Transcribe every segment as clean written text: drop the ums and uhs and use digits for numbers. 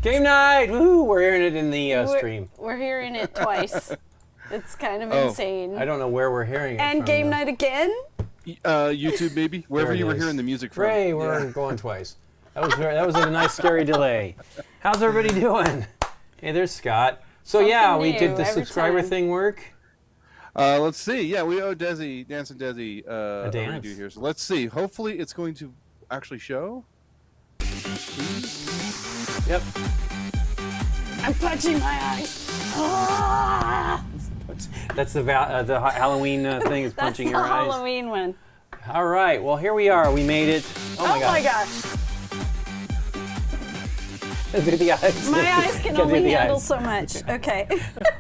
GameNight! Woo! We're hearing it in the stream. We're hearing it twice. It's kind of insane. I don't know where we're hearing it and from. And GameNight again? YouTube, maybe. Wherever you were hearing the music from. Ray, we're going twice. That was a nice, scary delay. How's everybody doing? Hey, there's Scott. So Something we new did the every subscriber time. thing work? Let's see. Yeah, we owe Desi, Dancing Desi, a dance. redo here. So let's see. Hopefully it's going to actually show. Yep. I'm punching my eyes. Ah! That's the Halloween thing is punching your eyes. That's the Halloween one. All right. Well, here we are. We made it. Oh my my gosh. Do the eyes. My eyes can only handle so much. Okay.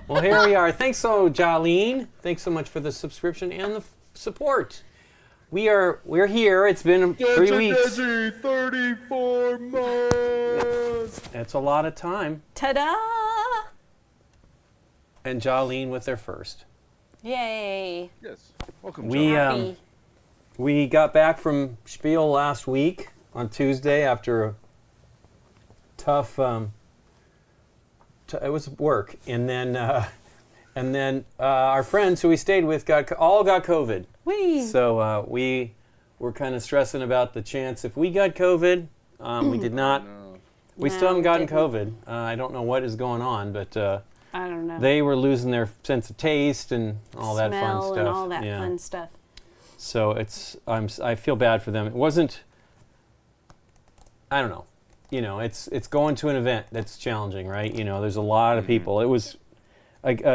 Well, here we are. Thanks so, Jolene. Thanks so much for the subscription and the support. We're here. It's been 3 weeks. 34 months. That's a lot of time. Ta-da! And Jolene with their first. Yay. Yes. Welcome, We got back from Spiel last week on Tuesday after a tough. It was work, and then our friends who we stayed with all got COVID. Whee! So we were kind of stressing about the chance if we got COVID. We did not. No. We still haven't gotten COVID. I don't know what is going on, but I don't know. they were losing their sense of taste and all that fun Smell stuff. and all that Yeah. fun stuff. So I feel bad for them. It wasn't. I don't know. It's going to an event that's challenging, right? There's a lot of people. It was.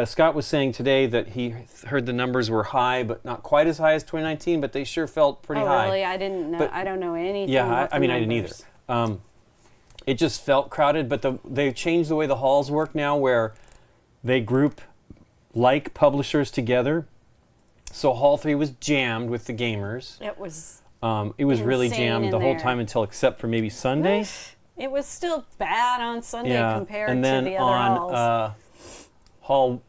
Scott was saying today that he heard the numbers were high, but not quite as high as 2019, but they sure felt pretty high. Oh, really? I didn't know. But, I don't know anything yeah, about I mean, I didn't either. It just felt crowded, but they changed the way the halls work now, where they group like publishers together. So Hall 3 was jammed with the gamers. It was really insane jammed in the whole there. time until except for maybe Sunday. It was still bad on Sunday compared and then to the other halls. Hall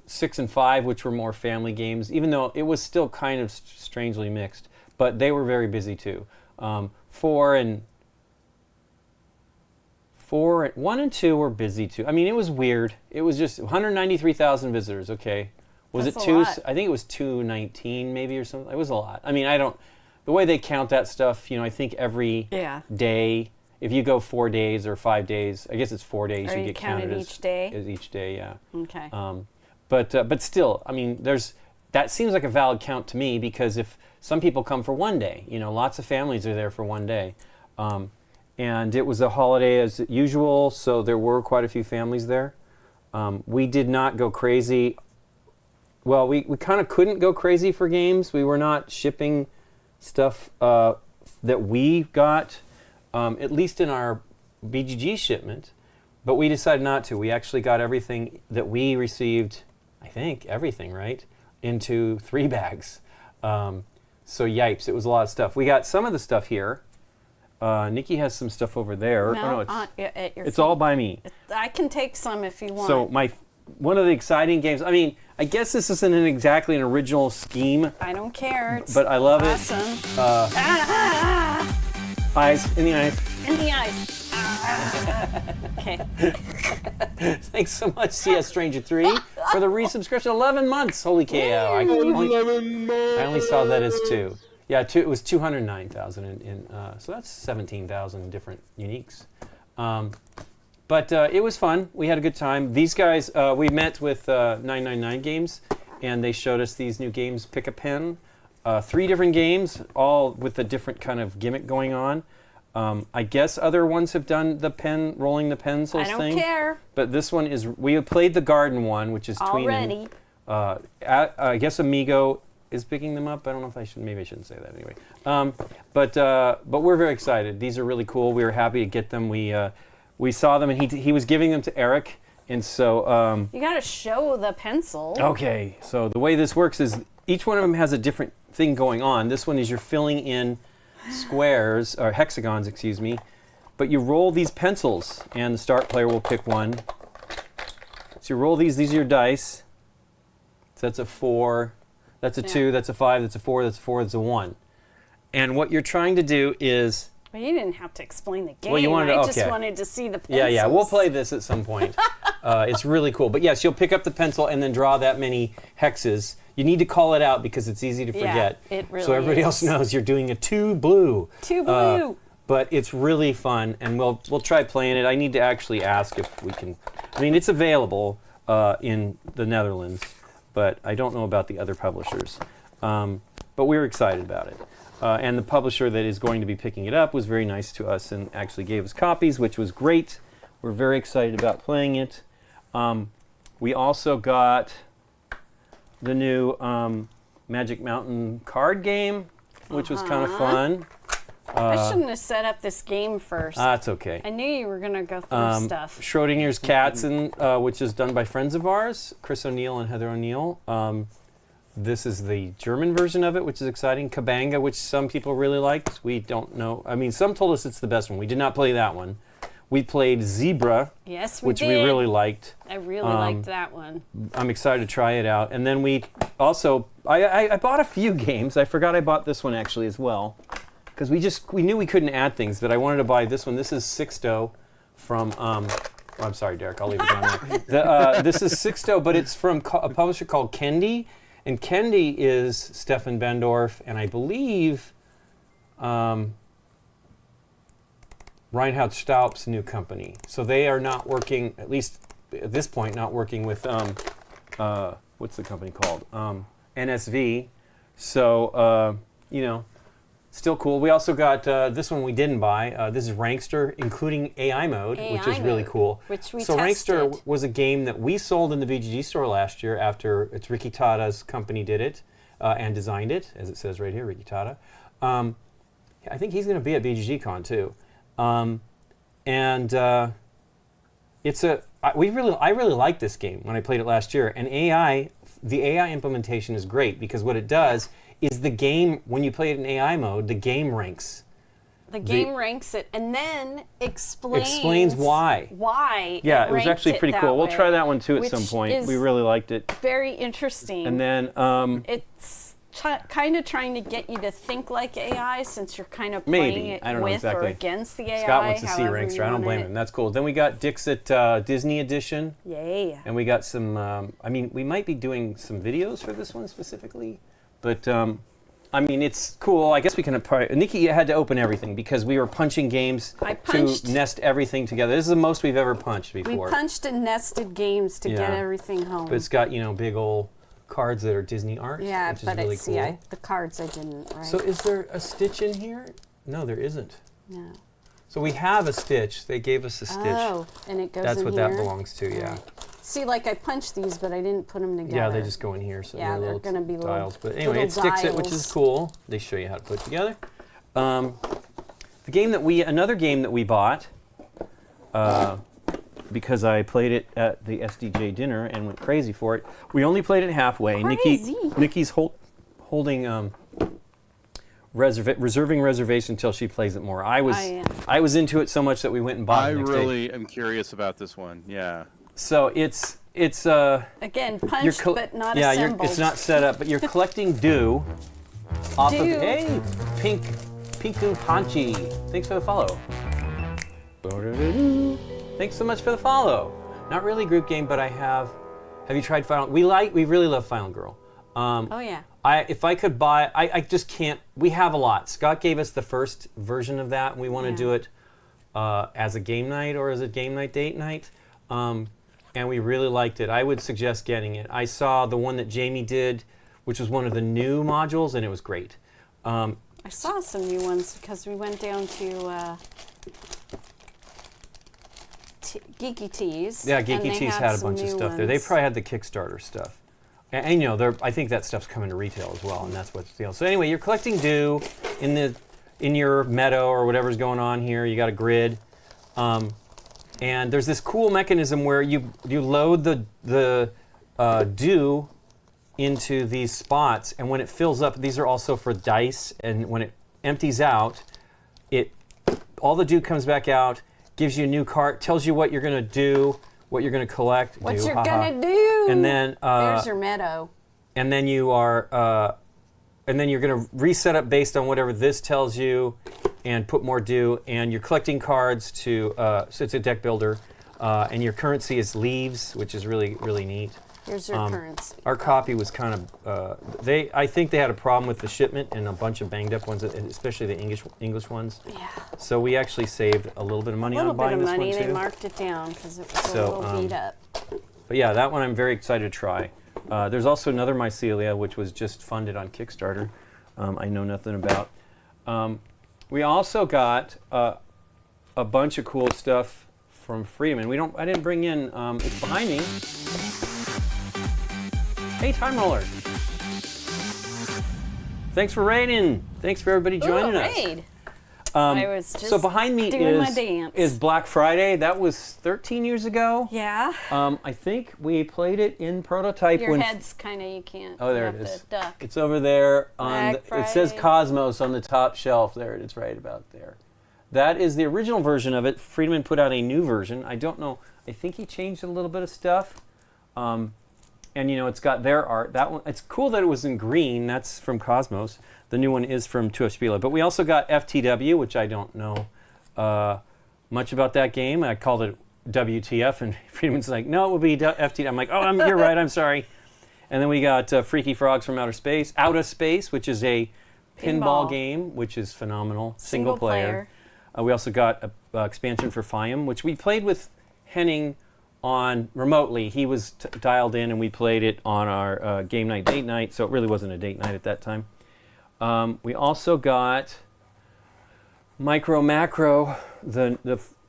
6 and 5, which were more family games, even though it was still kind of strangely mixed, but they were very busy too. 1 and 2 were busy too. I mean, it was weird. It was just 193,000 visitors. Okay, was That's it a two? lot. I think it was 219 maybe or something. It was a lot. I mean, the way they count that stuff. I think every day. If you go 4 days or 5 days, I guess it's 4 days. Are you you get counted counted each day? as each day. Yeah. Okay. But still, I mean, that seems like a valid count to me because if some people come for 1 day, lots of families are there for 1 day, and it was a holiday as usual, so there were quite a few families there. We did not go crazy. Well, we kind of couldn't go crazy for games. We were not shipping stuff that we got. At least in our BGG shipment, but we decided not to. We actually got everything that we received, I think everything, right, into 3 bags. So yipes, it was a lot of stuff. We got some of the stuff here. Nikki has some stuff over there. No, it's at your all by me. I can take some if you want. So one of the exciting games, I mean, I guess this isn't exactly an original scheme. I don't care. It's but I love awesome. it. Eyes, in the eyes. In the eyes. Okay. Thanks so much, CS Stranger 3, for the resubscription. 11 months. Holy cow. I only saw that as 2. Yeah, it was 209,000, so that's 17,000 different uniques. But it was fun. We had a good time. These guys, we met with 999 Games, and they showed us these new games. Pick a pen, 3 different games, all with a different kind of gimmick going on. I guess other ones have done the pen, rolling the pencils thing. I don't care. But this one is, we have played the garden one, which is already. I guess Amigo is picking them up. I don't know if I should, maybe I shouldn't say that anyway. But we're very excited. These are really cool. We were happy to get them. We saw them, and he was giving them to Eric, and so. You got to show the pencil. Okay, so the way this works is each one of them has a different thing going on. This one is you're filling in squares, or hexagons, excuse me, but you roll these pencils, and the start player will pick one. So you roll these are your dice. So that's a 4, that's a 2, that's a 5, that's a 4, that's a 4, that's a 1. And what you're trying to do is... Well, you didn't have to explain the game. Well, you wanted to, I just wanted to see the pencils. Yeah, we'll play this at some point. It's really cool. But yes, you'll pick up the pencil and then draw that many hexes. You need to call it out because it's easy to forget. Yeah, it really so everybody is. else knows you're doing a 2 blue. 2 blue. But it's really fun, and we'll try playing it. I need to actually ask if we can. I mean, it's available in the Netherlands, but I don't know about the other publishers. But we're excited about it. And the publisher that is going to be picking it up was very nice to us and actually gave us copies, which was great. We're very excited about playing it. We also got the new Magic Mountain card game, which was kind of fun. I shouldn't have set up this game first. That's okay. I knew you were going to go through stuff. Schrodinger's Cats, which is done by friends of ours, Chris O'Neill and Heather O'Neill. This is the German version of it, which is exciting. Kabanga, which some people really liked. We don't know. I mean, some told us it's the best one. We did not play that one. We played Zebra, which we really liked. I really liked that one. I'm excited to try it out. And then we also, I bought a few games. I forgot I bought this one actually as well, because we knew we couldn't add things, but I wanted to buy this one. This is Sixto from, I'm sorry, Derek, I'll leave it down there. This is Sixto, but it's from a publisher called Kendi. And Kendi is Stefan Bendorf, and I believe Reinhard Staup's new company. So they are not working, at least at this point, not working with, what's the company called? NSV. So, still cool. We also got this one we didn't buy. This is Rankster, including AI mode, which is really cool. Which we so tested. Rankster was a game that we sold in the VGG store last year after it's Ricky Tada's company did it and designed it, as it says right here, Ricky Tada. I think he's going to be at VGG Con too. It's I really liked this game when I played it last year. And the AI implementation is great because what it does is the game, when you play it in AI mode, the game ranks. The game ranks it and then explains why. Yeah, it was actually pretty cool. We'll try that one too at some point. We really liked it. Very interesting. And then it's kind of trying to get you to think like AI, since you're kind of playing it with or against the AI. Scott wants to see Rankster. I don't blame him. That's cool. Then we got Dixit Disney Edition. Yay. And we got some, we might be doing some videos for this one specifically. But, it's cool. I guess we can probably... Nikki had to open everything because we were punching games to nest everything together. This is the most we've ever punched before. We punched and nested games to get everything home. But it's got, big old cards that are Disney art, which is really cool. The cards I didn't write. So is there a Stitch in here? No, there isn't. No. So we have a Stitch. They gave us a Stitch. Oh, and it goes in here? That's what that belongs to, yeah. See, I punched these, but I didn't put them together. Yeah, they just go in here, so they're going to be tiles. But anyway, it sticks it, which is cool. They show you how to put it together. Another game that we bought, because I played it at the SDJ dinner and went crazy for it. We only played it halfway. Nikki's holding reserving reservation until she plays it more. I was into it so much that we went and bought it. I really am curious about this one. Yeah. So it's again punched but not assembled. It's not set up, but you're collecting dew off of Pinku Panchi. Thanks for the follow. Thanks so much for the follow. Not really a group game, but have you tried Final? We really love Final Girl. Oh yeah. If I could buy, I just can't. We have a lot. Scott gave us the first version of that, and we want to do it as a game night or as a game night date night. and we really liked it. I would suggest getting it. I saw the one that Jamie did, which was one of the new modules, and it was great. I saw some new ones because we went down to Geeky Tees. Yeah, Geeky Tees had a bunch of stuff there. They probably had the Kickstarter stuff. And you know, I think that stuff's coming to retail as well, and that's what's the deal. So anyway, you're collecting dew in your meadow or whatever's going on here. You got a grid. And there's this cool mechanism where you load the dew into these spots, and when it fills up, these are also for dice, and when it empties out, all the dew comes back out, gives you a new card, tells you what you're going to do, what you're going to collect. What you're going to do. And then there's your meadow. And then you're going to reset up based on whatever this tells you, and put more dew, and you're collecting cards to, so it's a deck builder, and your currency is leaves, which is really, really neat. Here's your currency. Our copy was kind of, I think they had a problem with the shipment and a bunch of banged up ones, especially the English ones. Yeah. So we actually saved a little bit of money on buying this one too. A little bit of money, they marked it down because it was a little beat up. But yeah, that one I'm very excited to try. There's also another mycelia, which was just funded on Kickstarter. I know nothing about. We also got a bunch of cool stuff from Freeman. I didn't bring in. It's behind me. Hey, Time Roller. Thanks for raiding. Thanks for everybody joining us. Raid. I was just so behind me doing my dance. is Black Friday. That was 13 years ago. Yeah. I think we played it in prototype. Your head's kind of, you can't. Oh, there it is. To duck. It's over there. It says Friday. Cosmos on the top shelf. There it is, right about there. That is the original version of it. Friedman put out a new version. I don't know. I think he changed a little bit of stuff. And you know, it's got their art. That one, it's cool that it was in green. That's from Cosmos. The new one is from 2F Spiel. But we also got FTW, which I don't know much about that game. I called it WTF, and Friedman's like, no, it would be FTW. I'm like, oh, you're right, I'm sorry. And then we got Freaky Frogs from Outer Space, which is a pinball game, which is phenomenal, single player. We also got an expansion for FIAM, which we played with Henning on remotely. He was dialed in, and we played it on our game night, date night, so it really wasn't a date night at that time. We also got Micro Macro, the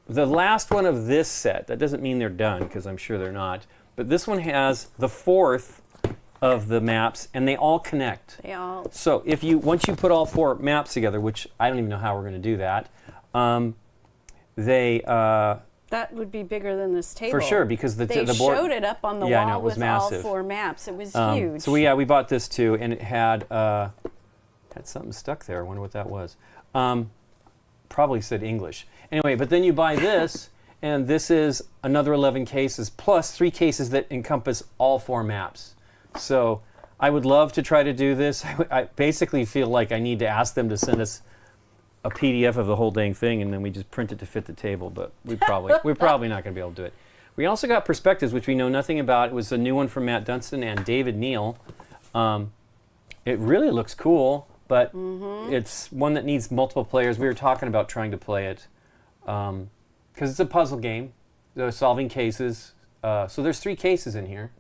last one of this set. That doesn't mean they're done, because I'm sure they're not. But this one has the fourth of the maps, and they all connect. So once you put all four maps together, which I don't even know how we're going to do that, that would be bigger than this table. For sure, because the board showed it up on the wall it was with massive. all four maps. It was huge. So we bought this too, and it had something stuck there. I wonder what that was. Probably said English. Anyway, but then you buy this, and this is another 11 cases plus 3 cases that encompass all 4 maps. So I would love to try to do this. I basically feel like I need to ask them to send us a PDF of the whole dang thing, and then we just print it to fit the table. But we're probably not going to be able to do it. We also got Perspectives, which we know nothing about. It was a new one from Matt Dunstan and David Neal. It really looks cool, but it's one that needs multiple players. We were talking about trying to play it because it's a puzzle game. They're solving cases. So there's 3 cases in here.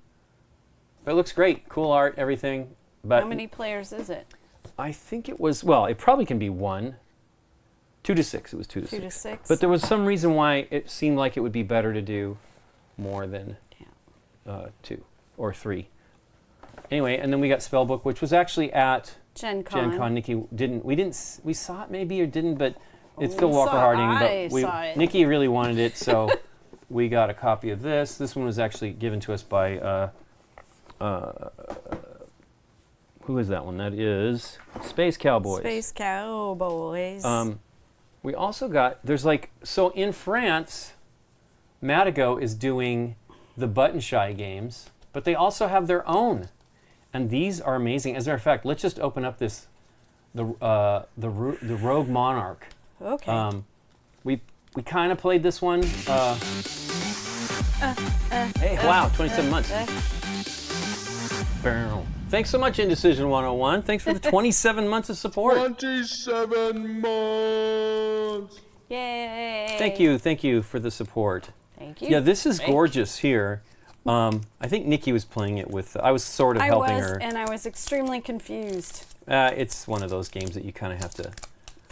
But it looks great. Cool art, everything. But how many players is it? I think it was, well, it probably can be 1. 2 to 6. It was 2 to 6. 2 to 6. But there was some reason why it seemed like it would be better to do more than 2 or 3. Anyway, and then we got Spellbook, which was actually at Gen Con. Nikki we saw it maybe or didn't, but it's Phil Walker Harding. But Nikki really wanted it, so we got a copy of this. This one was actually given to us by who is that one? That is Space Cowboys. Space Cowboys. We also got, so in France, Madigo is doing the Button Shy games, but they also have their own. And these are amazing. As a matter of fact, let's just open up the Rogue Monarch. Okay. We kind of played this one. Hey, wow, 27 months. Thanks so much, Indecision 101. Thanks for the 27 months of support. 27 months. Yay. Thank you for the support. Thank you. Yeah, this is gorgeous here. I think Nikki was playing it with. I was sort of helping her. And I was extremely confused. It's one of those games that you kind of have to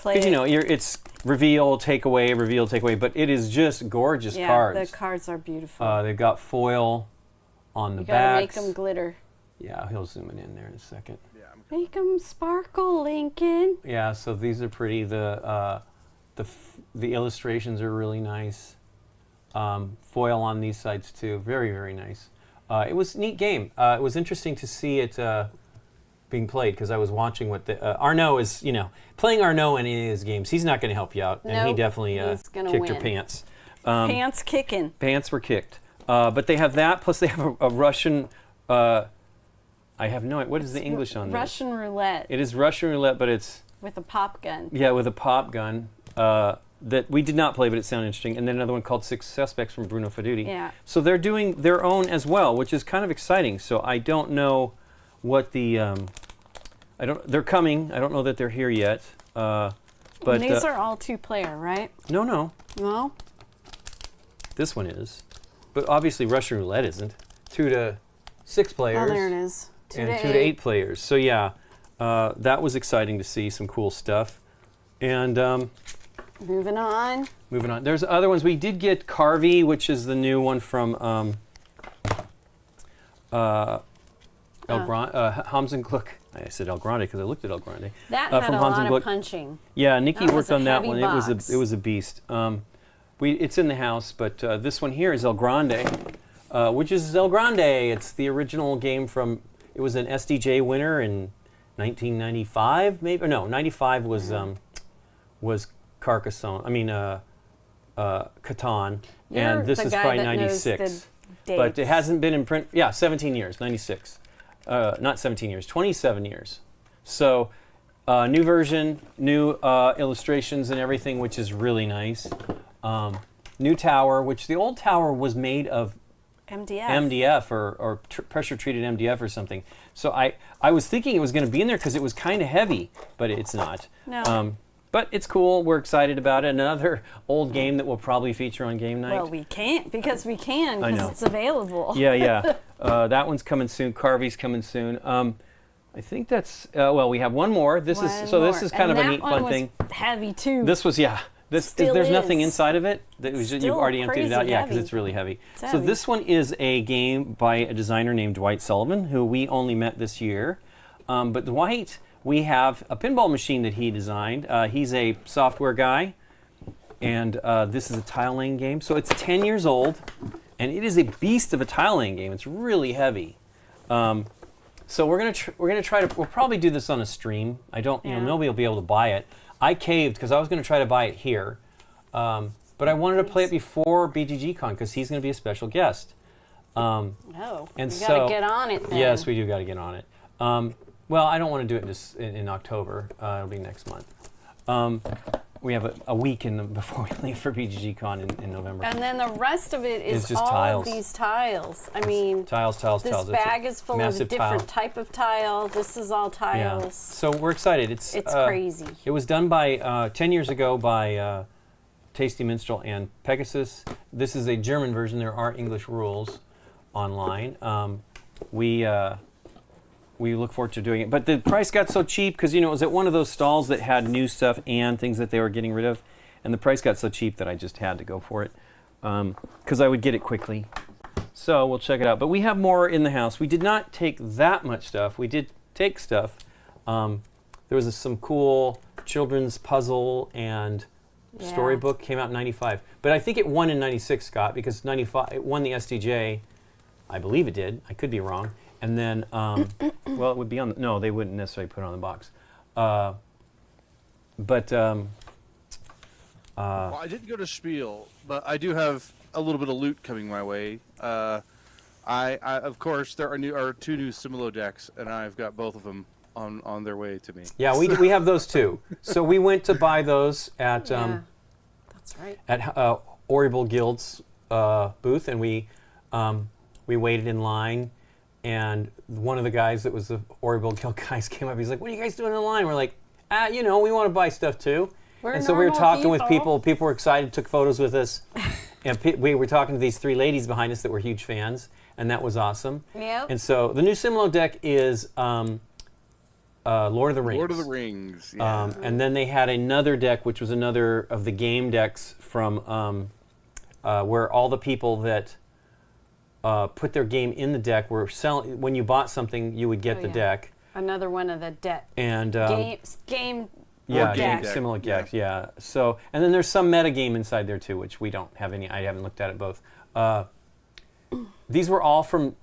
Play. Because it's reveal, take away, but it is just gorgeous cards. Yeah, the cards are beautiful. They've got foil on the you gotta backs. make them glitter. Yeah, he'll zoom it in there in a second. Yeah, Make them sparkle, Lincoln. Yeah, so these are pretty. The illustrations are really nice. Foil on these sides too. Very, very nice. It was a neat game. It was interesting to see it being played because I was watching what the Arnaud is. Playing Arnaud in any of his games, he's not going to help you out, and he definitely kicked your pants. Pants kicking. Pants were kicked. But they have that. Plus, they have a Russian. I have no idea. What is the English on this? Russian roulette. It is Russian roulette, but it's with a pop gun. Yeah, with a pop gun. That we did not play, but it sounded interesting. And then another one called Six Suspects from Bruno Feduti. Yeah. So they're doing their own as well, which is kind of exciting. So I don't know what the they're coming. I don't know that they're here yet. But these are all 2-player, right? No. No. This one is, but obviously Russian roulette isn't. 2 to 6 players. Oh, there it is. 2 and to 2 to 8 players. So yeah, that was exciting to see. Some cool stuff. And moving on. There's other ones. We did get Carvey, which is the new one from Hans and Gluck. I said El Grande because I looked at El Grande. That had from a Hans lot and of punching. Yeah, Nikki That worked was a on that heavy one. box. It was a beast. It's in the house, but this one here is El Grande, which is El Grande. It's the original game from. It was an SDJ winner in 1995, maybe. Or no, 95 was Carcassonne. I mean, Catan, and this is probably 96. But it hasn't been in print. Yeah, 17 years, 96. Not 17 years, 27 years. So, new version, new illustrations and everything, which is really nice. New tower, which the old tower was made of MDF or pressure treated MDF or something. So I was thinking it was going to be in there because it was kind of heavy, but it's not. No. But it's cool. We're excited about it. Another old game that will probably feature on GameNight. Well, we can't because it's available. Yeah. That one's coming soon. Carvey's coming soon. I think that's we have one more. This is kind of a neat fun thing. Heavy too. This was there's nothing inside of it. That was you've already emptied it out. Yeah, because it's really heavy. So this one is a game by a designer named Dwight Sullivan, who we only met this year. But Dwight, we have a pinball machine that he designed. He's a software guy, and this is a tile laying game. So it's 10 years old, and it is a beast of a tile laying game. It's really heavy. So we're gonna try to. We'll probably do this on a stream. Nobody will be able to buy it. I caved because I was going to try to buy it here, but I wanted to play it before BGG Con because he's going to be a special guest. And we gotta get on it then. Yes, we do got to get on it. Well, I don't want to do it in October. It'll be next month. We have a week before we leave for BGG Con in November. And then the rest of it is just all tiles. of these tiles. I mean, tiles. This bag is full of a different type of tile. This is all tiles. Yeah. So we're excited. It's crazy. It was done by 10 years ago by Tasty Minstrel and Pegasus. This is a German version. There are English rules online. We look forward to doing it. But the price got so cheap because, it was at one of those stalls that had new stuff and things that they were getting rid of. And the price got so cheap that I just had to go for it because I would get it quickly. So we'll check it out. But we have more in the house. We did not take that much stuff. We did take stuff. There was some cool children's puzzle and storybook came out in 95. But I think it won in 96, Scott, because 95 it won the SDJ. I believe it did. I could be wrong. And then, it would be on. No, they wouldn't necessarily put it on the box. Well, I didn't go to Spiel, but I do have a little bit of loot coming my way. I of course, there are 2 new Similo decks, and I've got both of them on their way to me. Yeah, we have those too. So we went to buy those at that's right. At Orible Guild's booth, and we waited in line. And one of the guys that was the Orible Guild guys came up. He's like, "What are you guys doing in line?" We're like, we want to buy stuff too. So we were talking with people. People were excited, took photos with us. And we were talking to these 3 ladies behind us that were huge fans. and that was awesome. Yep. And so the new Simlo deck is Lord of the Rings. Lord of the Rings. Yeah. And then they had another deck, which was another of the game decks from where all the people that put their game in the deck were selling. When you bought something, you would get the deck. Another one of the deck. And game. Yeah, deck. similar decks. Yeah. So, and then there's some meta game inside there too, which we don't have any. I haven't looked at it both. These were all from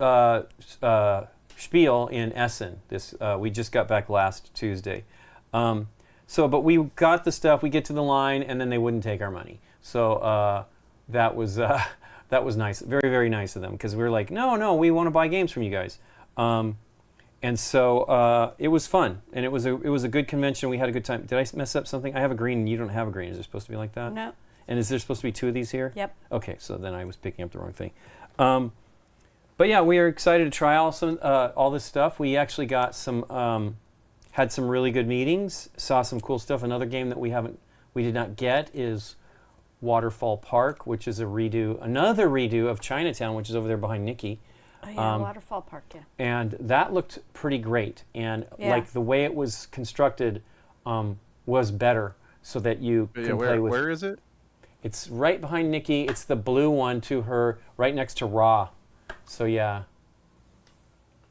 Spiel in Essen. We just got back last Tuesday. But we got the stuff. We get to the line, and then they wouldn't take our money. So that was nice. Very, very nice of them, because we were like, no, we want to buy games from you guys. And so it was fun, and it was a good convention. We had a good time. Did I mess up something? I have a green, and you don't have a green. Is it supposed to be like that? No. And is there supposed to be 2 of these here? Yep. Okay, so then I was picking up the wrong thing. But yeah, we are excited to try all this stuff. We actually got had some really good meetings, saw some cool stuff. Another game that we did not get is Waterfall Park, which is another redo of Chinatown, which is over there behind Nikki. Oh yeah, Waterfall Park, yeah. And that looked pretty great. And like the way it was constructed was better, so that you can play with. Where is it? It's right behind Nikki. It's the blue one to her, right next to Raw. So yeah,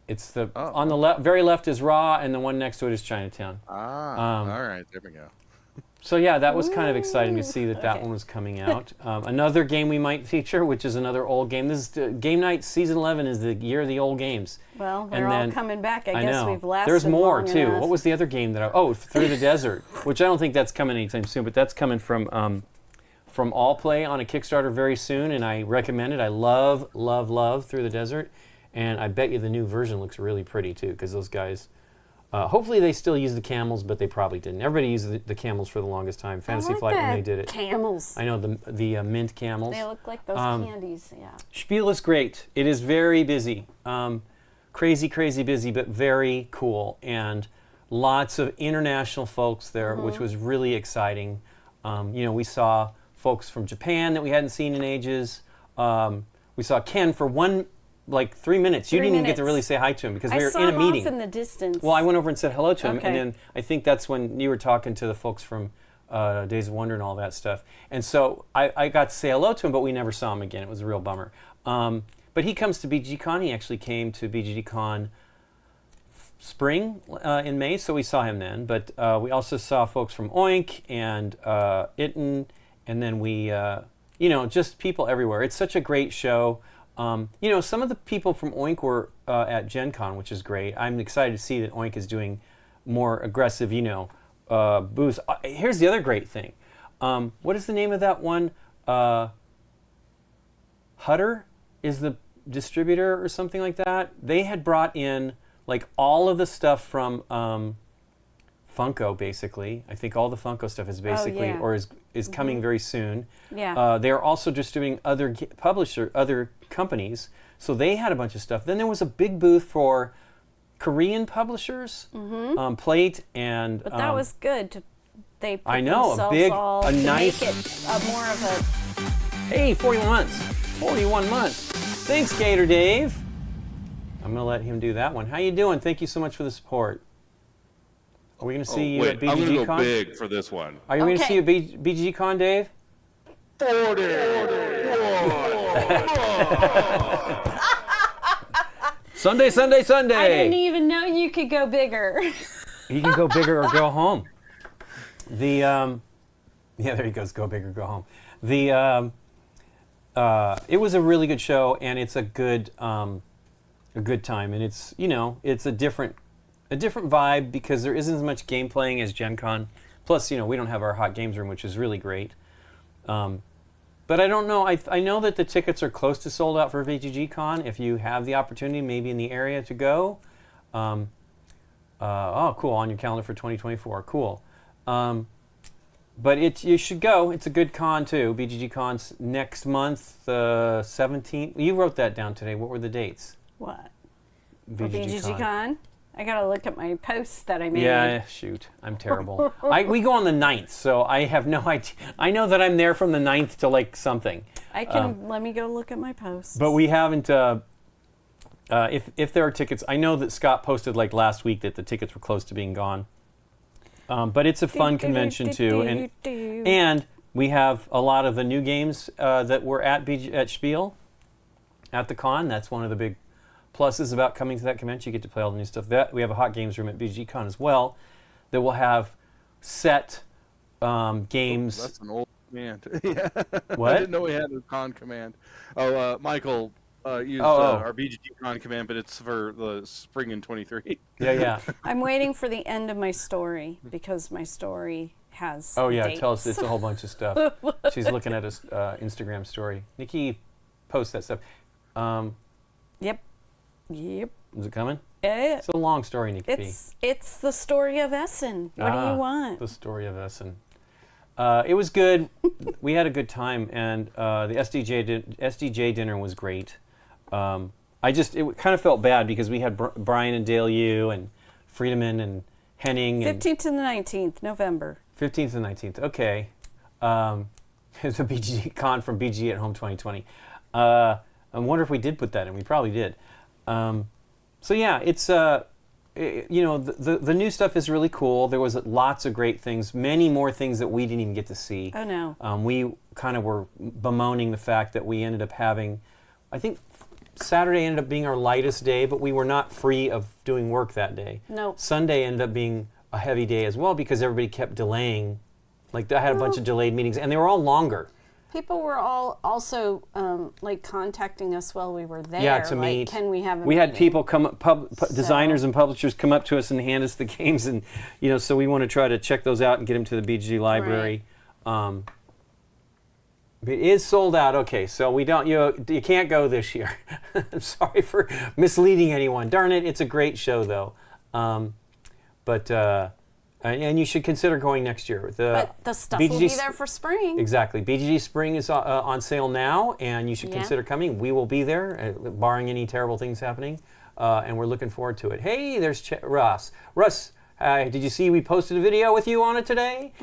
it's on the very left is Raw, and the one next to it is Chinatown. All right, there we go. So yeah, that was kind of exciting to see that one was coming out. Another game we might feature, which is another old game. This is GameNight Season 11 is the year of the old games. Well, they're all coming back. I guess know. We've lasted There's more long too. enough. What was the other game Through the Desert, which I don't think that's coming anytime soon, but that's coming from All Play on a Kickstarter very soon, and I recommend it. I love Through the Desert, and I bet you the new version looks really pretty too, because those guys. Hopefully they still use the camels, but they probably didn't. Everybody used the camels for the longest time. Fantasy Flight when they did it. Camels. I know the mint camels. They look like those candies. Yeah. Spiel is great. It is very busy, crazy busy, but very cool, and lots of international folks there, which was really exciting. We saw folks from Japan that we hadn't seen in ages. We saw Ken for 3 minutes. You didn't even get to really say hi to him because we were in a meeting. I saw him off in the distance. Well, I went over and said hello to him, and then I think that's when you were talking to the folks from Days of Wonder and all that stuff. And so I got to say hello to him, but we never saw him again. It was a real bummer. But he comes to BGGCon. He actually came to BGGCon spring in May, so we saw him then. But we also saw folks from Oink and Itten, and then we, just people everywhere. It's such a great show. Some of the people from Oink were at Gen Con, which is great. I'm excited to see that Oink is doing more aggressive, booths. Here's the other great thing. What is the name of that one? Hutter is the distributor or something like that. They had brought in all of the stuff from Funko, basically. I think all the Funko stuff is basically, or is coming very soon. Yeah. They are also distributing other other companies, so they had a bunch of stuff. Then there was a big booth for Korean publishers, Plate and. But that was good. They put a nice. Make it more of a. Hey, 41 months. 41 months. Thanks, Gator Dave. I'm gonna let him do that one. How you doing? Thank you so much for the support. Are we going to see you at BGGCon? I'm going to go big for this one. Are you going to see you at BGGCon, Dave? 40! Sunday! I didn't even know you could go bigger. You can go bigger or go home. Yeah, there he goes. Go big or go home. It was a really good show, and it's a good time, and it's it's a different vibe because there isn't as much game playing as Gen Con. Plus, we don't have our hot games room, which is really great. But I don't know. I know that the tickets are close to sold out for VGGCon. If you have the opportunity, maybe in the area to go. Cool. On your calendar for 2024. Cool. But you should go. It's a good con, too. BGGCon's next month, 17th. You wrote that down today. What were the dates? What? For BGGCon? I gotta look at my posts that I made. Yeah, shoot. I'm terrible. We go on the 9th, so I have no idea. I know that I'm there from the 9th to something. Let me go look at my posts. But we haven't, if there are tickets, I know that Scott posted like last week that the tickets were close to being gone. But it's a fun convention too, and we have a lot of the new games that were at Spiel, at the con. That's one of the big pluses about coming to that convention. You get to play all the new stuff. That we have a hot games room at BG Con as well, that will have set games. That's an old command. Yeah. What? I didn't know we had a con command. Michael used Oh. our BGG con command, but it's for the spring in 23. Yeah. I'm waiting for the end of my story because my story has Oh yeah, dates. tell us. It's a whole bunch of stuff. She's looking at his Instagram story. Nikki posts that stuff. Yep. Is it coming? It, It's a long story, Nikki. it's the story of Essen. What do you want? The story of Essen. It was good. We had a good time, and the SDJ dinner was great. It kind of felt bad because we had Brian and Dale Yu and Friedemann and Henning. 15th to the 19th, November. 15th and 19th. Okay. It's a BG Con from BG at Home 2020. I wonder if we did put that in. We probably did. So yeah, it's the new stuff is really cool. There was lots of great things, many more things that we didn't even get to see. Oh no. We kind of were bemoaning the fact that we ended up having, I think Saturday ended up being our lightest day, but we were not free of doing work that day. No. Sunday ended up being a heavy day as well because everybody kept delaying. Like I had a bunch of delayed meetings, and they were all longer. People were all also contacting us while we were there. Yeah, to meet. Can we have a We had meeting? people come, designers and publishers come up to us and hand us the games, and so we want to try to check those out and get them to the BG library. Right. It is sold out. Okay, so we don't. You can't go this year. I'm sorry for misleading anyone. Darn it! It's a great show though. And you should consider going next year. But the stuff will be there for spring. Exactly. BGG Spring is on sale now, and you should consider coming. We will be there, barring any terrible things happening, and we're looking forward to it. Hey, there's Russ. Russ, did you see we posted a video with you on it today?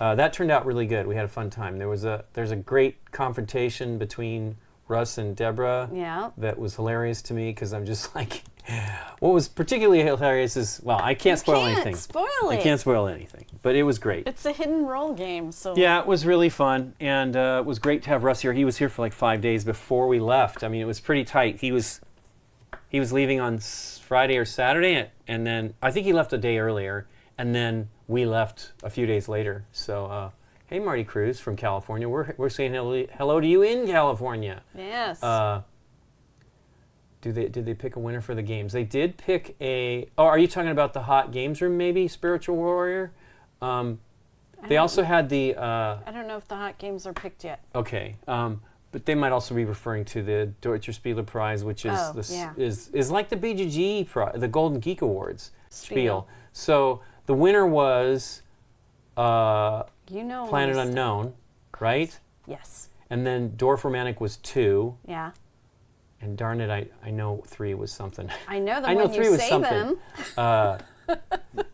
That turned out really good. We had a fun time. There's a great confrontation between Russ and Deborah. Yeah. That was hilarious to me because I'm just like. What was particularly hilarious is, well, I can't spoil anything. I can't spoil anything, but it was great. It's a hidden role game, so. Yeah, it was really fun, and it was great to have Russ here. He was here for like 5 days before we left. I mean, it was pretty tight. He was leaving on Friday or Saturday, and then I think he left a day earlier, and then we left a few days later. So, hey, Marty Cruz from California. We're saying hello to you in California. Yes. Did they pick a winner for the games? They did pick a. Oh, are you talking about the hot games room? Maybe Spiritual Warrior. They also had the. I don't know if the hot games are picked yet. Okay, but they might also be referring to the Deutscher Spieler Prize, which is is like the BGG prize, the Golden Geek Awards Spiel. So the winner was. Planet Unknown, right? Yes. And then Dwarf Romantic was 2. Yeah. And darn it, I know 3 was something. I know them when you say them.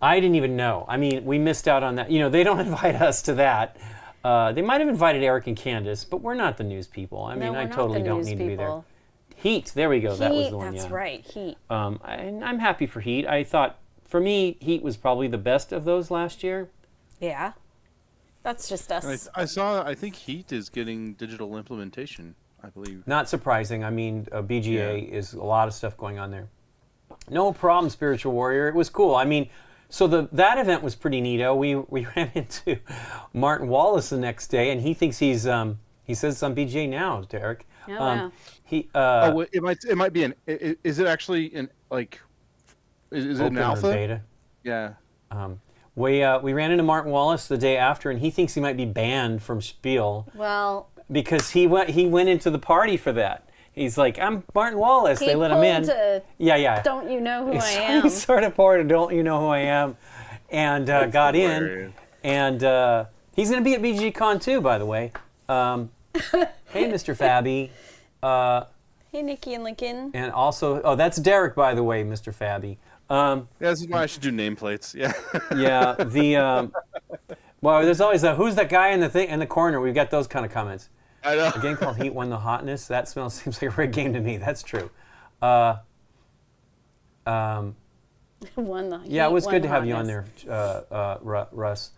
I didn't even know. I mean, we missed out on that. They don't invite us to that. They might have invited Eric and Candace, but we're not the news people. I mean, I totally don't need to be there. Heat, there we go. That was the one. That's right, Heat. I'm happy for Heat. I thought, for me, Heat was probably the best of those last year. Yeah. That's just us. I think Heat is getting digital implementation. I believe. Not surprising. I mean, BGA is a lot of stuff going on there. No problem, Spiritual Warrior. It was cool. I mean, so that event was pretty neato. We ran into Martin Wallace the next day, and he thinks he says it's on BGA now, Derek. Oh, wow. It might be is it actually in is it an alpha? Beta? Yeah. We ran into Martin Wallace the day after, and he thinks he might be banned from Spiel. Well. Because he went into the party for that. He's like, I'm Martin Wallace. They let him in. Yeah. Don't you know who I am? He sort of poured a Don't You Know Who I Am, and got in. And he's going to be at BG Con too, by the way. Hey, Mr. Fabby. Hey, Nikki and Lincoln. And also, that's Derek, by the way, Mr. Fabby. This is why I should do nameplates. Yeah. Yeah. Well, there's always who's that guy in the corner? We've got those kind of comments. I know. A game called Heat won the hotness. That seems like a rigged game to me. That's true. Yeah, it was good to have you on there, Russ.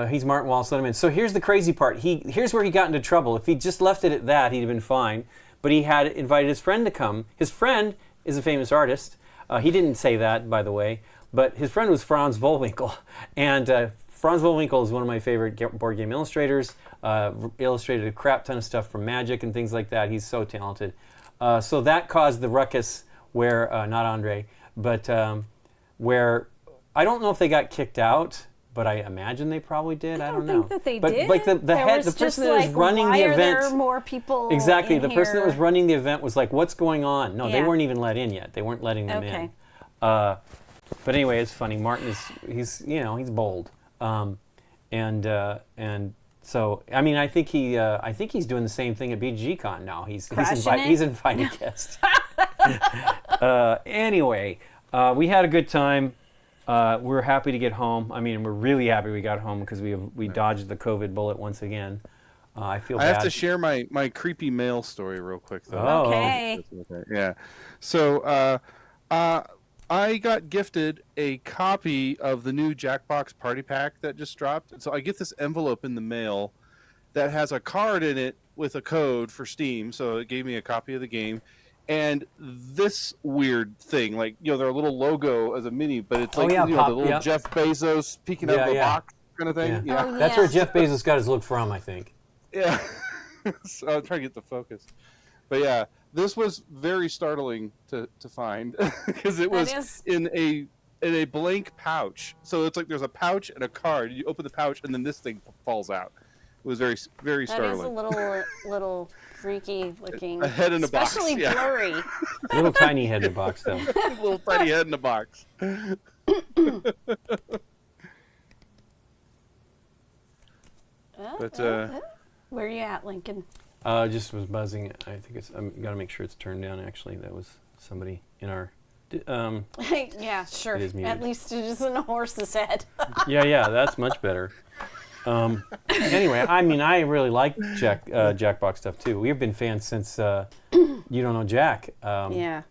He's Martin Wallace, let him in. So here's the crazy part. Here's where he got into trouble. If he just left it at that, he'd have been fine. But he had invited his friend to come. His friend is a famous artist. He didn't say that, by the way. But his friend was Franz Vollwinkle. And Franz Vollwinkle is one of my favorite board game illustrators. Illustrated a crap ton of stuff from Magic and things like that. He's so talented. So that caused the ruckus where, not Andre, but where, I don't know if they got kicked out, but I imagine they probably did. I don't know. think that they but did. Like the person that was running the event. Why are there more people Exactly. in The person that here? was running the event was like, "What's going on?" No, they Yeah. weren't even let in yet. They weren't letting them in. But anyway, it's funny. Martin he's bold, and so I mean I think he's doing the same thing at BGCon now. He's invited guests. Anyway, we had a good time. We're happy to get home. I mean, we're really happy we got home because we dodged the COVID bullet once again. I feel bad. I have to share my creepy mail story real quick, though. Oh. Okay. Yeah. So I got gifted a copy of the new Jackbox Party Pack that just dropped. So I get this envelope in the mail that has a card in it with a code for Steam. So it gave me a copy of the game. And this weird thing, like, their little logo as a mini, but it's like, the little Jeff Bezos peeking out of the box kind of thing. Yeah. Oh, that's where Jeff Bezos got his look from, I think. Yeah. So I'll try to get the focus. But yeah, this was very startling to find because it was in a blank pouch. So it's like there's a pouch and a card. You open the pouch and then this thing falls out. It was very, very startling. That is a little freaky looking. A head in a box. Especially blurry. Little tiny head in a box, though. Little tiny head in a box. But where are you at, Lincoln? Just was buzzing. I think got to make sure it's turned down. Actually, that was somebody in our. Yeah, sure. It is muted. At least it isn't a horse's head. Yeah, that's much better. Anyway, I mean, I really like Jackbox stuff too. We've been fans since You Don't Know Jack. Yeah.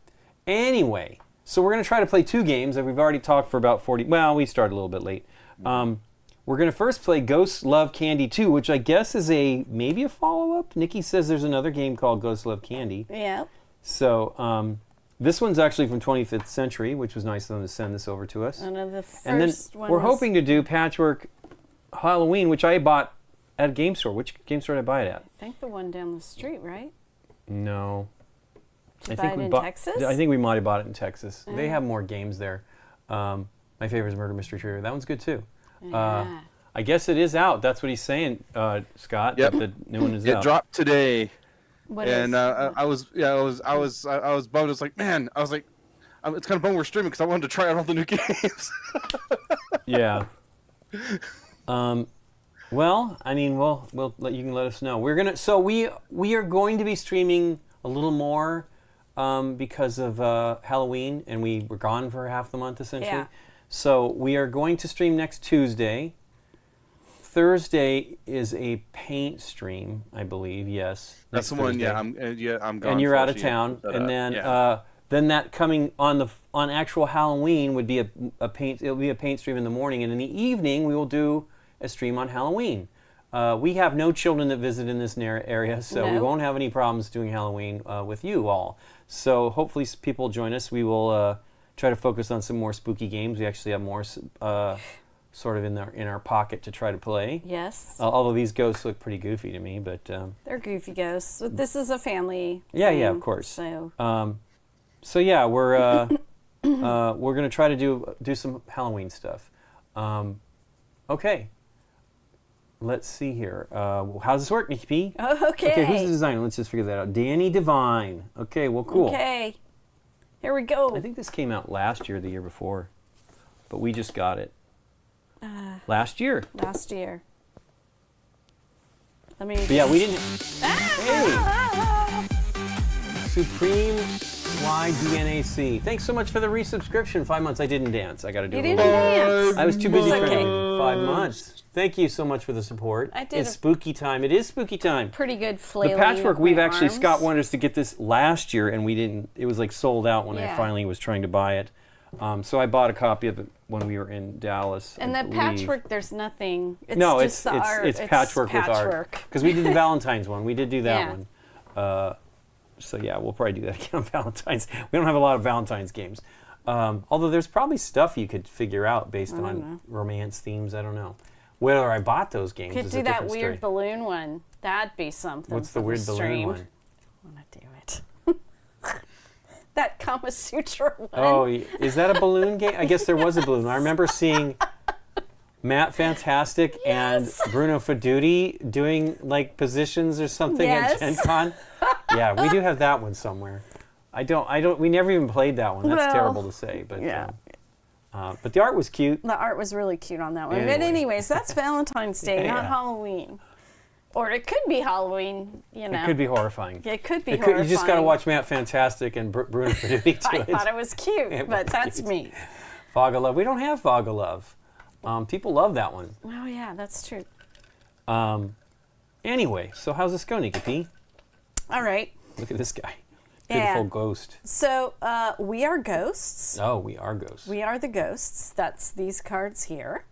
Anyway, so we're going to try to play 2 games, and we've already talked for about 40. Well, we started a little bit late. We're going to first play Ghost Love Candy 2, which I guess is maybe a follow-up. Nikki says there's another game called Ghost Love Candy. Yeah. So this one's actually from 25th Century, which was nice of them to send this over to us. And the first and then we're hoping to do Patchwork Halloween, which I bought at a game store. Which game store did I buy it at? I think the one down the street, right? No. Did you buy it in Texas? I think we might have bought it in Texas. They have more games there. My favorite is Murder Mystery Trivia. That one's good too. Yeah. I guess it is out. That's what he's saying, Scott. Yep. That the new one is out. It dropped today. And I was bummed. I was like, man, it's kind of bummed we're streaming because I wanted to try out all the new games. Yeah. Well, I mean, you can let us know. We are going to be streaming a little more because of Halloween, and we were gone for half the month essentially. Yeah. So we are going to stream next Tuesday. Thursday is a paint stream, I believe. Yes, that's the one. Yeah, I'm gone. And you're out of town, and then then that coming on actual Halloween would be a paint. It'll be a paint stream in the morning, and in the evening we will do a stream on Halloween. We have no children that visit in this area, so we won't have any problems doing Halloween with you all. So hopefully people join us. We will try to focus on some more spooky games. We actually have more sort of in our pocket to try to play. Yes. Although these ghosts look pretty goofy to me, but they're goofy ghosts. But this is a family. Yeah, thing, yeah, of course. So yeah, we're gonna try to do some Halloween stuff. Okay. Let's see here. How does this work, Nikki P? Okay. Okay, who's the designer? Let's just figure that out. Danny Devine. Okay, well, cool. Okay. Here we go. I think this came out last year, the year before, but we just got it last year. Last year. But yeah, we didn't. Hey, Supreme YDNAC. Thanks so much for the resubscription. 5 months. I didn't dance. I got to do You a didn't little dance. I was too busy It's training. okay. 5 months. Thank you so much for the support. I did It's spooky time. It is spooky time. Pretty good flailing. The Patchwork, of we've my actually, arms. Scott wanted us to get this last year, and we didn't. It was like sold out when I Yeah. finally was trying to buy it. So I bought a copy of it when we were in Dallas. And I the believe. Patchwork, there's nothing. It's No, just the art. it's patchwork with art. Because we did the Valentine's one. We did do that Yeah. one. So yeah, we'll probably do that again on Valentine's. We don't have a lot of Valentine's games. Although there's probably stuff you could figure out based on romance themes. I don't know. Whether I bought those games Could is do a that different weird story. balloon one. That'd be something. What's the for weird stream. balloon one? I want to do it. That Kama Sutra one. Oh, is that a balloon game? I guess there was a balloon. I remember seeing Matt Fantastic and Bruno Faduti doing like positions or something at Gen Con. Yeah, we do have that one somewhere. We never even played that one. That's Well, terrible to say, but yeah. But the art was cute. The art was really cute on that one. Anyway. But anyways, that's Valentine's Day, not Yeah. Halloween. Or it could be Halloween, you know. It could be horrifying. It could be horrifying. You just got to watch Matt Fantastic and Bruno Faduti do I it. thought it was cute, It but was that's cute. me. Fog of Love. We don't have Fog of Love. People love that one. Oh, yeah, that's true. Anyway, so how's this going, Nikki P? All right. Look at this guy. Yeah. Beautiful ghost. So we are ghosts. Oh, we are ghosts. We are the ghosts. That's these cards here.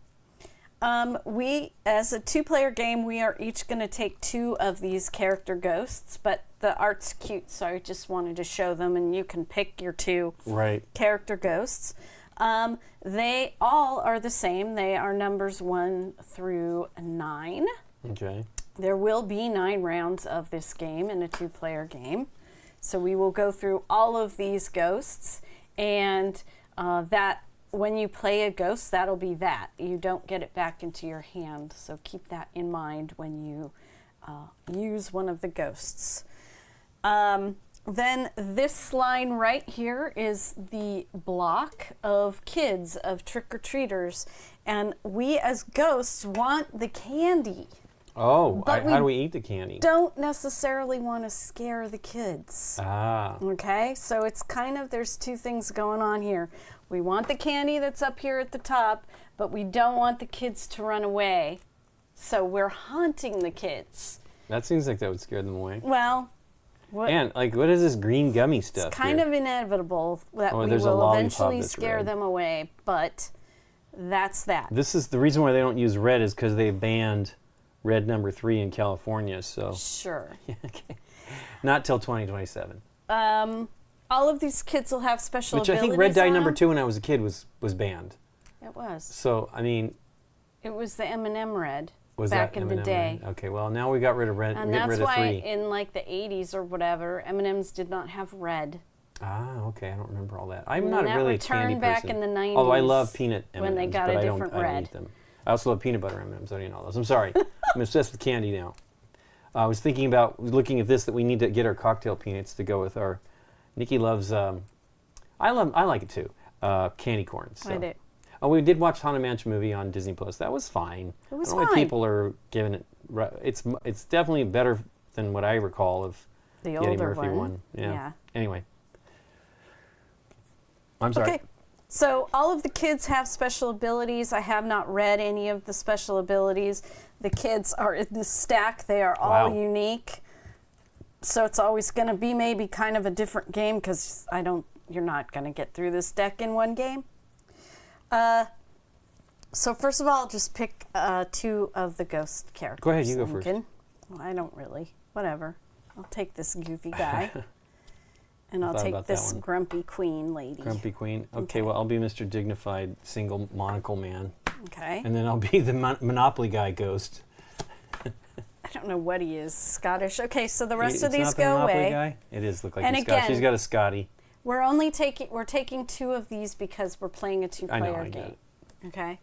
We, as a two-player game, we are each going to take 2 of these character ghosts, but the art's cute, so I just wanted to show them, and you can pick your 2 character ghosts. They all are the same. They are numbers 1 through 9. Okay. There will be 9 rounds of this game in a 2-player game. So we will go through all of these ghosts, and that when you play a ghost, that'll be that. You don't get it back into your hand, so keep that in mind when you use one of the ghosts. Then this line right here is the block of kids, of trick-or-treaters, and we as ghosts want the candy. Oh, But how do we eat the candy? Don't necessarily want to scare the kids. Ah. Okay, so it's kind of, there's 2 things going on here. We want the candy that's up here at the top, but we don't want the kids to run away. So we're haunting the kids. That seems like that would scare them away. Well, And what is this green gummy stuff? it's kind here? of inevitable that we there's a will lollipop eventually that's scare red. them away, but that's that. This is the reason why they don't use red is because they banned red number 3 in California. So Sure. okay. Not till 2027. All of these kids will have special Which I abilities think red dye on number them. 2 when I was a kid was banned. It was. So I mean, It was the M&M red was back that in the M&M day. red? Okay, well now we got rid of red. And we're getting that's rid of why 3. in like the 80s or whatever, M&Ms did not have red. Ah, okay. I don't remember all that. I'm And not that really a returned candy back person. in the 90s Although I love peanut M&Ms, when they got but a I different don't red. eat them. I also love peanut butter M&Ms. I don't eat all those. I'm sorry. I'm obsessed with candy now. I was thinking about looking at this that we need to get our cocktail peanuts to go with our. Nikki loves. I like it too. Candy corn. So. I do. Oh, we did watch Haunted Mansion movie on Disney Plus. That was fine. It was I don't know why fine. people are giving it. It's definitely better than what I recall of The Eddie older Murphy one. Yeah. Anyway. I'm sorry. Okay. So all of the kids have special abilities. I have not read any of the special abilities. The kids are in the stack. They are all Wow. unique. So it's always going to be maybe kind of a different game because you're not going to get through this deck in one game. So first of all, just pick 2 of the ghost characters. Go ahead, you go first. Lincoln. Well, I don't really. Whatever. I'll take this goofy guy. And I'll thought take about that this one. grumpy queen lady. Grumpy Queen. Okay, Okay. well, I'll be Mr. Dignified Single Monocle Man. Okay. And then I'll be the Monopoly Guy Ghost. I don't know what he is. Scottish. Okay, so the rest It's of these not the go Monopoly away. Guy? It is look like And he's Scottish. again- He's got a Scotty. We're taking 2 of these because we're playing a I 2-player know, I get game. it. Okay.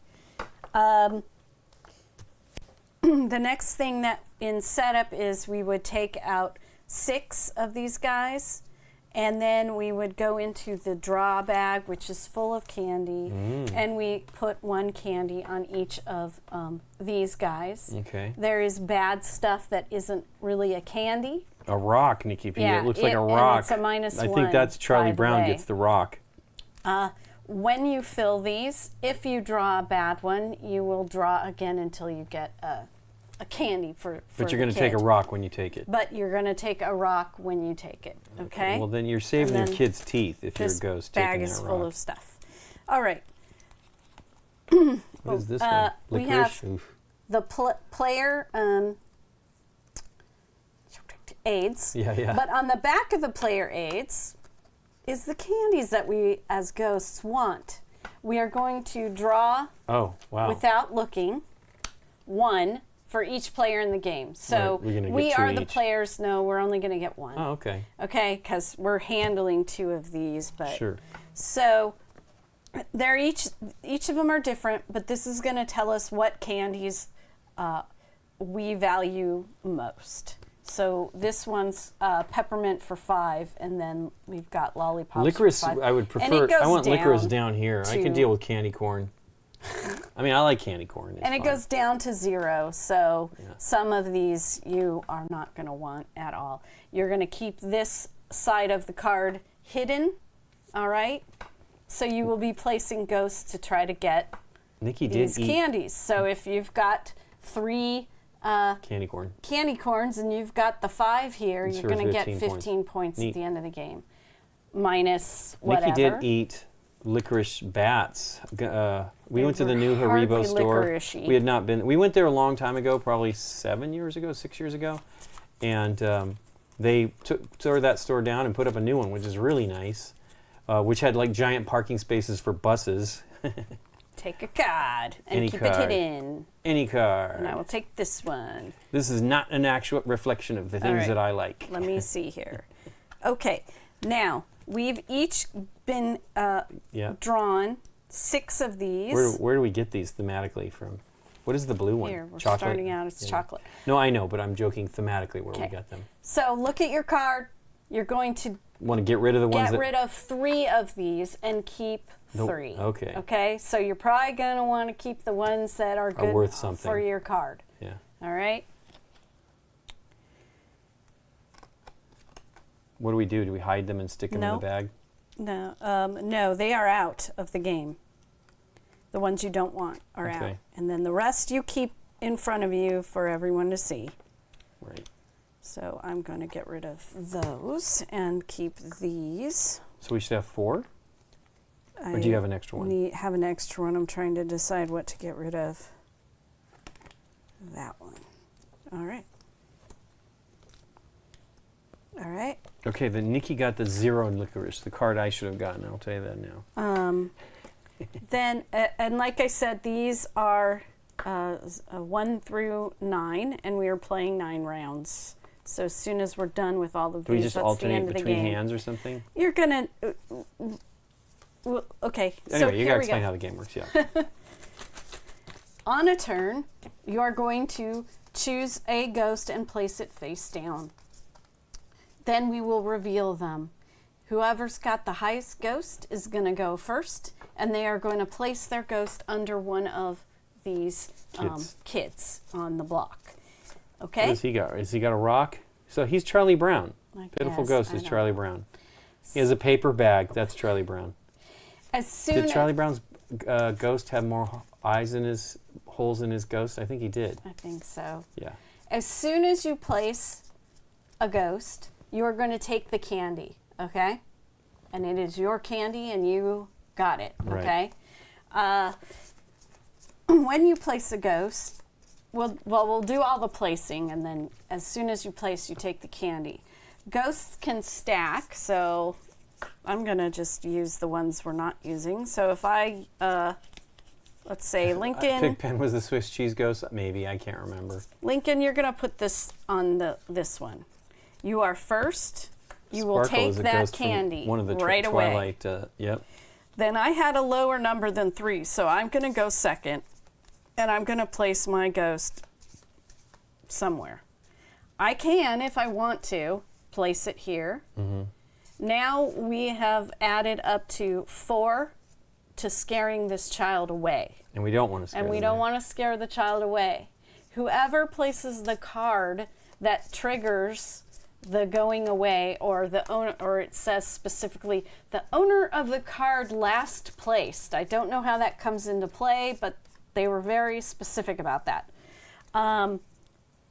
The next thing that in setup is we would take out 6 of these guys, and then we would go into the draw bag, which is full of candy, and we put 1 candy on each of these guys. Okay. There is bad stuff that isn't really a candy, A rock, Nikki P. Yeah, it looks like a and rock. it's a -1, I think that's Charlie by the Brown way. gets the rock. When you fill these, if you draw a bad one, you will draw again until you get a candy for But you're going to take a rock when you take it. But you're going to take a rock when you take it, okay? Well, then you're saving your then kid's teeth if you're a this ghost bag taking is that full rock. of stuff. All right. What is this one? we Licorice? have- Oof. The player aids. Yeah. But on the back of the player aids is the candies that we as ghosts want. We are going to draw Oh, wow. without looking one for each player in the game. So Right, we're gonna get we two are the each. players. No, we're only going to get one. Oh, okay. Okay, because we're handling 2 of these. But Sure. so they're each of them are different, but this is going to tell us what candies we value most. So this one's peppermint for 5, and then we've got lollipops Licorice, for 5. I would And prefer. it goes I want licorice down down here. I to- can deal with candy corn. I mean, I like candy corn. It's And it fine. goes down to 0, so Yeah. some of these you are not going to want at all. You're going to keep this side of the card hidden, all right? So you will be placing ghosts to try to get Nikki these did eat candies. So if you've got 3 candy corn. candy corns and you've got the 5 here, It's you're worth going to get 15 15 points Neat. at the end of the game. Minus whatever. Nikki did eat licorice bats. We They went to the were new Haribo hardly store. licoricey. We had not been. We went there a long time ago, probably 7 years ago, 6 years ago, and they tore that store down and put up a new one, which is really nice, which had like giant parking spaces for buses. Take a card and Any keep card. it hidden. Any car. And I will take this one. This is not an actual reflection of the things right. that I like. Let me see here. Okay, now we've each been Yeah. drawn 6 of these. Where do we get these thematically from? What is the blue one? Here, we're Chocolate? starting out as Yeah. chocolate. No, I know, but I'm joking thematically where we Okay. got them. So look at your card. You're going to Want to get rid of the ones get that rid of 3 of these and keep Nope. 3. Okay. Okay, so you're probably going to want to keep the ones that are good worth for something. your card. Yeah. All right? What do we do? Do we hide them and stick them in Nope. the bag? No, they are out of the game. The ones you don't want are out. Okay. And then the rest you keep in front of you for everyone to see. Right. So I'm going to get rid of those and keep these. So we should have 4? Or do you have an extra one? Have an extra one. I'm trying to decide what to get rid of. That one. All right. All right. Okay, then Nikki got the 0 licorice, the card I should have gotten. I'll tell you that now. Then, and like I said, these are 1 through 9, and we are playing 9 rounds. So as soon as we're done with all of Do we these, just that's the alternate end of the between game. hands or something? You're gonna. Okay. Anyway, so you here gotta we explain go. how the game works, yeah. On a turn, you are going to choose a ghost and place it face down. Then we will reveal them. Whoever's got the highest ghost is going to go first, and they are going to place their ghost under one of these kids on the block. What Okay? does he got? Has he got a rock? So he's Charlie Brown. I Pitiful guess, Ghost I is don't Charlie know. Brown. He has a paper bag. That's Charlie Brown. As soon Did as Charlie Brown's ghost have more eyes in his holes in his ghost? I think he did. I think so. Yeah. As soon as you place a ghost, you are going to take the candy, okay? And it is your candy, and you got it, Right. okay? When you place a ghost, we'll do all the placing, and then as soon as you place, you take the candy. Ghosts can stack, so I'm going to just use the ones we're not using. So if I, let's say Lincoln. Pigpen was the Swiss cheese ghost. Maybe, I can't remember. Lincoln, you're going to put this on this one. You are first. You will Sparkle take is a that ghost from candy one of the right away. Twilight. Yep. Then I had a lower number than 3, so I'm going to go second, and I'm going to place my ghost somewhere. I can, if I want to, place it here. Mm-hmm. Now we have added up to 4 to scaring this child away. And we don't want to scare And we them don't away. want to scare the child away. Whoever places the card that triggers the going away, or the owner, or it says specifically the owner of the card last placed. I don't know how that comes into play, but they were very specific about that.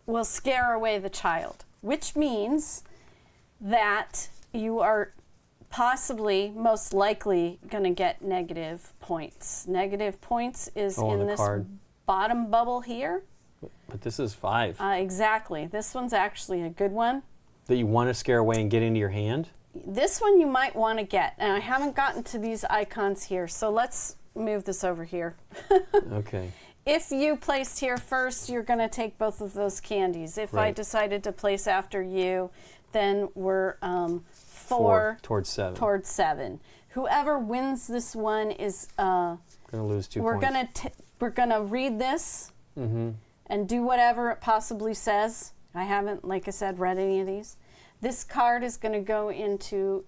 Will scare away the child, which means that you are possibly, most likely, going to get negative points. Negative points is in this card. Bottom bubble here. But this is 5. Exactly. This one's actually a good one. That you want to scare away and get into your hand? This one you might want to get. And I haven't gotten to these icons here, so let's move this over here. Okay. If you placed here first, you're going to take both of those candies. If I Right. decided to place after you, then we're 4 towards 7. towards 7. Whoever wins this one is Going to lose 2 we're points. we're gonna read this and do whatever it possibly says. I haven't, like I said, read any of these. This card is going to go into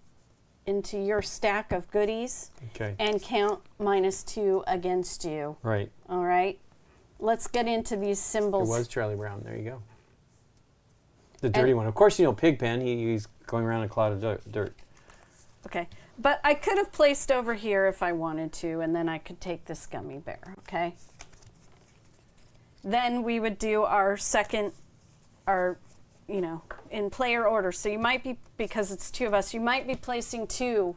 your stack of goodies Okay. and count -2 against you. Right. All right. Let's get into these It symbols. was Charlie Brown. There you go. The dirty one. Of course, you know Pigpen. He's going around in a cloud of dirt. Okay. But I could have placed over here if I wanted to, and then I could take this gummy bear, okay? Then we would do our second, in player order. So you might be, because it's 2 of us, you might be placing 2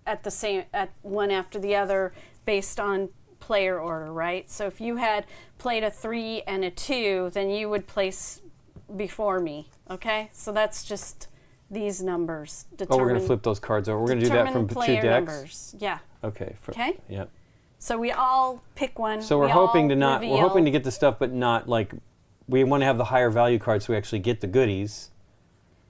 at one after the other based on player order, right? So if you had played a 3 and a 2, then you would place before me, okay? So that's just these numbers. Oh, we're going to flip those cards over. We're going to do that from 2 player decks? numbers. Yeah. Okay. Okay. Yep. So we all pick one. So we're we hoping to all not. We're reveal. hoping to get the stuff, but not like. We want to have the higher value cards, so we actually get the goodies.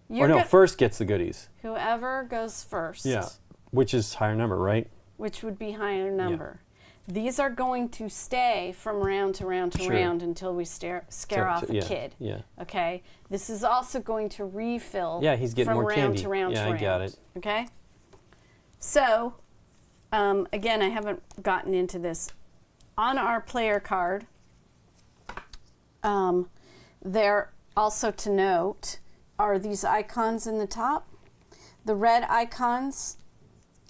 You're or no, go- first gets the goodies. Whoever goes first. Yeah. Which is higher number, right? Which would be higher number. These are going to stay from round to round to Sure. round until we scare off a yeah, kid. Yeah. Okay. This is also going to refill. Yeah, he's getting from more round candy. to round Yeah, to I round. got it. Okay. So, again, I haven't gotten into this. On our player card, there also to note are these icons in the top. The red icons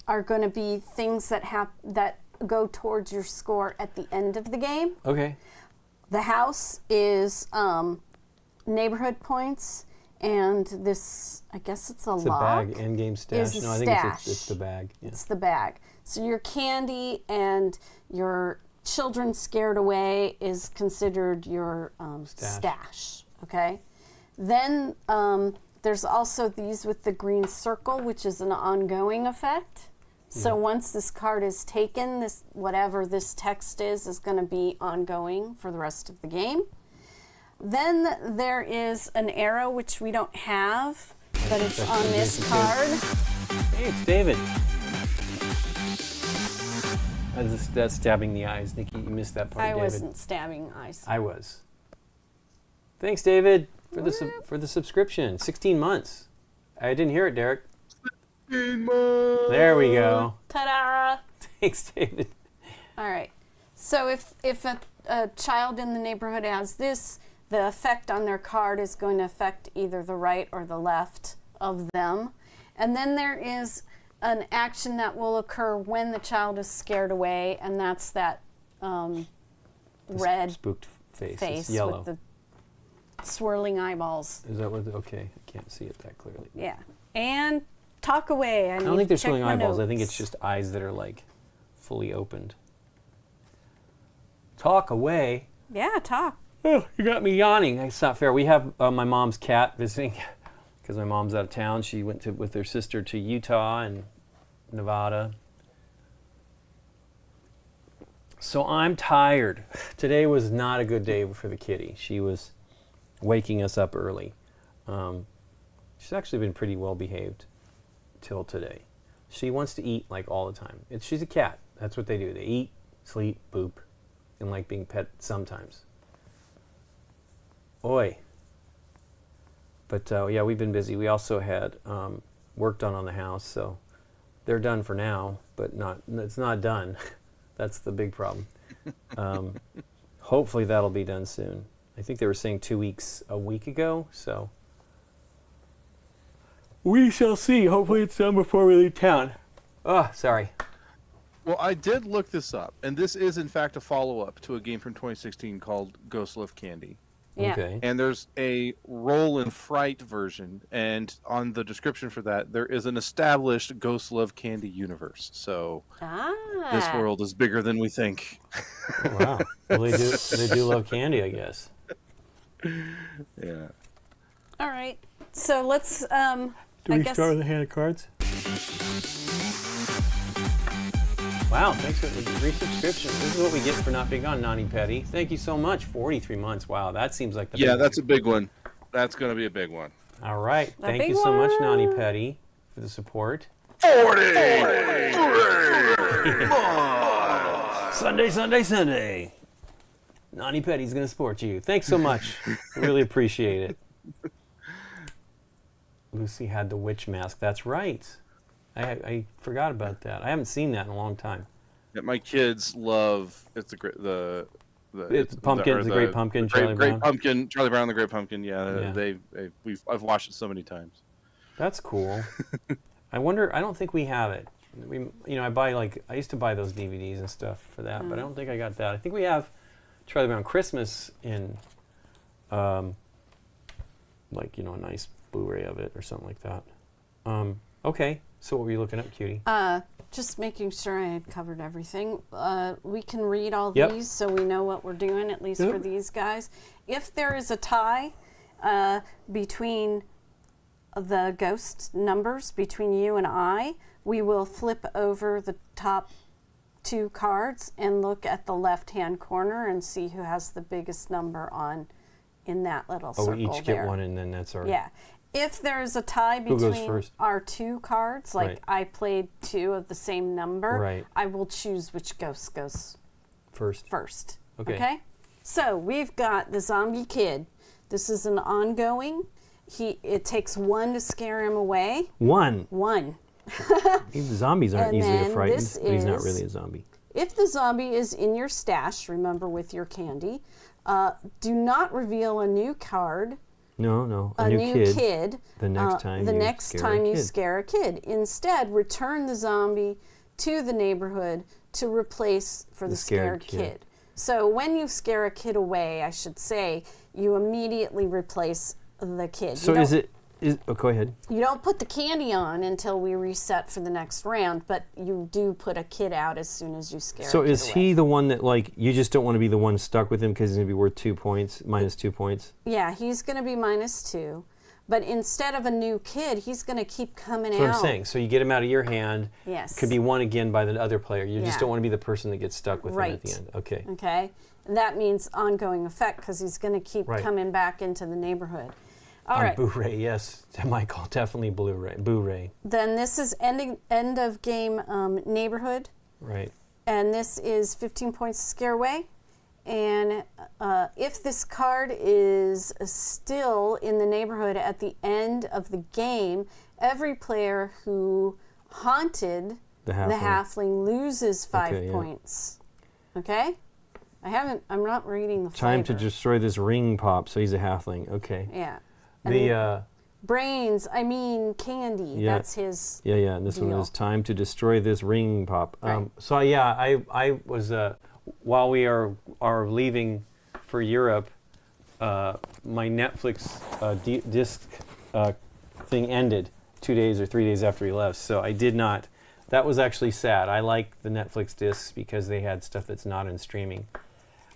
are going to be things that go towards your score at the end of the game. Okay. The house is neighborhood points, and this, I guess it's a It's log. a bag, end game stash. Is a No, I think stash. it's the bag. Yeah. It's the bag. So your candy and your children scared away is considered your stash. Okay. Then there's also these with the green circle, which is an ongoing effect. So once this card is taken, this whatever this text is going to be ongoing for the rest of the game. Then there is an arrow, which we don't have, but it's on this card. Hey, it's David. That's stabbing the eyes. Nikki, you missed that part, I David. wasn't stabbing eyes. I was. Thanks, David, for the subscription. 16 months. I didn't hear it, Derek. 16 months. There we go. Ta-da! Thanks, David. All right. So if a child in the neighborhood has this, the effect on their card is going to affect either the right or the left of them. And then there is an action that will occur when the child is scared away, and that's that red Spooked face. face It's yellow. with the swirling eyeballs. Is that what? Okay, I can't see it that clearly. Yeah. And talk away. I don't think they're swirling eyeballs. I think it's just eyes that are like fully opened. Talk away. Yeah, talk. Oh, you got me yawning. It's not fair. We have my mom's cat visiting because my mom's out of town. She went with her sister to Utah and Nevada. So I'm tired. Today was not a good day for the kitty. She was waking us up early. She's actually been pretty well behaved till today. She wants to eat like all the time. She's a cat. That's what they do. They eat, sleep, poop, and like being pet sometimes. Oi. But yeah, we've been busy. We also had work done on the house, so they're done for now, but it's not done. That's the big problem. Hopefully that'll be done soon. I think they were saying 2 weeks a week ago, so We shall see. Hopefully it's done before we leave town. Oh, sorry. Well, I did look this up, and this is in fact a follow-up to a game from 2016 called Ghost Love Candy. Yeah. Okay. And there's a Roll and Fright version, and on the description for that, there is an established Ghost Love Candy universe. So this world is bigger than we think. Oh, wow. Well, they do love candy, I guess. Yeah. All right. So let's. Do I we guess. start with a hand of cards? Wow, thanks for the resubscription. This is what we get for not being on, Nani Petty. Thank you so much. 43 months. Wow, that seems like the Yeah, big that's a big one. That's going to be a big one. All right. The Thank big you so much, one. Nani Petty, for the support. 40! Sunday, Sunday, Sunday. Nani Petty's going to support you. Thanks so much. Really appreciate it. Lucy had the witch mask. That's right. I forgot about that. I haven't seen that in a long time. Yeah, my kids love It's the pumpkin, the Great Pumpkin, Charlie Brown. Pumpkin, Charlie Brown, the Great Pumpkin. Yeah, Yeah. I've watched it so many times. That's cool. I wonder. I don't think we have it. I used to buy those DVDs and stuff for that, but I don't think I got that. I think we have Charlie Brown Christmas in, a nice Blu-ray of it or something like that. Okay. So what were you looking up, Cutie? Just making sure I had covered everything. We can read all Yep. these so we know what we're doing, at least Yep. for these guys. If there is a tie between the ghost numbers between you and I, we will flip over the top 2 cards and look at the left-hand corner and see who has the biggest number in that little circle We each there. get one, and then that's our. Yeah. If there's a tie Who goes between first? our 2 cards, like Right. I played 2 of the same number, Right. I will choose which ghost goes First. first. Okay. So we've got the zombie kid. This is an ongoing. It takes 1 to scare him away. 1. 1. Even zombies aren't And easily then frightened, this but he's not is- really a zombie. If the zombie is in your stash, remember with your candy, do not reveal a new card. No. A new kid The next time you scare a kid. Instead, return the zombie to the neighborhood to replace for the scared kid. So when you scare a kid away, I should say, you immediately replace the kid. So go ahead. You don't put the candy on until we reset for the next round, but you do put a kid out as soon as you scare So a kid is away. he the one that, you just don't want to be the one stuck with him because he's going to be worth 2 points, minus 2 points? Yeah, he's going to be -2. But instead of a new kid, he's going to keep coming That's out. what I'm saying. So you get him out of your hand. Yes. Could be won again by the other player. You just Yeah. don't want to be the person that gets stuck with him at the Right. end. Okay. Okay? And that means ongoing effect because he's going to keep Right. coming back into the neighborhood. All On right. Blu-ray, yes. Michael, definitely Blu-ray. Then this is end of game neighborhood. Right. And this is 15 points to scare away. And if this card is still in the neighborhood at the end of the game, every player who haunted The the halfling. halfling loses 5 Okay, yeah. points. Okay? I'm not reading the Time to flavor. destroy this ring pop, so he's a halfling. Okay. Yeah. The Brains, candy. Yeah. That's his. Yeah, and this one Deal. is time to destroy this ring pop. Right. So yeah, I was while we are leaving for Europe, my Netflix disc thing ended 2 days or 3 days after we left. So I did not. That was actually sad. I like the Netflix discs because they had stuff that's not in streaming.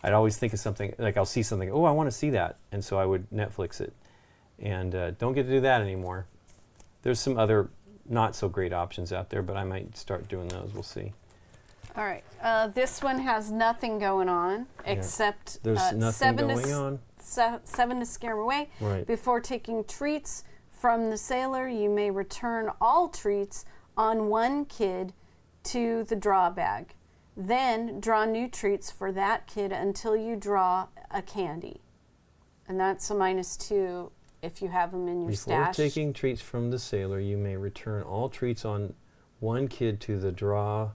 I'd always think of something like I'll see something. Oh, I want to see that, and so I would Netflix it. And don't get to do that anymore. There's some other not so great options out there, but I might start doing those. We'll see. All right. This one has nothing going on except There's nothing 7 going on. 7 to scare him away. Right. Before taking treats from the sailor, you may return all treats on 1 kid to the draw bag. Then draw new treats for that kid until you draw a candy. And that's a -2 if you have them in your Before stash. taking treats from the sailor, you may return all treats on 1 kid to the draw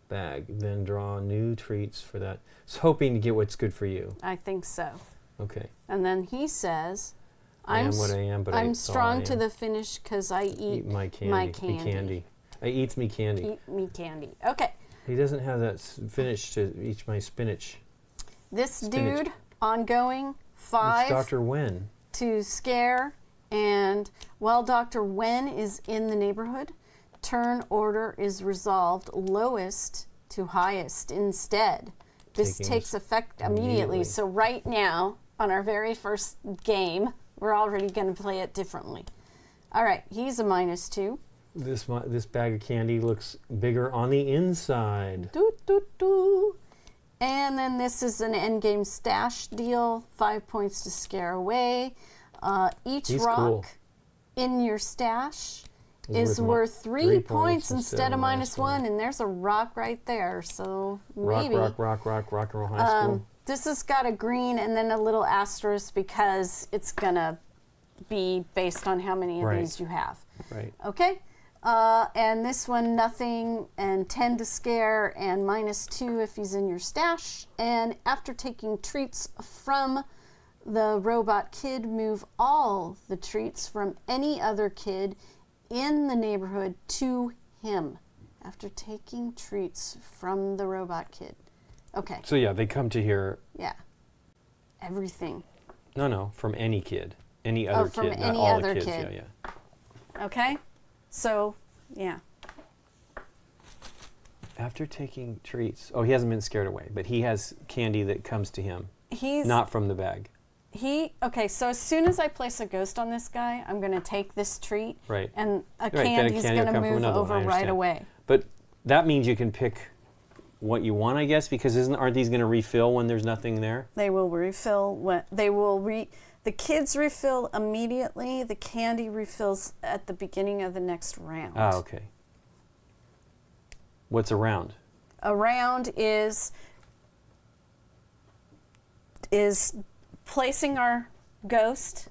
bag. Then draw new treats for that. It's hoping to get what's good for you. I think so. Okay. And then he says, I am what I am, but I'm it's all strong I to am. the finish because I eat my candy. my Me candy. candy. I eats me candy. Eat me candy. Okay. He doesn't have that finish to eat my spinach. This Spinach. dude, ongoing, It's 5 Dr. Wen. to scare, and while Dr. Wen is in the neighborhood, turn order is resolved lowest to highest instead. This Taking takes this effect immediately. immediately. So right now, on our very first game, we're already going to play it differently. All right, he's a -2. This bag of candy looks bigger on the inside. Doo, doo, doo. And then this is an endgame stash deal, 5 points to scare away. Each He's rock cool. in your stash Is is worth worth 3 3 points instead of -1, -1, and there's a rock right there, so maybe. Rock and roll high school. This has got a green and then a little asterisk because it's gonna be based on how many of Right. these you have. Right. Okay, and this one nothing and 10 to scare and -2 if he's in your stash. And after taking treats from the robot kid, move all the treats from any other kid in the neighborhood to him. After taking treats from the robot kid. Okay, So yeah, they come to here. yeah. Everything. No, from any kid, any other from kid, not any all other the kids. kid. Yeah. Okay, so yeah. After taking treats, he hasn't been scared away, but he has candy that comes to him, He's not from the bag. Okay, so as soon as I place a ghost on this guy, I'm going to take this treat, Right. and a Right, then a candy's candy will going to come from move another one, I over right understand. away. But that means you can pick what you want, I guess, because aren't these going to refill when there's nothing there? They will refill the kids refill immediately. The candy refills at the beginning of the next round. Ah, okay. What's around? A round is placing our ghost,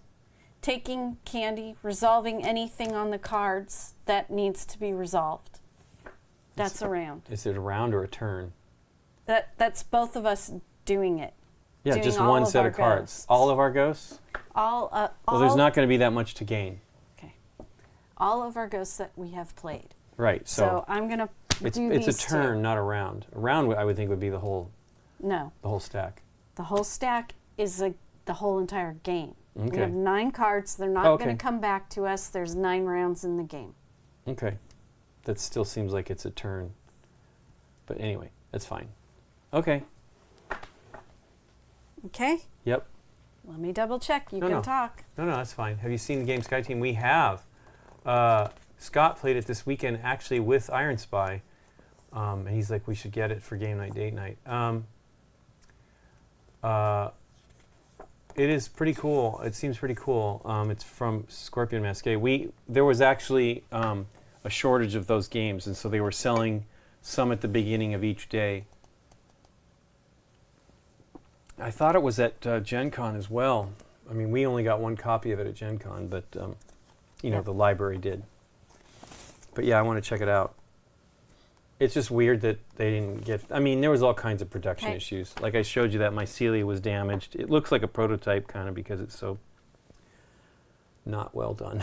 taking candy, resolving anything on the cards that needs to be resolved. That's a round. Is it a round or a turn? That's both of us doing it. Yeah, Doing just all one of set our of cards. ghosts. All of our ghosts? All Well, there's not going to be that much to gain. Okay. All of our ghosts that we have played. Right. So I'm gonna it's do it's these a turn, two. not a round. A round, I would think, would be the whole No, stack. the whole stack is the whole entire game. We Okay. have 9 cards. They're not Okay. going to come back to us. There's 9 rounds in the game. Okay. That still seems like it's a turn. But anyway, that's fine. Okay. Okay. Yep. Let me double check. You No, can no. talk. No, that's fine. Have you seen the game Sky Team? We have. Scott played it this weekend actually with Iron Spy. And he's like, we should get it for game night, date night. It is pretty cool. It seems pretty cool. It's from Scorpion Masqué. There was actually a shortage of those games, and so they were selling some at the beginning of each day. I thought it was at Gen Con as well. I mean, we only got one copy of it at Gen Con, but Yeah. the library did. But yeah, I want to check it out. It's just weird that they didn't get. I mean, there was all kinds of production Okay. issues. Like I showed you that mycelia was damaged. It looks like a prototype kind of because it's so not well done.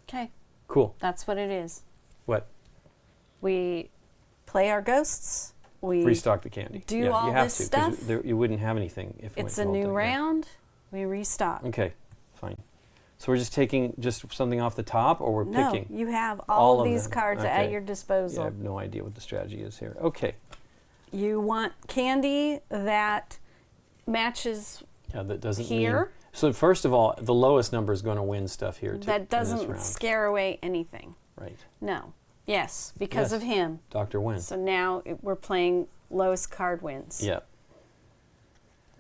Okay. Cool. That's what it is. What? We play our ghosts. We Restock the candy. do yeah, all you have this to, 'cause stuff. you wouldn't have anything if it It's went a all new done, yeah. round. We restock. Okay, fine. So we're just taking something off the top, or we're No, picking? you have All all of of these them. cards Okay. at your Yeah, I disposal. have no idea what the strategy is here. Okay. You want candy that matches Yeah, that doesn't Here? mean. So first of all, the lowest number is going to win stuff here. that in this doesn't round. scare away anything. Right. No. Yes, because Yes. of him. Dr. Win. So now we're playing lowest card wins. Yeah.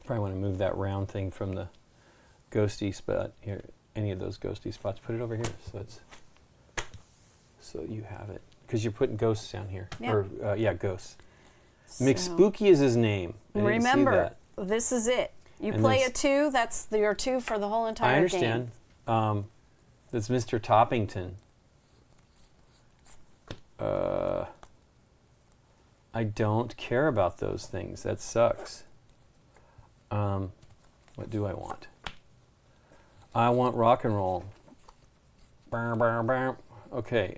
Probably want to move that round thing from the ghosty spot here. Any of those ghosty spots. Put it over here, so you have it. Because you're putting ghosts down here. Yeah. Or ghosts. So McSpooky is his name. I didn't see remember, that. this is it. You And play a that's- 2, that's your 2 for the whole entire I understand. game. That's Mr. Toppington. I don't care about those things. That sucks. What do I want? I want rock and roll. Brr, brr, brr. Okay.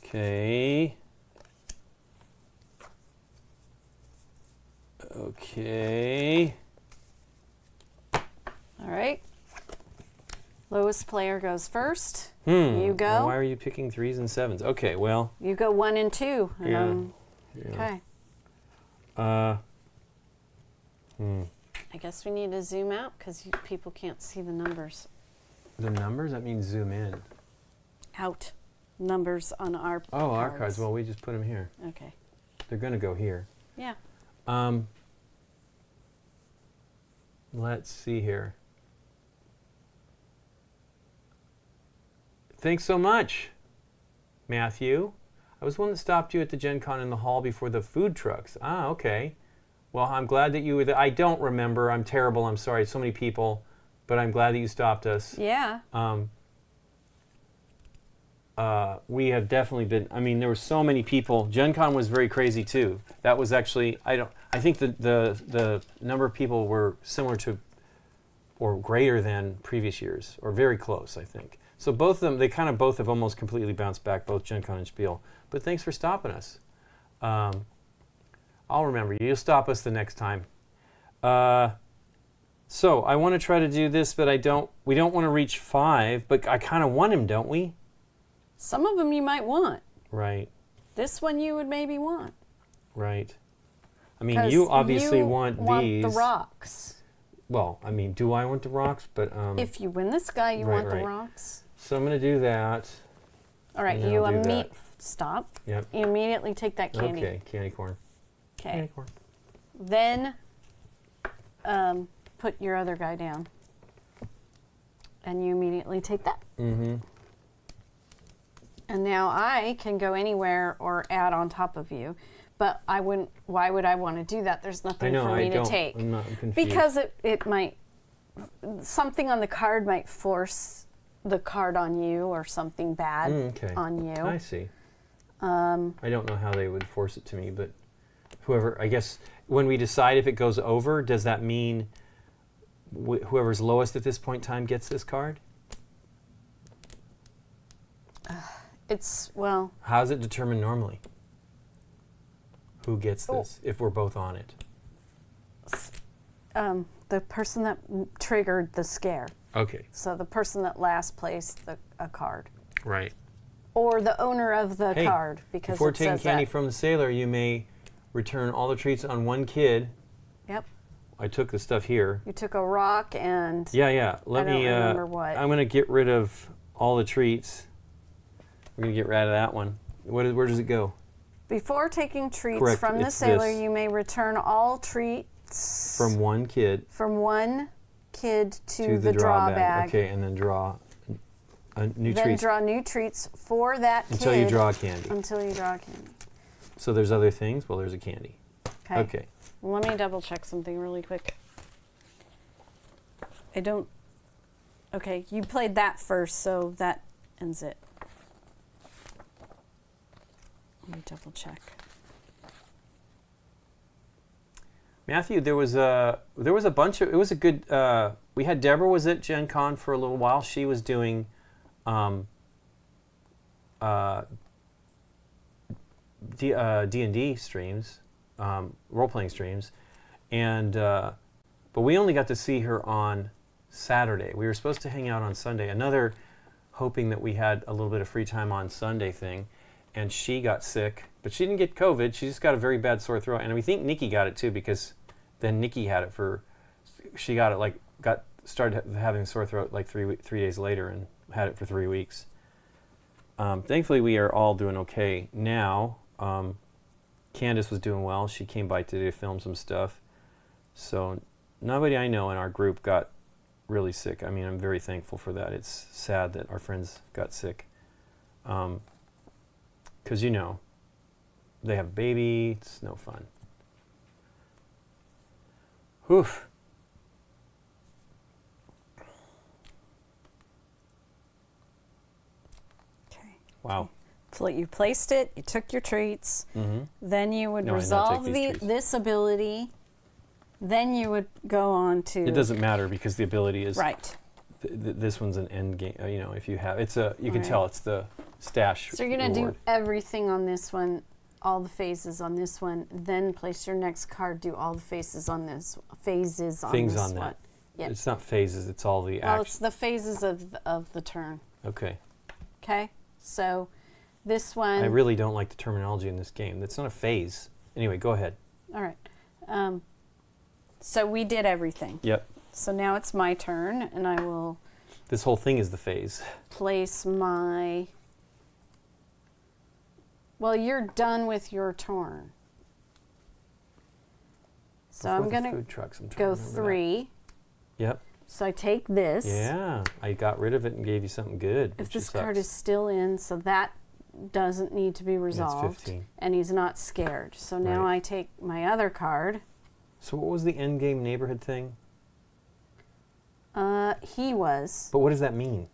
Okay. Okay. All right. Lowest player goes first. You You go. Why are you picking 3s and 7s? Okay, well. You go 1 and 2. Yeah. Okay. I guess we need to zoom out because people can't see the numbers. The numbers? That means zoom in. Out. Numbers on our Oh, cards. our cards. Well, we just put them here. Okay. They're going to go here. Yeah. Let's see here. Thanks so much, Matthew. I was one that stopped you at the Gen Con in the hall before the food trucks. Ah, okay. Well, I'm glad that you were there. I don't remember. I'm terrible. I'm sorry. So many people. But I'm glad that you stopped us. Yeah. We have definitely been, I mean, there were so many people. Gen Con was very crazy too. That was actually, I think the number of people were similar to or greater than previous years, or very close, I think. So both of them, they kind of both have almost completely bounced back, both Gen Con and Spiel. But thanks for stopping us. I'll remember you. You'll stop us the next time. So I want to try to do this, but we don't want to reach 5, but I kind of want him, don't we? Some of them you might want. Right. This one you would maybe want. Right. I mean, you obviously want these. The rocks. Well, I mean, do I want the rocks? But if you win this guy, you right, want the right. rocks. So I'm going to do that. All right, and you I'll do that. Stop. Yep. You immediately take that candy. Okay, candy corn. Okay. Candy corn. Then put your other guy down. And you immediately take that. Mm-hmm. And now I can go anywhere or add on top of you. But I wouldn't, why would I want to do that? There's nothing for me to take. I'm not confused. Because it might, something on the card might force the card on you or something bad okay. on you. I see. I don't know how they would force it to me, but whoever, I guess, when we decide if it goes over, does that mean whoever's lowest at this point in time gets this card? It's, well... How's it determined normally? Who gets this if we're both on it? The person that triggered the scare. Okay. So the person that last placed a card. Right. Or the owner of the card. Because before it taking says candy that. from the sailor, you may return all the treats on one kid. Yep. I took the stuff here. You took a rock and... Yeah. I don't remember what. I'm going to get rid of all the treats. We're going to get rid of that one. Where does it go? Before taking treats Correct, from the it's sailor, this. you may return all treats From one kid from one kid to the draw bag. Okay, and then draw new Then treats draw new treats for that until kid. you draw candy. Until you draw candy. So there's other things? Well, there's a candy. Okay. Well, let me double check something really quick. I don't... Okay, you played that first, so that ends it. Let me double check. Matthew, there was a bunch of, it was a good, we had Deborah was at Gen Con for a little while. She was doing D&D streams, role-playing streams, and but we only got to see her on Saturday. We were supposed to hang out on Sunday, another hoping that we had a little bit of free time on Sunday thing, and she got sick, but she didn't get COVID. She just got a very bad sore throat, and we think Nikki got it too, because then Nikki had it she got it started having a sore throat like 3 days later and had it for 3 weeks. Thankfully, we are all doing okay now. Candace was doing well. She came by today to film some stuff. So nobody I know in our group got really sick. I mean, I'm very thankful for that. It's sad that our friends got sick. Because, they have a baby. It's no fun. Whew. Okay. Wow. You placed it. You took your treats. Then you would No, I know, resolve take these treats. this ability. Then you would go on to. It doesn't matter because the ability is Right. This one's an end game. You know, if you have, it's a. You can Right. tell it's the stash. So you're gonna reward. do everything on this one, all the phases on this one. Then place your next card. Do all the phases on this. Phases on things this on one. that. Yep. It's not phases. It's all the Well, action. it's the phases of the turn. Okay. Okay. So this one. I really don't like the terminology in this game. That's not a phase. Anyway, go ahead. All right. So we did everything. Yep. So now it's my turn, and I will This whole thing is the phase. place my. Well, you're done with your turn. So Before I'm the going food to trucks, I'm trying go to remember that. 3. Yep. So I take this. Yeah. I got rid of it and gave you something good. If which this sucks. card is still in, so that doesn't need to be resolved. 15. And he's not scared. So now Right. I take my other card. So what was the end game neighborhood thing? He was. But what does that mean?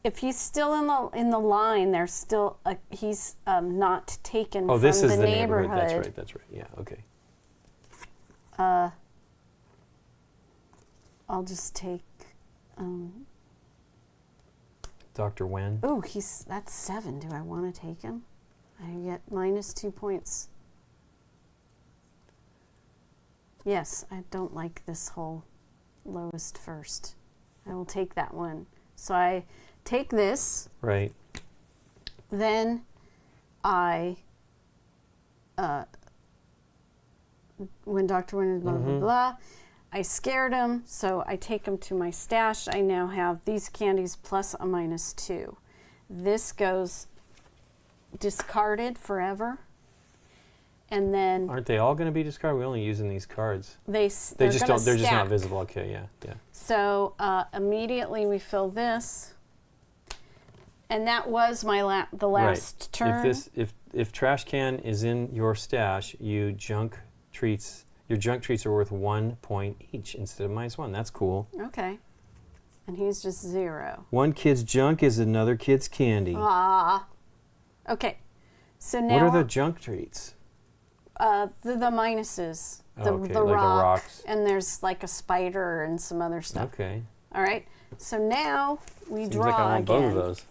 If he's still in the line, there's still he's not taken Oh, from this is the the neighborhood. neighborhood. That's right. That's right. Yeah. Okay. I'll just take. Dr. Wen. Ooh, that's 7. Do I want to take him? I get -2 points. Yes, I don't like this whole lowest first. I will take that one. So I take this. Right. Then I, when Dr. Wynn is blah, blah, blah, I scared him, so I take him to my stash. I now have these candies plus a -2. This goes discarded forever. And then Aren't they all going to be discarded? We're only using these cards. they're They just gonna don't. They're just not stack. visible. Okay. Yeah. Yeah. So immediately we fill this. And that was my the last turn. If trash can is in your stash, your junk treats are worth 1 point each instead of -1. That's cool. Okay. And he's just 0. One kid's junk is another kid's candy. Okay. So now What are the junk treats? the minuses. The, Oh, okay, the like the rock, rocks. and there's like a spider and some other stuff. Okay. All right. So now we Seems draw like I want again. both of those.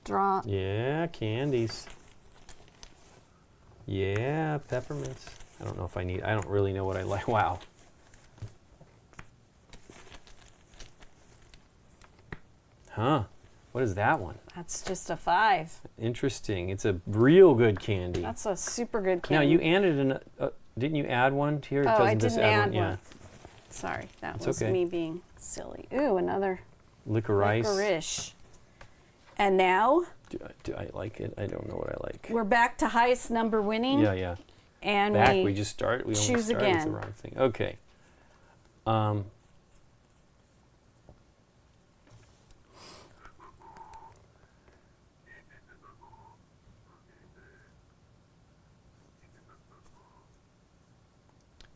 Draw. Yeah, candies. Yeah, peppermints. I don't know if I need. I don't really know what I like. Wow. Huh. What is that one? That's just a 5. Interesting. It's a real good candy. That's a super good Now candy. you added didn't you add one to your? Oh, I doesn't this didn't add one. Yeah. Sorry, that It's was okay. me being silly. Ooh, another Licorice. licorice. And now Do I like it? I don't know what I like. we're back to highest number winning. Yeah, yeah. And Back. We just started. We choose almost started with again. the wrong thing. Okay.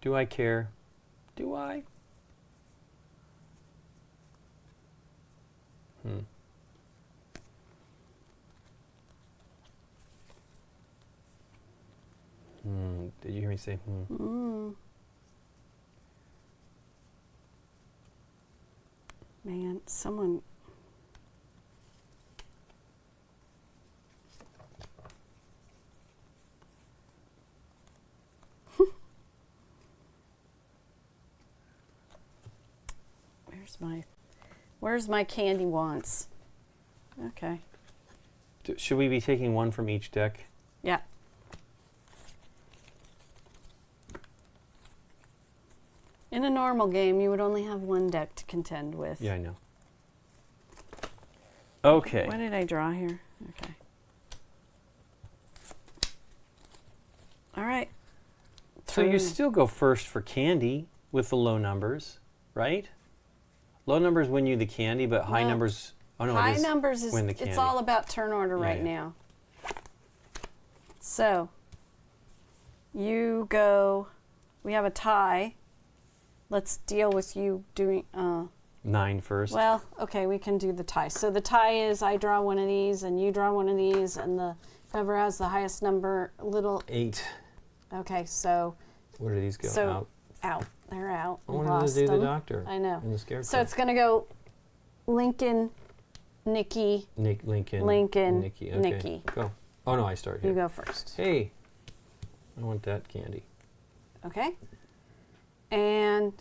Do I care? Do I? Did you hear me say Man, someone. Where's my candy wants? Okay. Should we be taking one from each deck? Yeah. In a normal game, you would only have one deck to contend with. Yeah, I know. Okay. What did I draw here? Okay. All right. So you Turn. still go first for candy with the low numbers, right? Low numbers win you the candy, but high Well, numbers. Oh no, High it is numbers is win the candy. it's all about turn order Yeah, right yeah. now. So you go. We have a tie. Let's deal with you doing. 9 first. Well, okay, we can do the tie. So the tie is I draw one of these and you draw one of these, and the whoever has the highest number, little. 8. Okay, so. Where do these go? So Out. out. They're out. I We wanted lost to do them. the doctor. I know. And the scarecrow. So it's going to go Lincoln, Nikki, Lincoln. Nikki. Okay. Nikki. Go. Oh no, I start here. You go first. Hey, I want that candy. Okay. And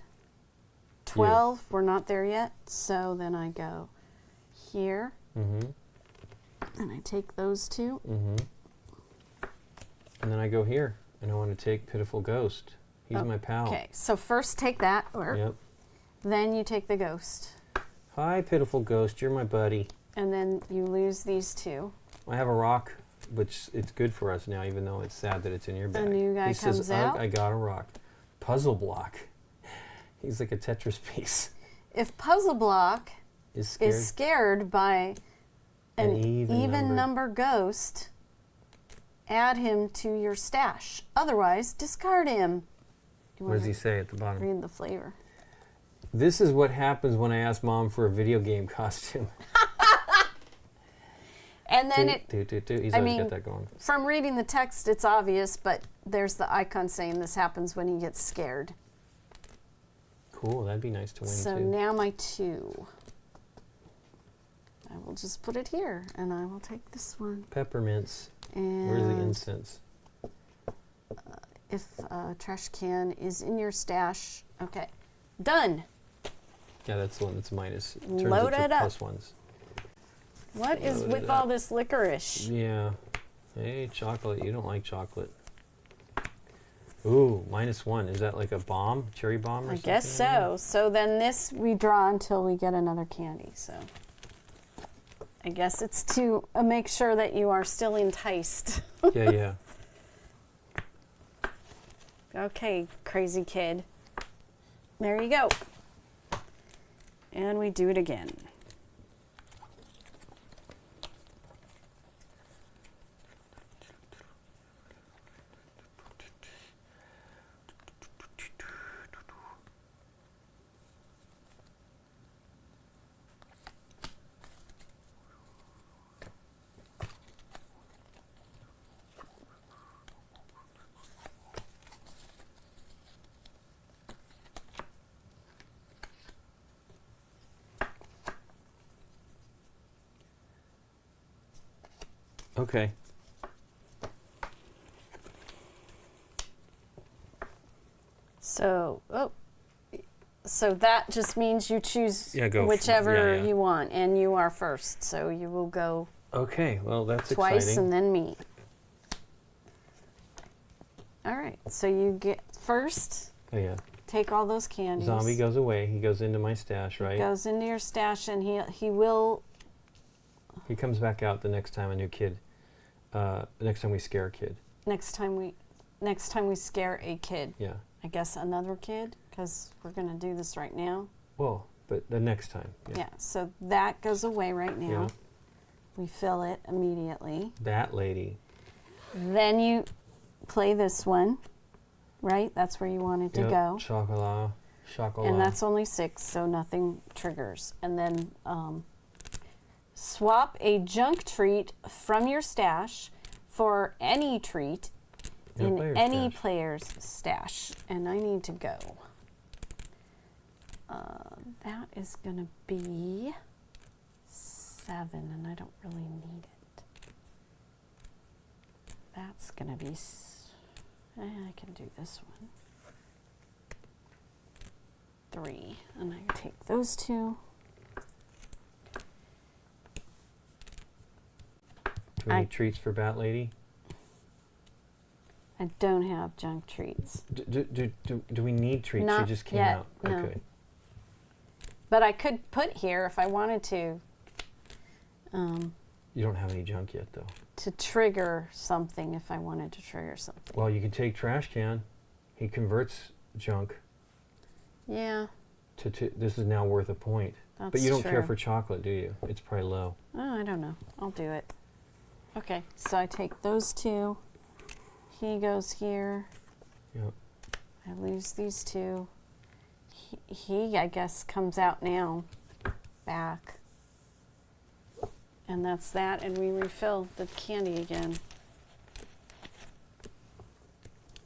12, we're not there yet. So then I go here. Mm-hmm. And I take those two. Mm-hmm. And then I go here, and I want to take Pitiful Ghost. He's my pal. Okay, so first take that, or Yep. then you take the ghost. Hi, Pitiful Ghost. You're my buddy. And then you lose these two. I have a rock, which it's good for us now, even though it's sad that it's in your bag. new guy he comes says, out. I got a rock. Puzzle block. He's like a Tetris piece. If Puzzle Block Is scared. is scared by an even number. number ghost, add him to your stash. Otherwise, discard him. You What does wanna he say at the bottom? read the flavor? This is what happens when I ask Mom for a video game costume. And then He's I always mean, got that going. from reading the text, it's obvious, but there's the icon saying this happens when he gets scared. Cool, that'd be nice to win So too. now my 2. I will just put it here, and I will take this one. Peppermints. And Where's the incense? if a trash can is in your stash, okay, done. Yeah, that's the one that's minus. It turns Load it to it up. plus ones. What is Load with it all up. this licorice? Yeah. Hey, chocolate. You don't like chocolate. Ooh, -1. Is that like a bomb? Cherry bomb or I something? guess so. So then this we draw until we get another candy. So I guess it's to make sure that you are still enticed. Yeah, yeah. Okay, crazy kid. There you go. And we do it again. Okay. So, so that just means you choose go whichever yeah. you want, and you are first. So you will go Okay, well, that's twice exciting. and then me. All right, so you get first, Oh, yeah. take all those candies. Zombie goes away. He goes into my stash, right? Goes into your stash, and he will. He comes back out the next time a new kid. Next time we scare a kid. Next time we scare a kid. Yeah. I guess another kid, because we're gonna do this right now. Well, but the next time. Yeah. So that goes away right now. Yeah. We fill it immediately. That lady. Then you play this one, right? That's where you wanted to Yep, go. Chocolat. Chocolat. And that's only 6, so nothing triggers. And then swap a junk treat from your stash for any treat Your in player's any stash. player's stash. And I need to go. That is going to be 7, and I don't really need it. That's going to be... I can do this one. 3, and I take those 2. Do we need treats for Bat Lady? I don't have junk treats. Do we need treats? Not She just came yet, out. no. Okay. But I could put here if I wanted to You don't have any junk yet, though. trigger something if I wanted to trigger something. Well, you can take trash can. He converts junk Yeah, to this is now worth a point. that's But you don't care true. for chocolate, do you? It's probably low. Oh, I don't know. I'll do it. Okay, so I take those 2. He goes here. Yep. I lose these 2. He I guess, comes out now. back. And that's that, and we refill the candy again.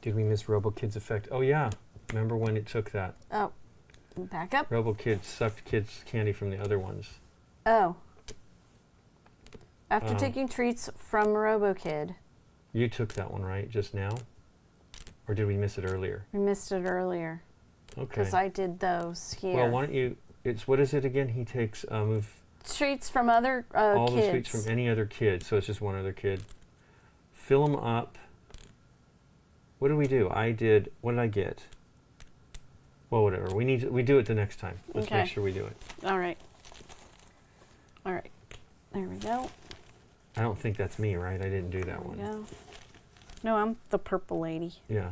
Did we miss RoboKid's effect? Oh yeah, remember when it took that? Oh, back up. RoboKid sucked kids' candy from the other ones. Oh. After taking treats from RoboKid. You took that one, right, just now? Or did we miss it earlier? We missed it earlier. Okay. Because I did those here. Well, why don't you, what is it again? He takes, treats from other all kids. the treats from any other kid, so it's just one other kid. Fill them up. What did we do? What did I get? Well, whatever. We do it the next time. Let's make sure we do it. All right. All right. There we go. I don't think that's me, right? I didn't do that one. Yeah. No, I'm the purple lady. Yeah.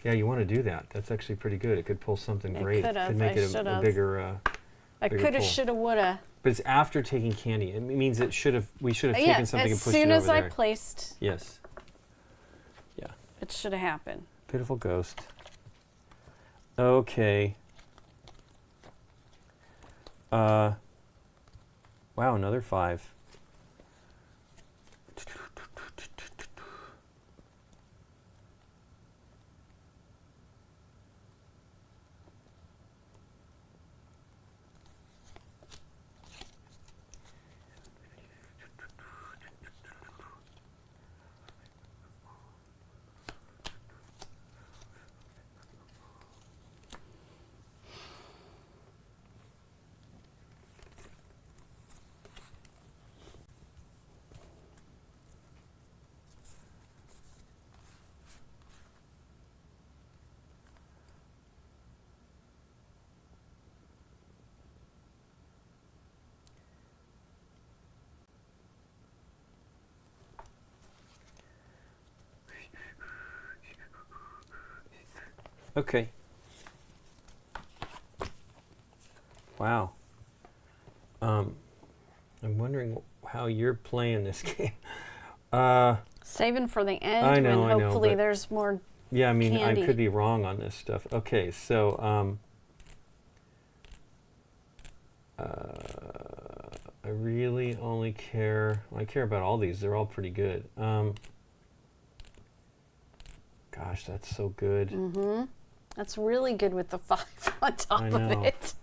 Yeah, you want to do that. That's actually pretty good. It could pull something great. Could have. Could make I it a bigger. I bigger could have, pull. should have, would have. But it's after taking candy. It means we should have taken something and pushed it over there. as soon as I placed. Yes. Yeah. It should have happened. Pitiful ghost. Okay. Wow, another 5. Okay. Wow. I'm wondering how you're playing this game. Saving for the end I know, when hopefully but there's more yeah, I mean, candy. I could be wrong on this stuff. Okay, so I really only care. I care about all these. They're all pretty good. Gosh, that's so good. Mm-hmm. That's really good with the 5 on top of it.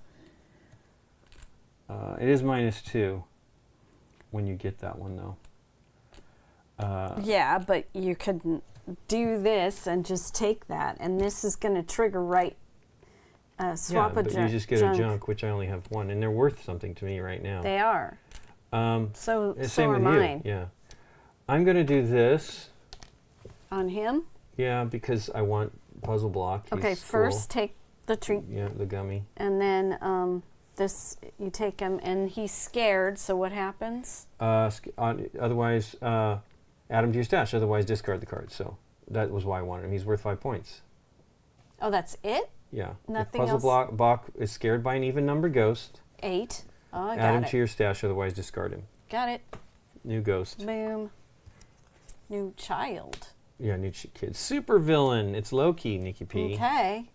It is -2 when you get that one, though. Yeah, but you couldn't do this and just take that, and this is going to trigger swap but you just get junk. a junk, which I only have one, and they're worth something to me right now. They are. So same are with mine. you. Yeah, I'm going to do this. On him? Yeah, because I want puzzle block. Okay, He's first cool. take the treat. Yeah, the gummy. And then this, you take him, and he's scared, so what happens? Otherwise, add him to your stash. Otherwise, discard the card. So that was why I wanted him. He's worth 5 points. Oh, that's it? Yeah. Nothing if puzzle block is scared by an even numbered ghost. 8. Oh, I got add him it. to your stash. Otherwise, discard him. Got it. New ghost. Boom. New child. Yeah, new kid. Super villain. It's Loki, Nikki P. Okay.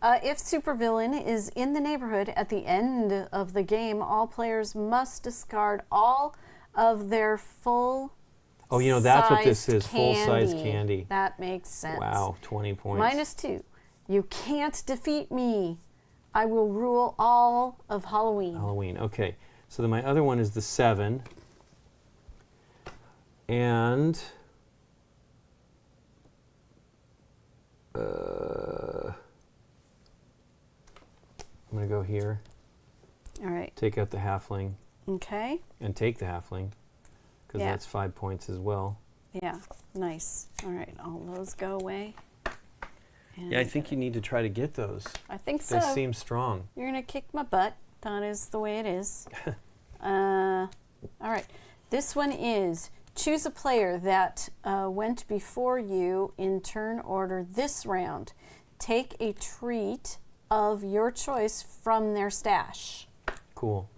If supervillain is in the neighborhood at the end of the game, all players must discard all of their full. Oh, you know, that's what this is. Full-size candy. That makes sense. Wow, 20 points. -2. You can't defeat me. I will rule all of Halloween. Halloween. Okay. So then my other one is the 7. And I'm going to go here. All right. Take out the halfling. Okay. And take the halfling. Because that's 5 points as well. Yeah. Nice. All right. All those go away. And yeah, I think you need to try to get those. I think so. They seem strong. You're going to kick my butt. That is the way it is. All right. This one is choose a player that went before you in turn order this round. Take a treat of your choice from their stash. Cool.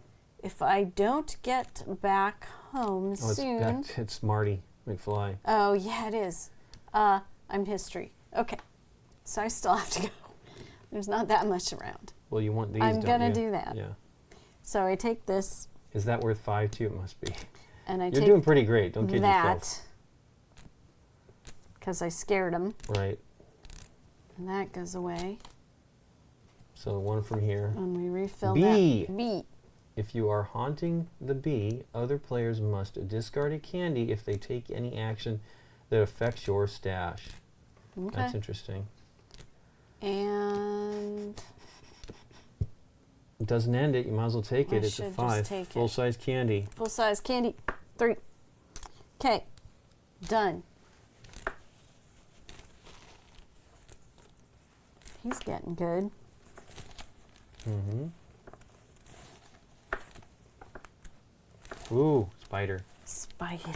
If I don't get back home soon... It's Marty McFly. Oh, yeah, it is. I'm history. Okay. So I still have to go. There's not that much around. Well, you want these, I'm don't gonna you? do that. Yeah. So I take this, Is that worth 5 too? It must be. and I You're take doing pretty great. Don't kid yourself. that, because I scared him, Right. and that goes away, So one from here. and we refill B. that. B. If you are haunting the bee, other players must discard a candy if they take any action that affects your stash. Okay. That's interesting. And It doesn't end it. You might as well take I it. It's a should just 5. take it. Full-size candy. full-size candy. 3. Okay. Done. He's getting good. Mm-hmm. Ooh, spider. Spider.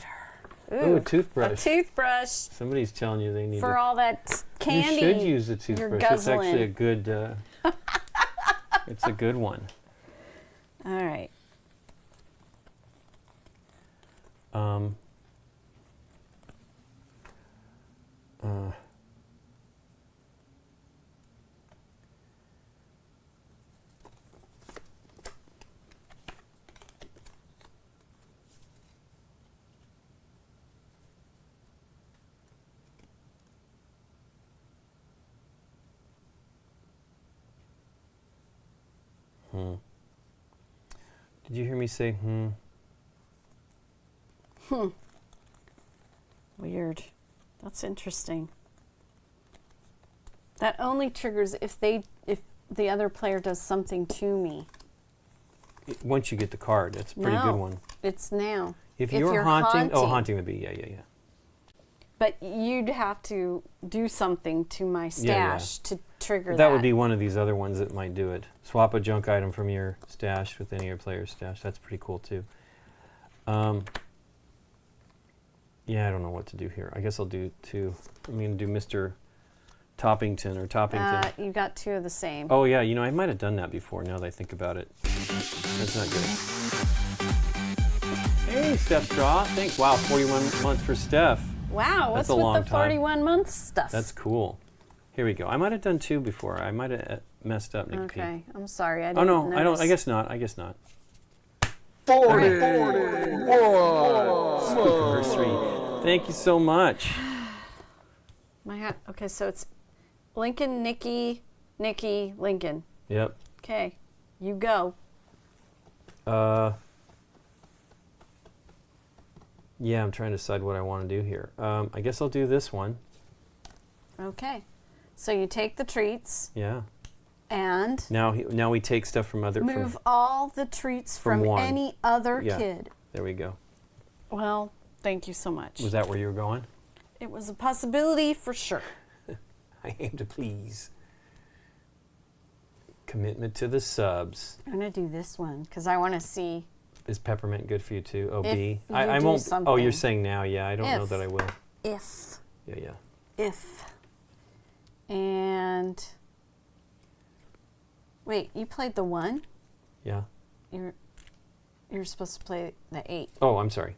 Ooh, a toothbrush. A toothbrush Somebody's telling you they need for to. all that candy. You should use the you're toothbrush. It's actually a guzzling. good. It's a good one. All right. Uh, Did you hear me say Weird. That's interesting. That only triggers if the other player does something to me. Once you get the card, it's a pretty No, good one. It's now. If you're haunting, oh, haunting the bee, yeah. But you'd have to do something to my Yeah, stash to trigger that. That would be one of these other ones that might do it. Swap a junk item from your stash with any of your player's stash. That's pretty cool too. Yeah, I don't know what to do here. I guess I'll do 2. I'm going to do Mr. Toppington or Toppington. You got 2 of the same. Oh yeah, you know, I might have done that before now that I think about it. That's not good. Hey, Steph Straw. Thanks. Wow, 41 months for Steph. Wow, That's what's a with long the time. 41 months stuff? That's cool. Here we go. I might have done 2 before. I might have messed up, Nikki P. okay. I'm sorry. I Oh didn't no, I don't. notice. I guess not. I guess not. 40. Anniversary. Thank you so much. My hat. Okay, so it's Lincoln, Nikki, Lincoln. Yep. Okay, you go. Yeah, I'm trying to decide what I want to do here. I guess I'll do this one. Okay, so you take the treats Yeah. and Now we take stuff from other. move all the treats from from one. any other Yeah. kid. There we go. Well, thank you so much. Was that where you were going? It was a possibility for sure. I aim to please. Commitment to the subs. I'm gonna do this one because I want to see Is peppermint good for you too? Oh, If B. you I do won't. Oh, you're something. saying now? Yeah, I don't know If. that I will. if. Yeah. If. And wait, you played the 1? Yeah. You're supposed to play the 8. Oh, I'm sorry.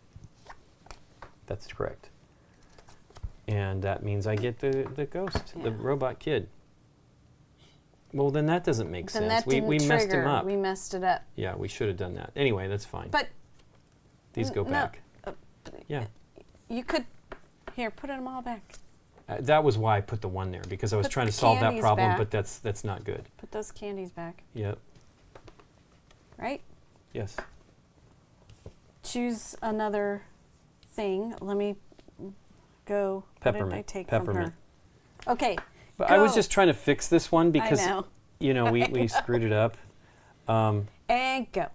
That's correct. And that means I get the ghost, the Yeah. robot kid. Well, then that doesn't make Then sense. that didn't We messed him trigger. up. We messed it up. Yeah, we should have done that. Anyway, that's fine. But These go no, back. uh, Yeah. you could here put them all back. That was why I put the 1 there, because I was Put trying to the solve that candies problem, back. but that's not good. Put those candies back. Yep. Right? Yes. Choose another thing. Let me go. What did I take Peppermint. from her? Okay. But I was go. just trying to fix this one because I know. you know we screwed it up. And go.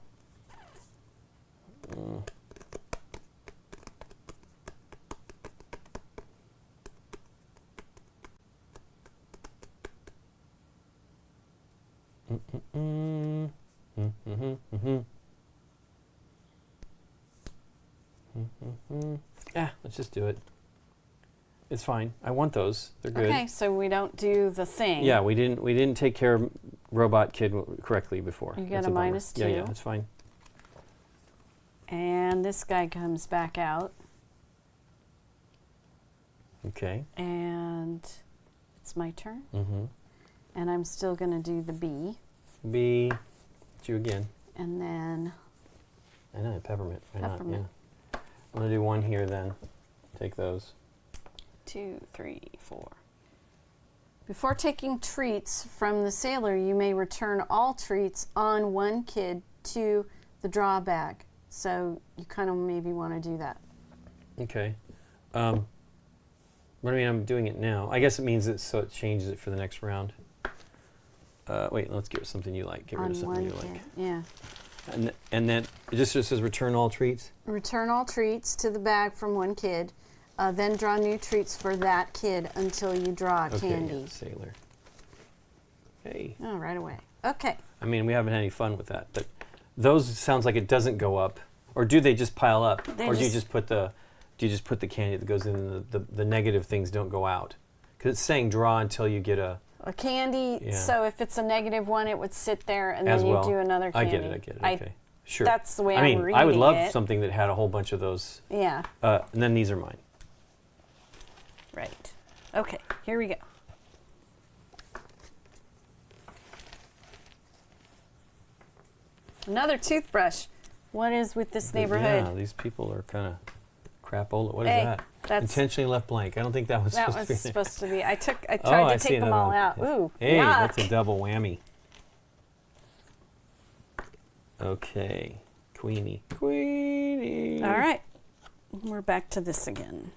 Yeah, let's just do it. It's fine. I want those. They're good. Okay, so we don't do the thing. Yeah, we didn't take care of Robot Kid correctly before. You get That's a bummer. minus Yeah, yeah, 2. that's fine. And this guy comes back out. Okay. And it's my turn. Mm-hmm. And I'm still going to do the B. Be it's you again. And then I know, peppermint. Why peppermint. not? Yeah. I'm going to do one here then. Take those. 2, 3, 4. Before taking treats from the sailor, you may return all treats on one kid to the draw bag. So you kind of maybe want to do that. Okay. What do you mean I'm doing it now? I guess it means that so it changes it for the next round. Wait, let's get something you like. Get rid of something you like. Yeah. And then it just says return all treats? Return all treats to the bag from one kid. Then draw new treats for that kid until you draw candy. Yeah, sailor. Hey. Oh, right away. Okay. I mean, we haven't had any fun with that, but those sounds like it doesn't go up, or do they just pile up, or do you just put the candy that goes in, and the negative things don't go out? Because it's saying draw until you get a candy. Yeah. So if it's a negative one, it would sit there, and as then you well. do another candy. I get it. Okay, sure. That's the way I mean, I'm reading I would love it. something that had a whole bunch of those. Yeah. And then these are mine. Right. Okay. Here we go. Another toothbrush. What is with this neighborhood? Yeah, these people are kind of crapola. What is Hey, that? that's- Intentionally left blank. I don't think that was That supposed was to be there. supposed to be. I tried I to see take them another all one. out. Ooh. Hey, yuck. that's a double whammy. Okay. Queenie. Queenie. All right. We're back to this again.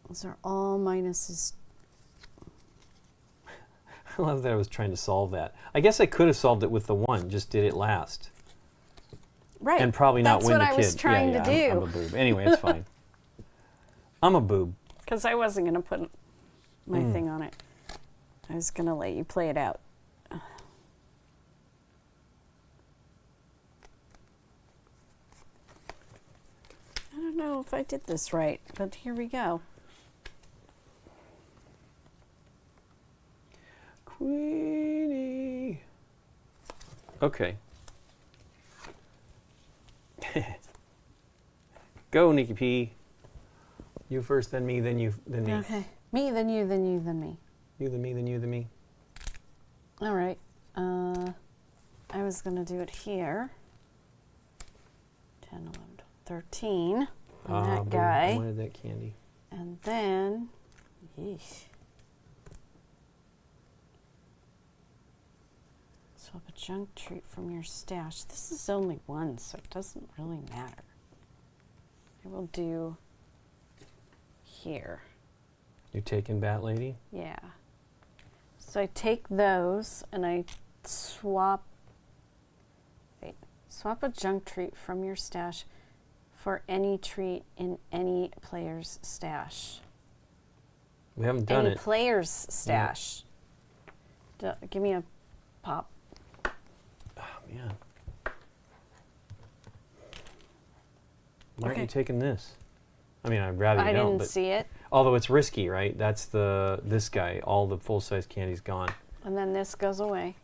Those are all minuses. I love that I was trying to solve that. I guess I could have solved it with the one, just did it last. Right. And probably not That's win the what kid. I was trying to do. I'm a boob. Anyway, it's fine. I'm a boob. Because I wasn't going to put my thing on it. I was going to let you play it out. I don't know if I did this right, but here we go. Queenie. Okay. Go, Nikki P. You first, then me, then you, then me. Okay. Me, then you, then you, then me. You, then me, then you, then me. All right. I was going to do it here. 10, 11, 13. On that boo. guy. I wanted that candy. And then, yeesh. Swap a junk treat from your stash. This is only one, so it doesn't really matter. I will do here. You taking Bat Lady? Yeah. So I take those and I swap a junk treat from your stash for any treat in any player's stash. We haven't done Any it. player's stash. Give me a pop. Oh, man. Why aren't Okay. you taking this? I mean, I'd rather you I don't, didn't but see it. although it's risky, right? That's this guy. All the full-size candy's gone. And then this goes away.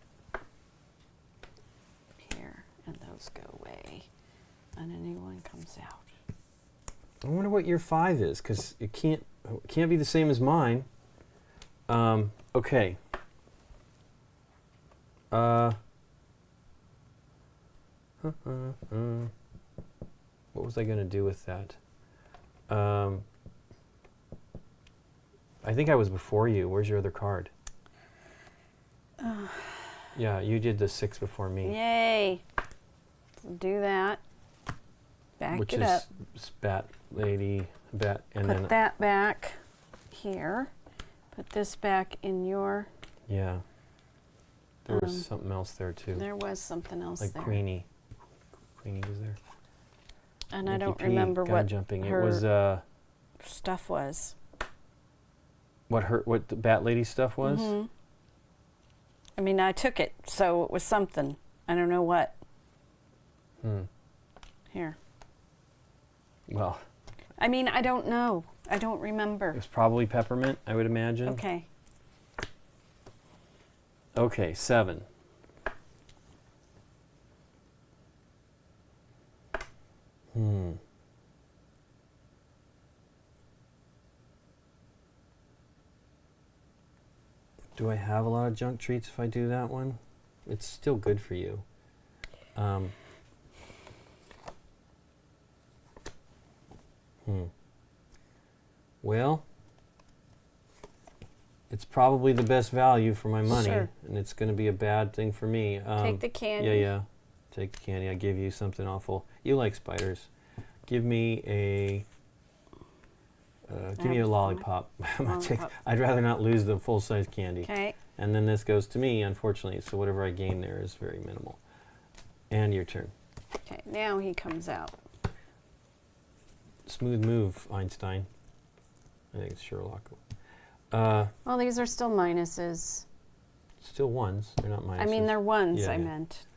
Here, and those go away. And a new one comes out. I wonder what your 5 is, because it can't be the same as mine. Okay. What was I going to do with that? I think I was before you. Where's your other card? Yeah, you did the 6 before me. Yay! Do that. Back Which it is up. Bat Lady, Bat, and Put then that back here. Put this back in your. yeah. There was something else there too. There was something else Like there. Queenie. Queenie was there. And I Nikki don't P, remember guy what jumping. her It was stuff was. what the Bat Lady stuff was. Mhm. I mean, I took it, so it was something. I don't know what. Here. Well, I mean, I don't know. I don't remember. it was probably peppermint, I would imagine. Okay. Okay, 7. Do I have a lot of junk treats if I do that one? It's still good for you. Well, it's probably the best value for my money, Sure. and it's going to be a bad thing for me. Take the candy. Yeah. Take the candy. I give you something awful. You like spiders. Give me a lollipop. I'd rather not lose the full-size candy. Okay. And then this goes to me, unfortunately. So whatever I gain there is very minimal. And your turn. Okay, now he comes out. Smooth move, Einstein. I think it's Sherlock. Well, these are still minuses. Still ones. They're not minuses. I mean, they're ones, Yeah, I yeah. meant.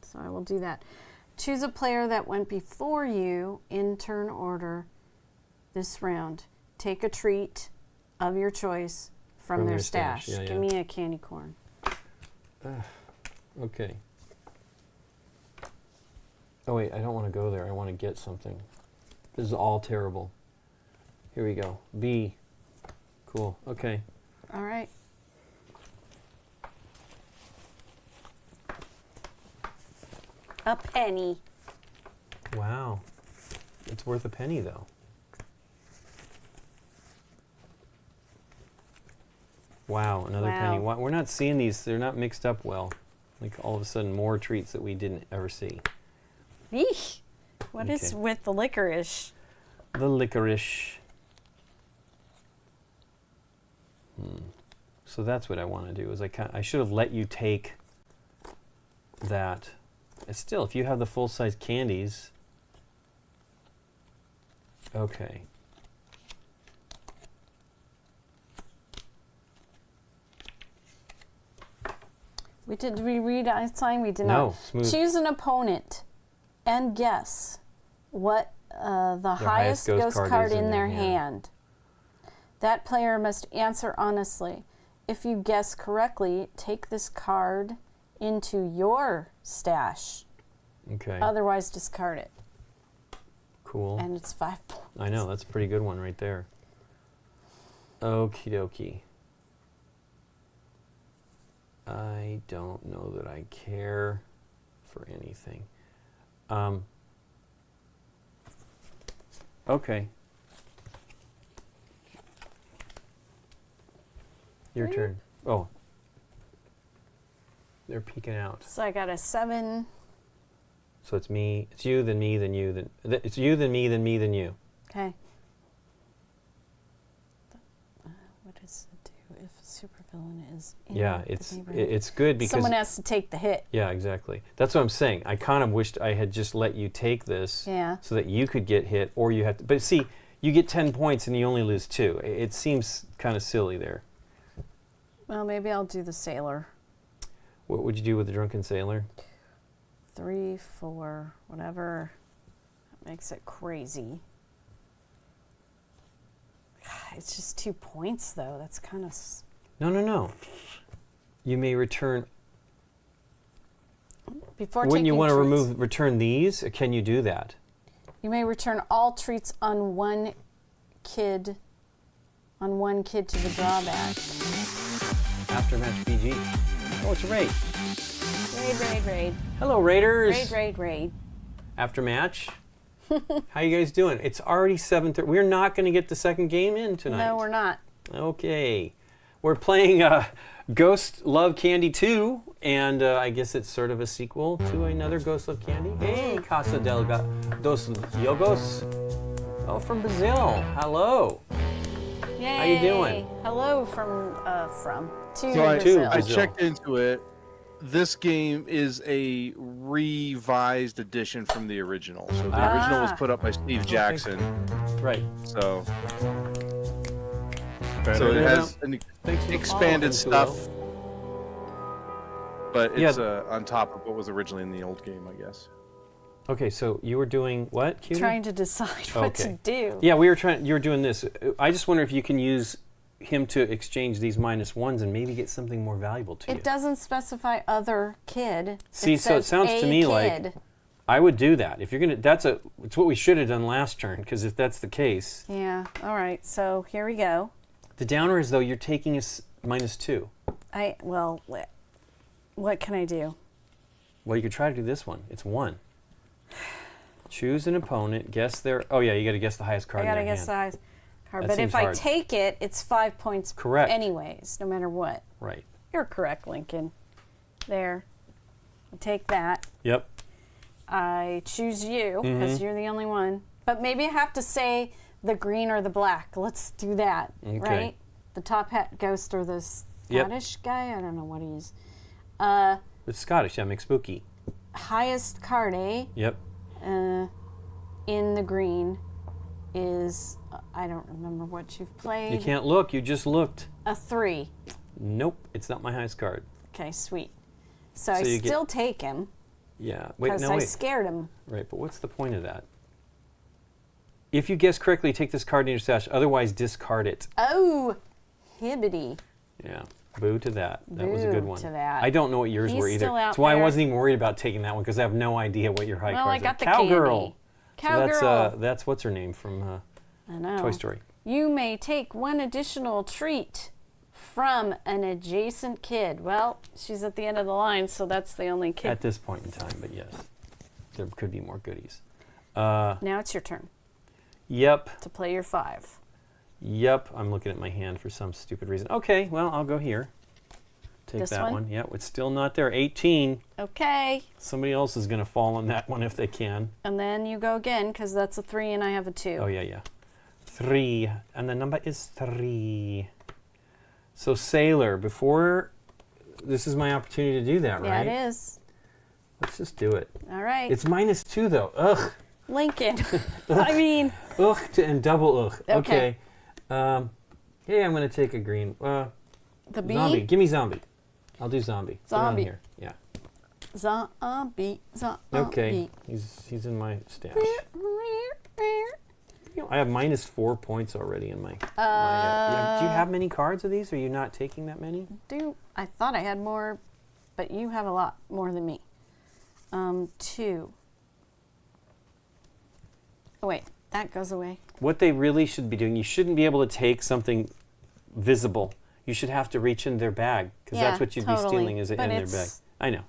So I will do that. Choose a player that went before you in turn order this round. Take a treat of your choice from their stash. Yeah, Give yeah. me a candy corn. Okay. Oh, wait, I don't want to go there. I want to get something. This is all terrible. Here we go. B. Cool. Okay. All right. A penny. Wow. It's worth a penny, though. Wow, another penny. Wow. We're not seeing these. They're not mixed up well. Like all of a sudden, more treats that we didn't ever see. Eesh. What is Okay. with the licorice? The licorice. So that's what I want to do. Is I should have let you take that. And still, if you have the full-size candies. Okay. Did we read Einstein? We did No, not. smooth. Choose an opponent and guess what the highest ghost card is in their hand. That player must answer honestly. If you guess correctly, take this card into your stash. Okay. Otherwise, discard it. Cool. And it's 5 points. I know, that's a pretty good one right there. Okie dokie. I don't know that I care for anything. Okay. Your turn. Oh. They're peeking out. So I got a 7. So it's me, it's you, then me, then you, then... It's you, then me, then me, then you. Okay. What does it do if a supervillain is in Yeah, the it's neighborhood? good because... Someone has to take the hit. Yeah, exactly. That's what I'm saying. I kind of wished I had just let you take this Yeah. so that you could get hit, or you have to... But see, you get 10 points and you only lose 2. It seems kind of silly there. Well, maybe I'll do the sailor. What would you do with the drunken sailor? 3, 4, whatever. That makes it crazy. It's just 2 points, though. That's kind of... No. You may return... Before Wouldn't you taking want to treats, return these? Or can you do that? you may return all treats on one kid to the drawback. Aftermatch BG. Oh, it's a raid. Raid. Hello, Raiders. Raid. Aftermatch. How you guys doing? It's already 7:30. We're not going to get the second game in tonight. No, we're not. Okay. We're playing Ghost Love Candy 2, and I guess it's sort of a sequel to another Ghost Love Candy. Hey, Casa dos Yogos. Oh, from Brazil. Hello. Yay. How you doing? Hello from to So Brazil. I checked into it. This game is a revised edition from the original. So the original was put up by Steve Jackson. Right. So it has an expanded stuff, but it's on top of what was originally in the old game, I guess. Okay, so you were doing what, Cutie? Trying to decide what to do. Yeah, you were doing this. I just wonder if you can use him to exchange these -1s and maybe get something more valuable to you. It doesn't specify other kid. See, so it sounds to me like I would do that. If you're gonna, it's what we should have done last turn. Because if that's the case, Yeah. All right. So here we go. the downer is though you're taking a -2. Well, what can I do? Well, you could try to do this one. It's 1. Choose an opponent. Guess their. Oh yeah, you got to guess the highest card. I gotta in their guess hand. size card. That But seems if I hard. take it, it's 5 points. Correct. Anyways, no matter what. Right. You're correct, Lincoln. There. I take that. Yep. I choose you because you're the only one. But maybe I have to say the green or the black. Let's do that. Okay. Right? The top hat ghost or the Yep. Scottish guy. I don't know what he is. It's Scottish. Yeah, make spooky. Highest card, eh? Yep. In the green is I don't remember what you've played. You can't look. You just looked. A 3. Nope. It's not my highest card. Okay, sweet. So I you get- still take him Yeah. Wait. because No. I Wait. scared him. Right. But what's the point of that? If you guess correctly, take this card in your stash. Otherwise, discard it. Oh, hibbity. Yeah. Boo to that. That was a Boo good one. to that. I don't know what yours He's were either. still out That's why I there. wasn't even worried about taking that one because I have no idea what your high Well, cards I are. got the Cowgirl. candy. So Cowgirl. that's what's her name from I know. Toy Story. You may take one additional treat from an adjacent kid. Well, she's at the end of the line, so that's the only kid. At this point in time, but yes, there could be more goodies. Now it's your turn Yep. to play your 5. Yep. I'm looking at my hand for some stupid reason. Okay. Well, I'll go here. Take This that one? one. Yep. It's still not there. 18. Okay. Somebody else is going to fall on that one if they can. And then you go again because that's a 3 and I have a 2. Oh, yeah, yeah. 3. And the number is 3. So, Sailor, this is my opportunity to do that, Yeah, right? it is. Let's just do it. All right. It's -2, though. Ugh. Lincoln. I mean, Ugh and double ugh. Okay. Yeah, I'm going to take a green. the bee. Zombie. Give me zombie. I'll do zombie. Put it on Zombie. here. Yeah. Zombie. Okay. He's in my stash. I have -4 points already in my. Yeah. Do you have many cards of these? Are you not taking that many? I thought I had more, but you have a lot more than me. 2. Oh, wait. That goes away. What they really should be doing, you shouldn't be able to take something visible. You should have to reach in their bag because Yeah, that's what you'd totally. be stealing is in But their bag. it's- I know.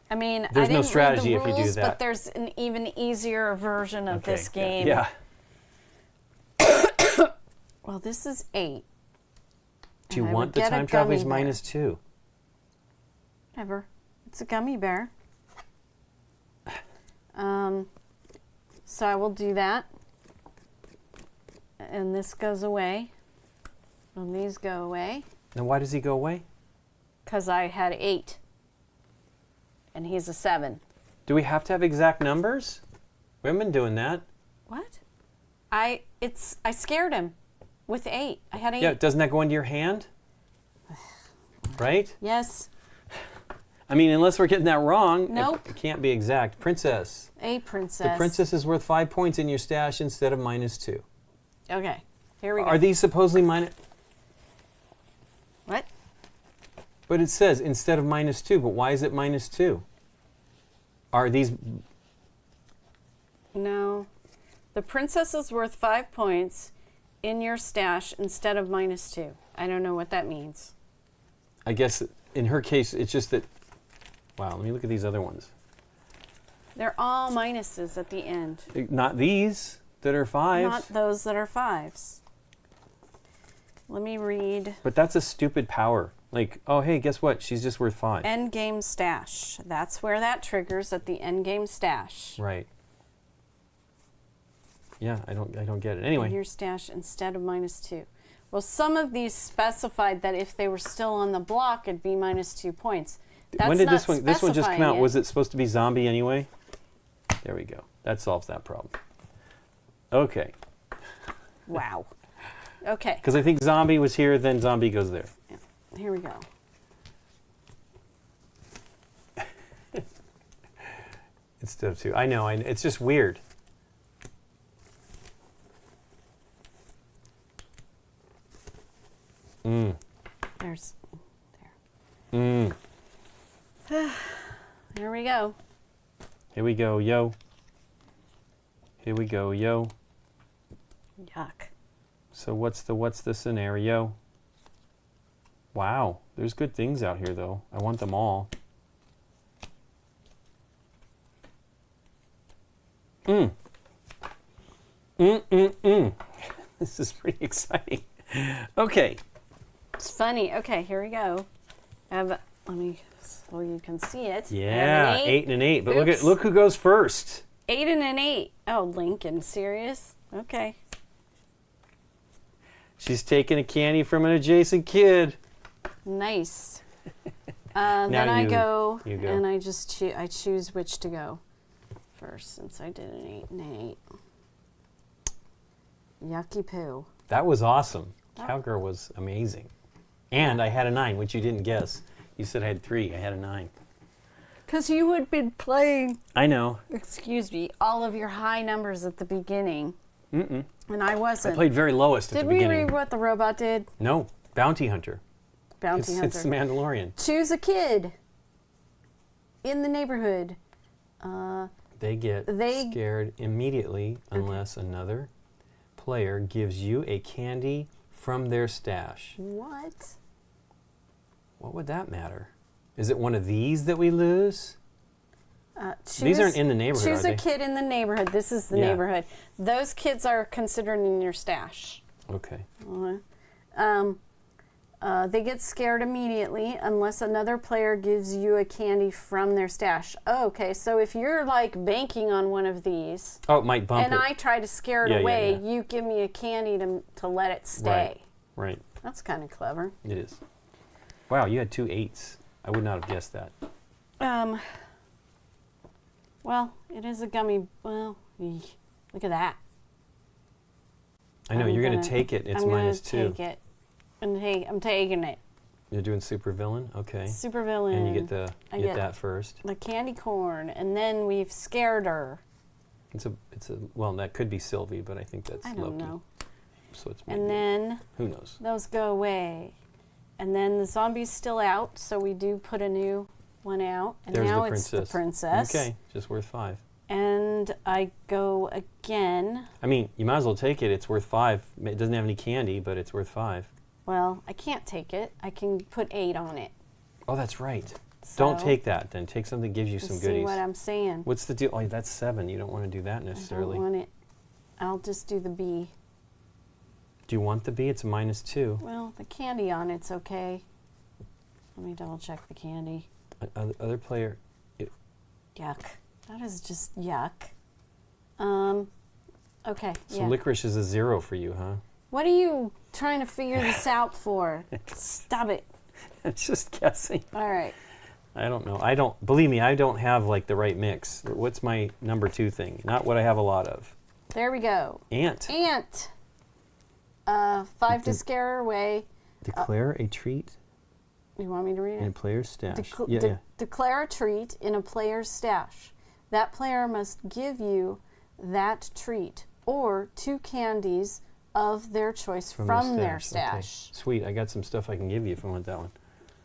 I mean, There's I no didn't strategy read the if you do rules, that. but there's an even easier version of Okay, this game. Yeah. Well, this is 8. Do you And I want would the get a time travel? Is gummy bear. -2. Whatever. It's a gummy bear. So I will do that. And this goes away. And these go away. Now why does he go away? Because I had 8. And he's a 7. Do we have to have exact numbers? We haven't been doing that. What? I scared him with 8. I had 8. Yeah, doesn't that go into your hand? Right? Yes. I mean, unless we're getting that wrong, Nope. it can't be exact. Princess. A princess. The princess is worth 5 points in your stash instead of -2. Okay. Here we go. Are these supposedly minus? What? But it says instead of -2. But why is it -2? Are these? No. The princess is worth 5 points in your stash instead of -2. I don't know what that means. I guess in her case, it's just that. Wow. Let me look at these other ones. They're all minuses at the end. Not these that are 5s. Not those that are 5s. Let me read. But that's a stupid power. Like, oh hey, guess what? She's just worth 5. End game stash. That's where that triggers at the end game stash. Right. Yeah, I don't get it. In Anyway, your stash instead of -2. Well, some of these specified that if they were still on the block, it'd be -2 points. That's when did not this one just come specifying out? it. Was it supposed to be zombie anyway? There we go. That solves that problem. Okay. Wow. Okay. Because I think zombie was here, then zombie goes there. Here we go. Instead of 2. I know. It's just weird. Here we go. Here we go, yo. Here we go, yo. Yuck. So what's the scenario? Wow, there's good things out here though. I want them all. This is pretty exciting. Okay. It's funny. Okay, here we go. Let me so you can see it. Yeah, 8 and an 8. But Oops. look who goes first. 8 and an 8. Oh, Lincoln, serious? Okay. She's taking a candy from an adjacent kid. Nice. Then I you go, go. and I just I choose which to go first, since I did an 8 and an 8. Yucky poo. That was awesome. Cowgirl was amazing. And I had a 9, which you didn't guess. You said I had 3. I had a 9. Because you had been playing, I know. excuse me, all of your high numbers at the beginning. Mm-mm. And I wasn't. I played very lowest at Did the we beginning. read what the robot did? No, Bounty Hunter. Bounty Hunter. It's the Mandalorian. Choose a kid in the neighborhood. They get scared immediately unless another player gives you a candy from their stash. What? What would that matter? Is it one of these that we lose? These aren't in the neighborhood, Choose are a they? kid in the neighborhood. This is the Yeah. neighborhood. Those kids are considered in your stash. Okay. They get scared immediately unless another player gives you a candy from their stash. Oh, okay, so if you're like banking on one of these, Oh, it might bump and it. I try to scare it Yeah, yeah, away, yeah. you give me a candy to let it stay. Right. That's kind of clever. It is. Wow, you had 2 8s. I would not have guessed that. Well, it is a gummy. Well, eek, look at that. I know, you're going to take it. It's I'm minus gonna 2. take it. I'm taking it. You're doing super villain? Okay. Super villain. And you get I get that first. the candy corn, and then we've scared her. It's a well, that could be Sylvie, but I think that's I don't Loki. know. So it's And maybe- then who knows? those go away. And then the zombie's still out, so we do put a new one out. And There's now the it's princess. the princess. Okay, just worth 5. And I go again. I mean, you might as well take it. It's worth 5. It doesn't have any candy, but it's worth 5. Well, I can't take it. I can put 8 on it. Oh, that's right. Don't So, take that then. Take something that gives you you some see goodies. what I'm saying? What's the deal? Oh, that's 7. You don't want to do that I don't necessarily. want it. I'll just do the B. Do you want the B? It's a minus 2. Well, the candy on it's okay. Let me double check the candy. Other player. Yuck. That is just yuck. Okay. So yeah. licorice is a 0 for you, huh? What are you trying to figure this out for? Stop it. It's just guessing. All right. I don't know. Believe me, I don't have like the right mix. What's my number 2 thing? Not what I have a lot of. There we go. Ant. Ant. 5 to scare her away. Declare a treat You want me to read in a it? player's stash. Declare a treat in a player's stash. That player must give you that treat or 2 candies of their choice from their stash. Okay. Sweet. I got some stuff I can give you if I want that one.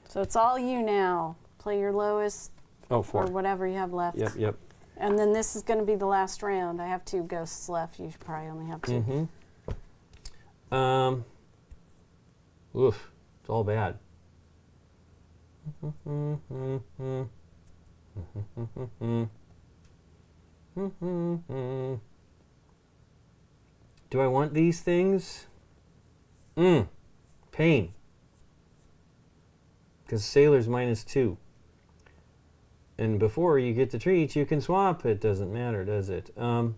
So it's all you now. Play your lowest Oh, or 4. whatever you have left. Yep. And then this is going to be the last round. I have 2 ghosts left. You probably only have 2. Mm-hmm. Oof. It's all bad. Do I want these things? Pain. Because sailor's minus 2. And before you get the treat, you can swap. It doesn't matter, does it? Wow,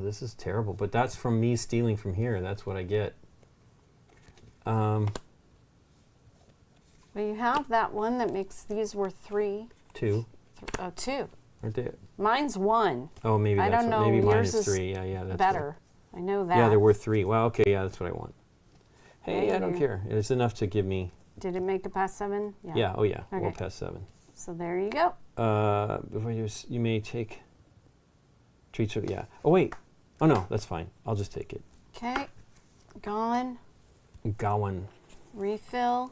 this is terrible. But that's from me stealing from here. That's what I get. Well, you have that one that makes these worth 3. 2. 2. Aren't they? Mine's 1. Oh, maybe I that's don't what, know. maybe mine Yours is is 3. Yeah, that's better. I know that. Yeah, they're worth 3. Well, okay, yeah, that's what I want. Hey, Yeah, I don't you- care. It's enough to give me. Did it make it past 7? Yeah. Oh yeah. Well Okay. past 7. So there you go. Before you may take treats. Yeah. Oh wait. Oh no, that's fine. I'll just take it. Okay. Gone. Gowan. Refill.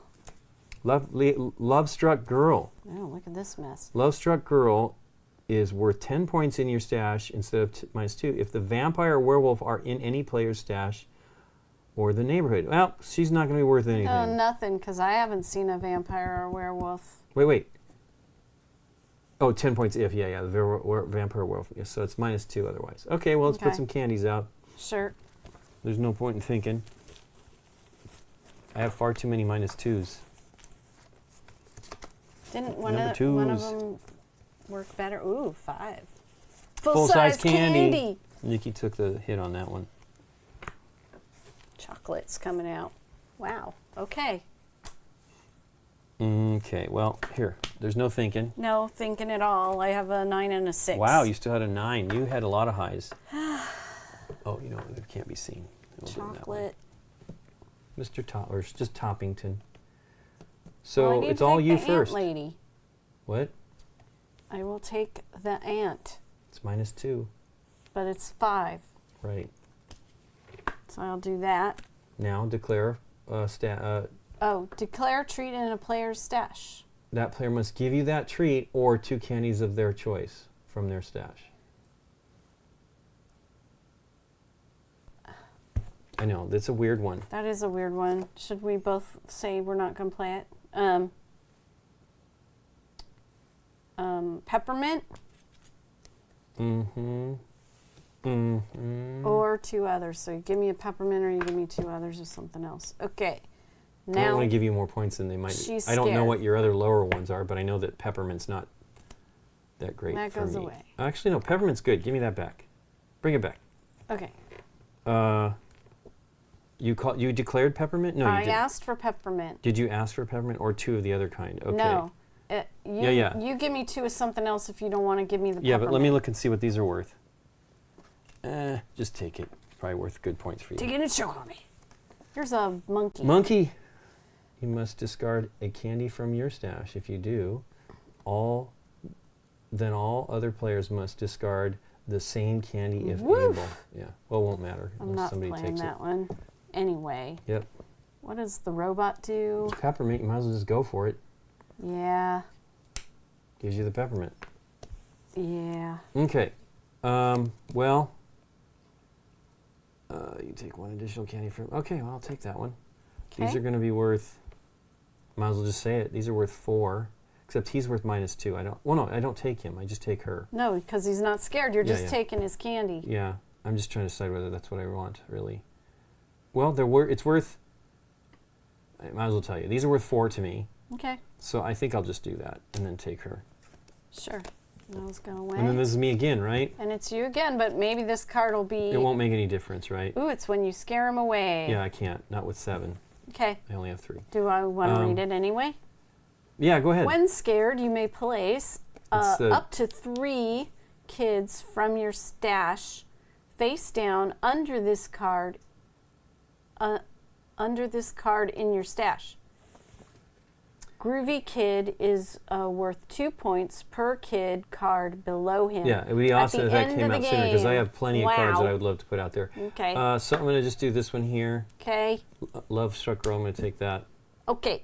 Love struck girl. Oh, look at this mess. Love Struck Girl is worth 10 points in your stash instead of -2 if the vampire or werewolf are in any player's stash or the neighborhood. Well, she's not going to be worth anything. Oh, nothing, because I haven't seen a vampire or werewolf. Wait. Oh, 10 points if, yeah, the vampire or werewolf. Yeah, so it's -2 otherwise. Okay, well, let's put some candies out. Sure. There's no point in thinking. I have far too many -2s. Didn't one Number of twos. them work better? Ooh, 5. Full-size candy. Nikki took the hit on that one. Chocolate's coming out. Wow. Okay. Okay, well, here. There's no thinking. No thinking at all. I have a 9 and a 6. Wow, you still had a 9. You had a lot of highs. Oh, you know, it can't be seen. We'll do it that way. Chocolate. Mr. Or just Toppington. So Well, I need it's to all take you the first. Ant lady. What? I will take the ant, It's -2. but it's 5. Right. So I'll do that. Now declare Oh, declare treat in a player's stash. that player must give you that treat or 2 candies of their choice from their stash. I know, that's a weird one. That is a weird one. Should we both say we're not going to play it? Peppermint Mm-hmm. Mm-hmm. or 2 others. So you give me a peppermint or you give me 2 others or something else. Okay. I don't Now want to give you more points than they might. she's I don't know scared. what your other lower ones are, but I know that peppermint's not that great That for goes me. away. Actually, no, peppermint's good. Give me that back. Bring it back. Okay. You declared peppermint? No, you I didn't. asked for peppermint. Did you ask for peppermint or 2 of the other kind? Okay. No. Yeah. You give me 2 of something else if you don't want to give me the Yeah, peppermint. but let me look and see what these are worth. Just take it. Probably worth good points for you. Take it and show me. Here's a monkey. Monkey. You must discard a candy from your stash. If you do, then all other players must discard the same candy if Woof. able. Yeah. Well, it won't matter I'm unless not somebody playing takes that one. Anyway. it. Yep. What does the robot do? Peppermint. You might as well just go for it. Yeah. Gives you the peppermint. Yeah. Okay. Well. You take 1 additional candy from. Okay, well, I'll take that one. These Okay. are going to be worth. Might as well just say it. These are worth 4. Except he's worth -2. I don't. Well, no, I don't take him. I just take her. No, because he's not scared. You're Yeah, just yeah. taking his candy. Yeah. I'm just trying to decide whether that's what I want, really. Well, it's worth. I might as well tell you. These are worth 4 to me. Okay. So I think I'll just do that and then take her. Sure. Those go away. And then this is me again, right? And it's you again, but maybe this card will be... It won't make any difference, right? Ooh, it's when you scare him away. Yeah, I can't. Not with 7. Okay. I only have 3. Do I want to read it anyway? Yeah, go ahead. When scared, you may place It's the- up to 3 kids from your stash face down under this card in your stash. Groovy Kid is worth 2 points per kid card below him. Yeah, it would be At awesome the if that end came of out the sooner because I game. have plenty of cards that Wow. I would love to put out there. Okay. So I'm going to just do this one here. Okay. Love Struck Girl, I'm going to take that. Okay.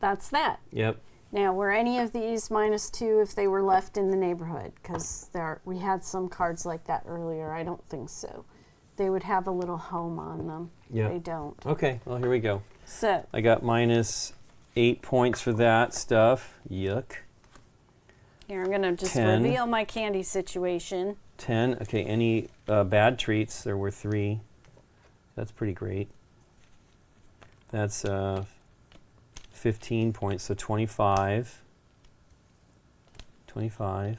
That's that. Yep. Now, were any of these -2 if they were left in the neighborhood? Because we had some cards like that earlier. I don't think so. They would have a little home on them. Yep. They don't. Okay, well, here we go. So, I got -8 points for that stuff. Yuck. here I'm going to just 10. reveal my candy situation. 10. Okay, any bad treats, there were 3. That's pretty great. That's 15 points, so 25. 25.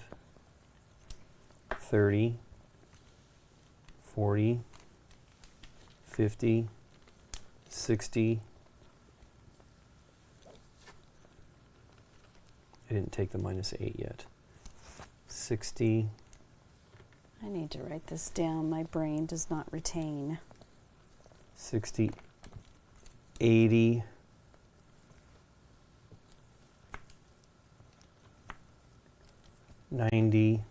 30. 40. 50. 60. I didn't take the -8 yet. 60. I need to write this down. My brain does not retain. 60, 80, 90,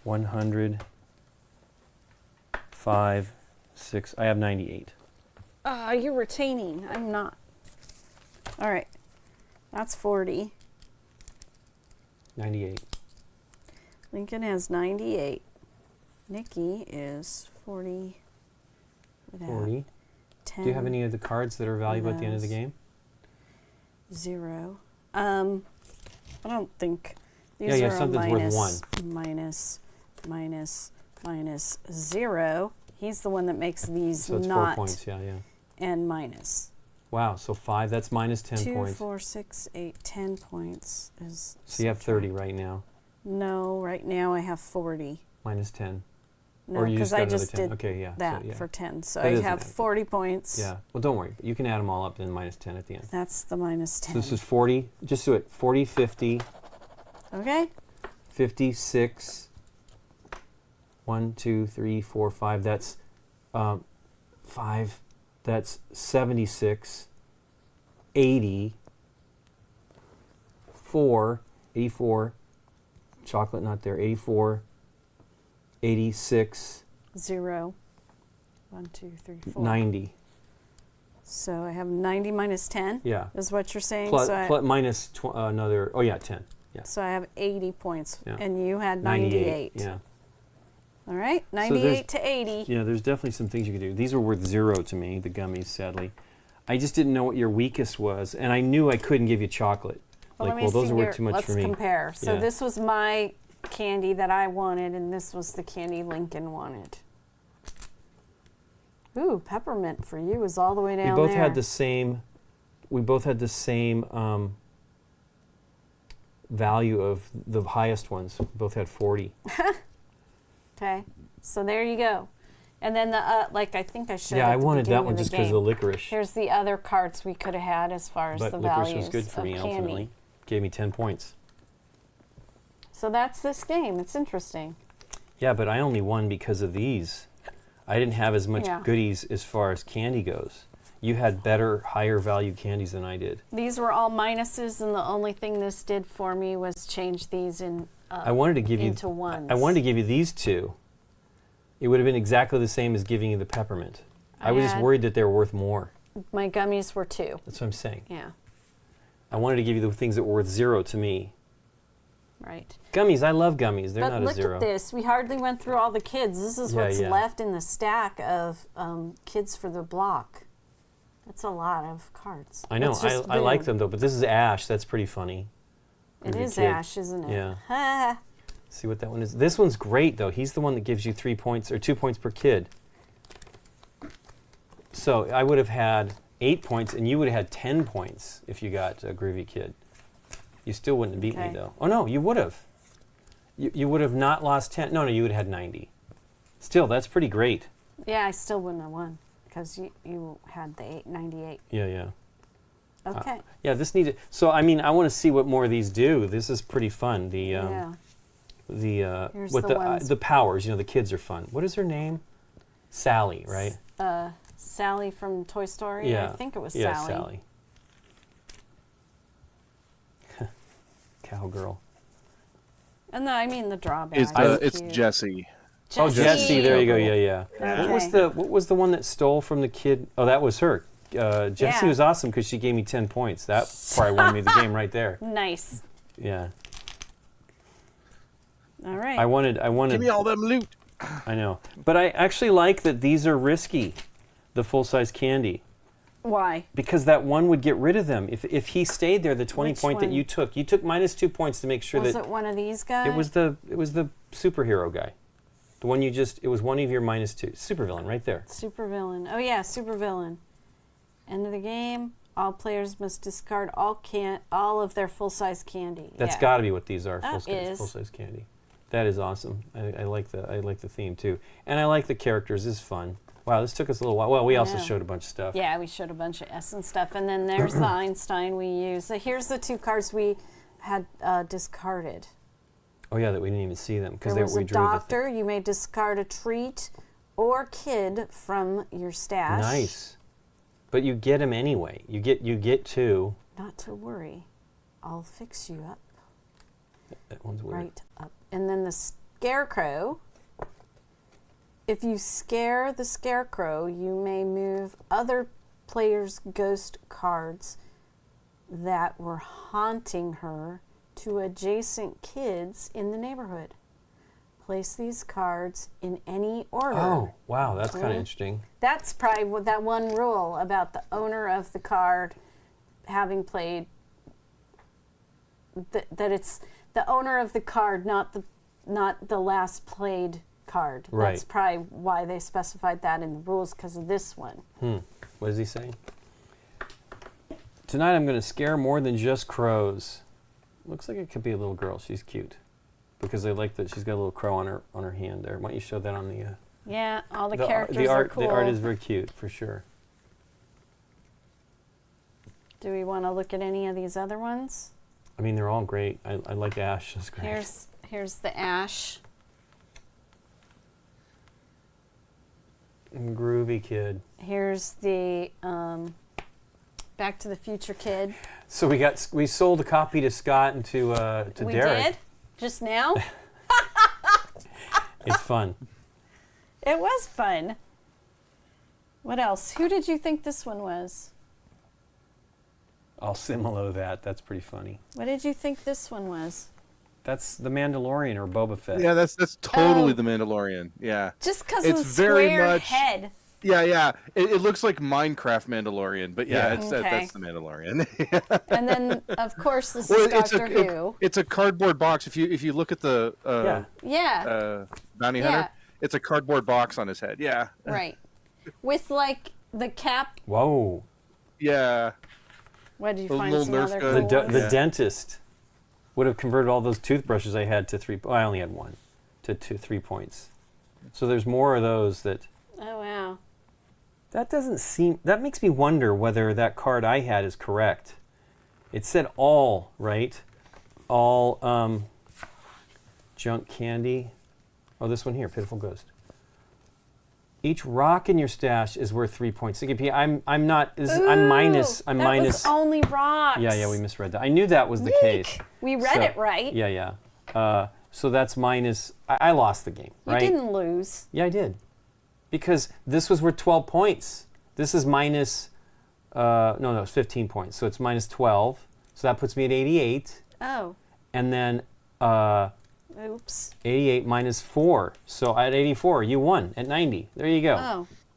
100, 5, 6. I have 98. You're retaining. I'm not. All right. That's 40. 98. Lincoln has 98. Nikki is 40. 40. 10. Do you have any of the cards that are valuable at the end of the those. game? 0. I don't think these Yeah, are a something's worth minus 0. He's the one that makes these So it's not 4 points, yeah. and minus. Wow, so 5, that's minus 10 2, points. 4, 6, 8, 10 points is. So you have 30 right now. No, right now I have 40. Minus 10. No, or you because got I another just 10. did Okay, yeah. that so, yeah. for 10. So That I isn't have accurate. 40 points. Yeah. Well, don't worry. You can add them all up and minus 10 at the end. That's the minus 10. So this is 40. Just do it. 40, 50, Okay. 56. 1, 2, 3, 4, 5. That's 5. That's 76. 80. 4. 84. Chocolate not there. 84. 86. 0. 1, 2, 3, 4. 90. So I have 90 minus 10. Yeah. Is what you're saying. Plus, so, minus another. Oh yeah, 10. Yeah. so I have 80 points, Yeah. and you had 98. Yeah. All right, there's- 98 to 80. Yeah, there's definitely some things you could do. These are worth 0 to me, the gummies, sadly. I just didn't know what your weakest was, and I knew I couldn't give you chocolate. Let me those see are your- worth too much let's for me. compare. So Yeah. this was my candy that I wanted, and this was the candy Lincoln wanted. Ooh, peppermint for you is all the way down We both there. had the same. We both had the same value of the highest ones. We both had 40. Okay, so there you go. And then the like I think I showed. Yeah, at I the wanted that beginning one of the just because of game. the licorice. Here's the other cards we could have had as far as But the licorice values was good for of me candy. ultimately. Gave me 10 points. So that's this game. It's interesting. Yeah, but I only won because of these. I didn't have as much Yeah. goodies as far as candy goes. You had better, higher value candies than I did. These were all minuses, and the only thing this did for me was change these in. I wanted to give you. into ones. I wanted to give you these two. It would have been exactly the same as giving you the peppermint. I was just had- worried that they were worth more. My gummies were 2. That's what I'm saying. Yeah, I wanted to give you the things that were worth 0 to me. right. Gummies, I love gummies. They're But not a look 0. at this. We hardly went through all the kids. This is Yeah, what's yeah. left in the stack of kids for the block. That's a lot of cards. I know. Let's just I like boom. them though, but this is Ash. That's pretty funny. It Pretty is kid. Ash, isn't it? Yeah. Ah. See what that one is. This one's great though. He's the one that gives you 3 points or 2 points per kid. So I would have had 8 points, and you would have had 10 points if you got a Groovy Kid. You still wouldn't have beat me Okay. though. Oh no, you would have. You would have not lost 10. No, you would have had 90. Still, that's pretty great. Yeah, I still wouldn't have won because you had the 98. Yeah, yeah. Okay. Yeah, this needed. So I mean, I want to see what more of these do. This is pretty fun. The Yeah. Here's with the ones. the powers. You know, the kids are fun. What is her name? Sally, right? Sally from Toy Story. Yeah. I think it was Yeah, Sally. Sally. Cowgirl. And I mean the drawback. It's cute. Jessie. Oh, Jessie. There you go. Yeah, yeah. Okay. What was the one that stole from the kid? Oh, that was her. Jessie Yeah. was awesome because she gave me 10 points. That probably won me the game right there. Nice. Yeah. All right. I wanted. Give me all them loot. I know, but I actually like that these are risky, the full-size candy, Why? because that one would get rid of them if he stayed there. The 20 Which point that one? you took minus 2 points to make sure Was that it one of these guys? it was the superhero guy, the one it was one of your minus 2 supervillain right there. Supervillain. Oh yeah, supervillain. End of the game. All players must discard all of their full-size candy. That's yeah. got to be what these are. That is. Full-size candy. That is awesome. I like the theme too, and I like the characters. This is fun. Wow, this took us a little while. Well, we also Yeah. showed a bunch of stuff. Yeah, we showed a bunch of Essence stuff, and then there's the Einstein we used. So here's the 2 cards we had discarded. Oh yeah, that we didn't even see them because There was we a drew the doctor. You may discard a treat or kid from your stash. Nice. But you get them anyway. You get 2. Not to worry. I'll fix you up. That one's weird. Right up. And then the scarecrow. If you scare the scarecrow, you may move other player's ghost cards that were haunting her to adjacent kids in the neighborhood. Place these cards in any order. Oh, wow, that's kind of interesting. That's probably that one rule about the owner of the card having played, that it's the owner of the card, not the last played card. Right. That's probably why they specified that in the rules, because of this one. What is he saying? Tonight I'm going to scare more than just crows. Looks like it could be a little girl. She's cute. Because I like that she's got a little crow on her hand there. Why don't you show that on the... Yeah, all the characters art, are cool. The art is very cute, for sure. Do we want to look at any of these other ones? I mean, they're all great. I like Ash. That's great. Here's the Ash. Groovy kid. Here's the Back to the Future kid. So we sold a copy to Scott and to Derek. We did? Just now? It's fun. It was fun. What else? Who did you think this one was? I'll similo that. That's pretty funny. What did you think this one was? That's the Mandalorian or Boba Fett. Yeah, that's totally the Mandalorian. Yeah. Just because of the very square much head. Yeah. It looks like Minecraft Mandalorian, but yeah, Okay. that's the Mandalorian. And then, of course, this is Doctor Who. It's a cardboard box. If you look at the bounty hunter, it's a cardboard box on his head. Yeah. Right. With like the cap. Whoa. Yeah. What did you The find? little Some Nerf other gun. cool ones? The dentist would have converted all those toothbrushes I had to 3. I only had one to 3 points. So there's more of those that. Oh wow. That doesn't seem. That makes me wonder whether that card I had is correct. It said all, right? All junk candy. Oh, this one here, Pitiful Ghost. Each rock in your stash is worth 3 points. I'm minus. I'm minus. That was only rocks. Yeah, we misread that. I knew that was the Neek. case. We read it right. Yeah. So that's minus. I lost the game, right? You didn't lose. Yeah, I did. Because this was worth 12 points. This is minus. No, it's 15 points. So it's minus 12. So that puts me at 88. Oh. And then. Oops. 88 minus 4. So at 84, you won at 90. There you go.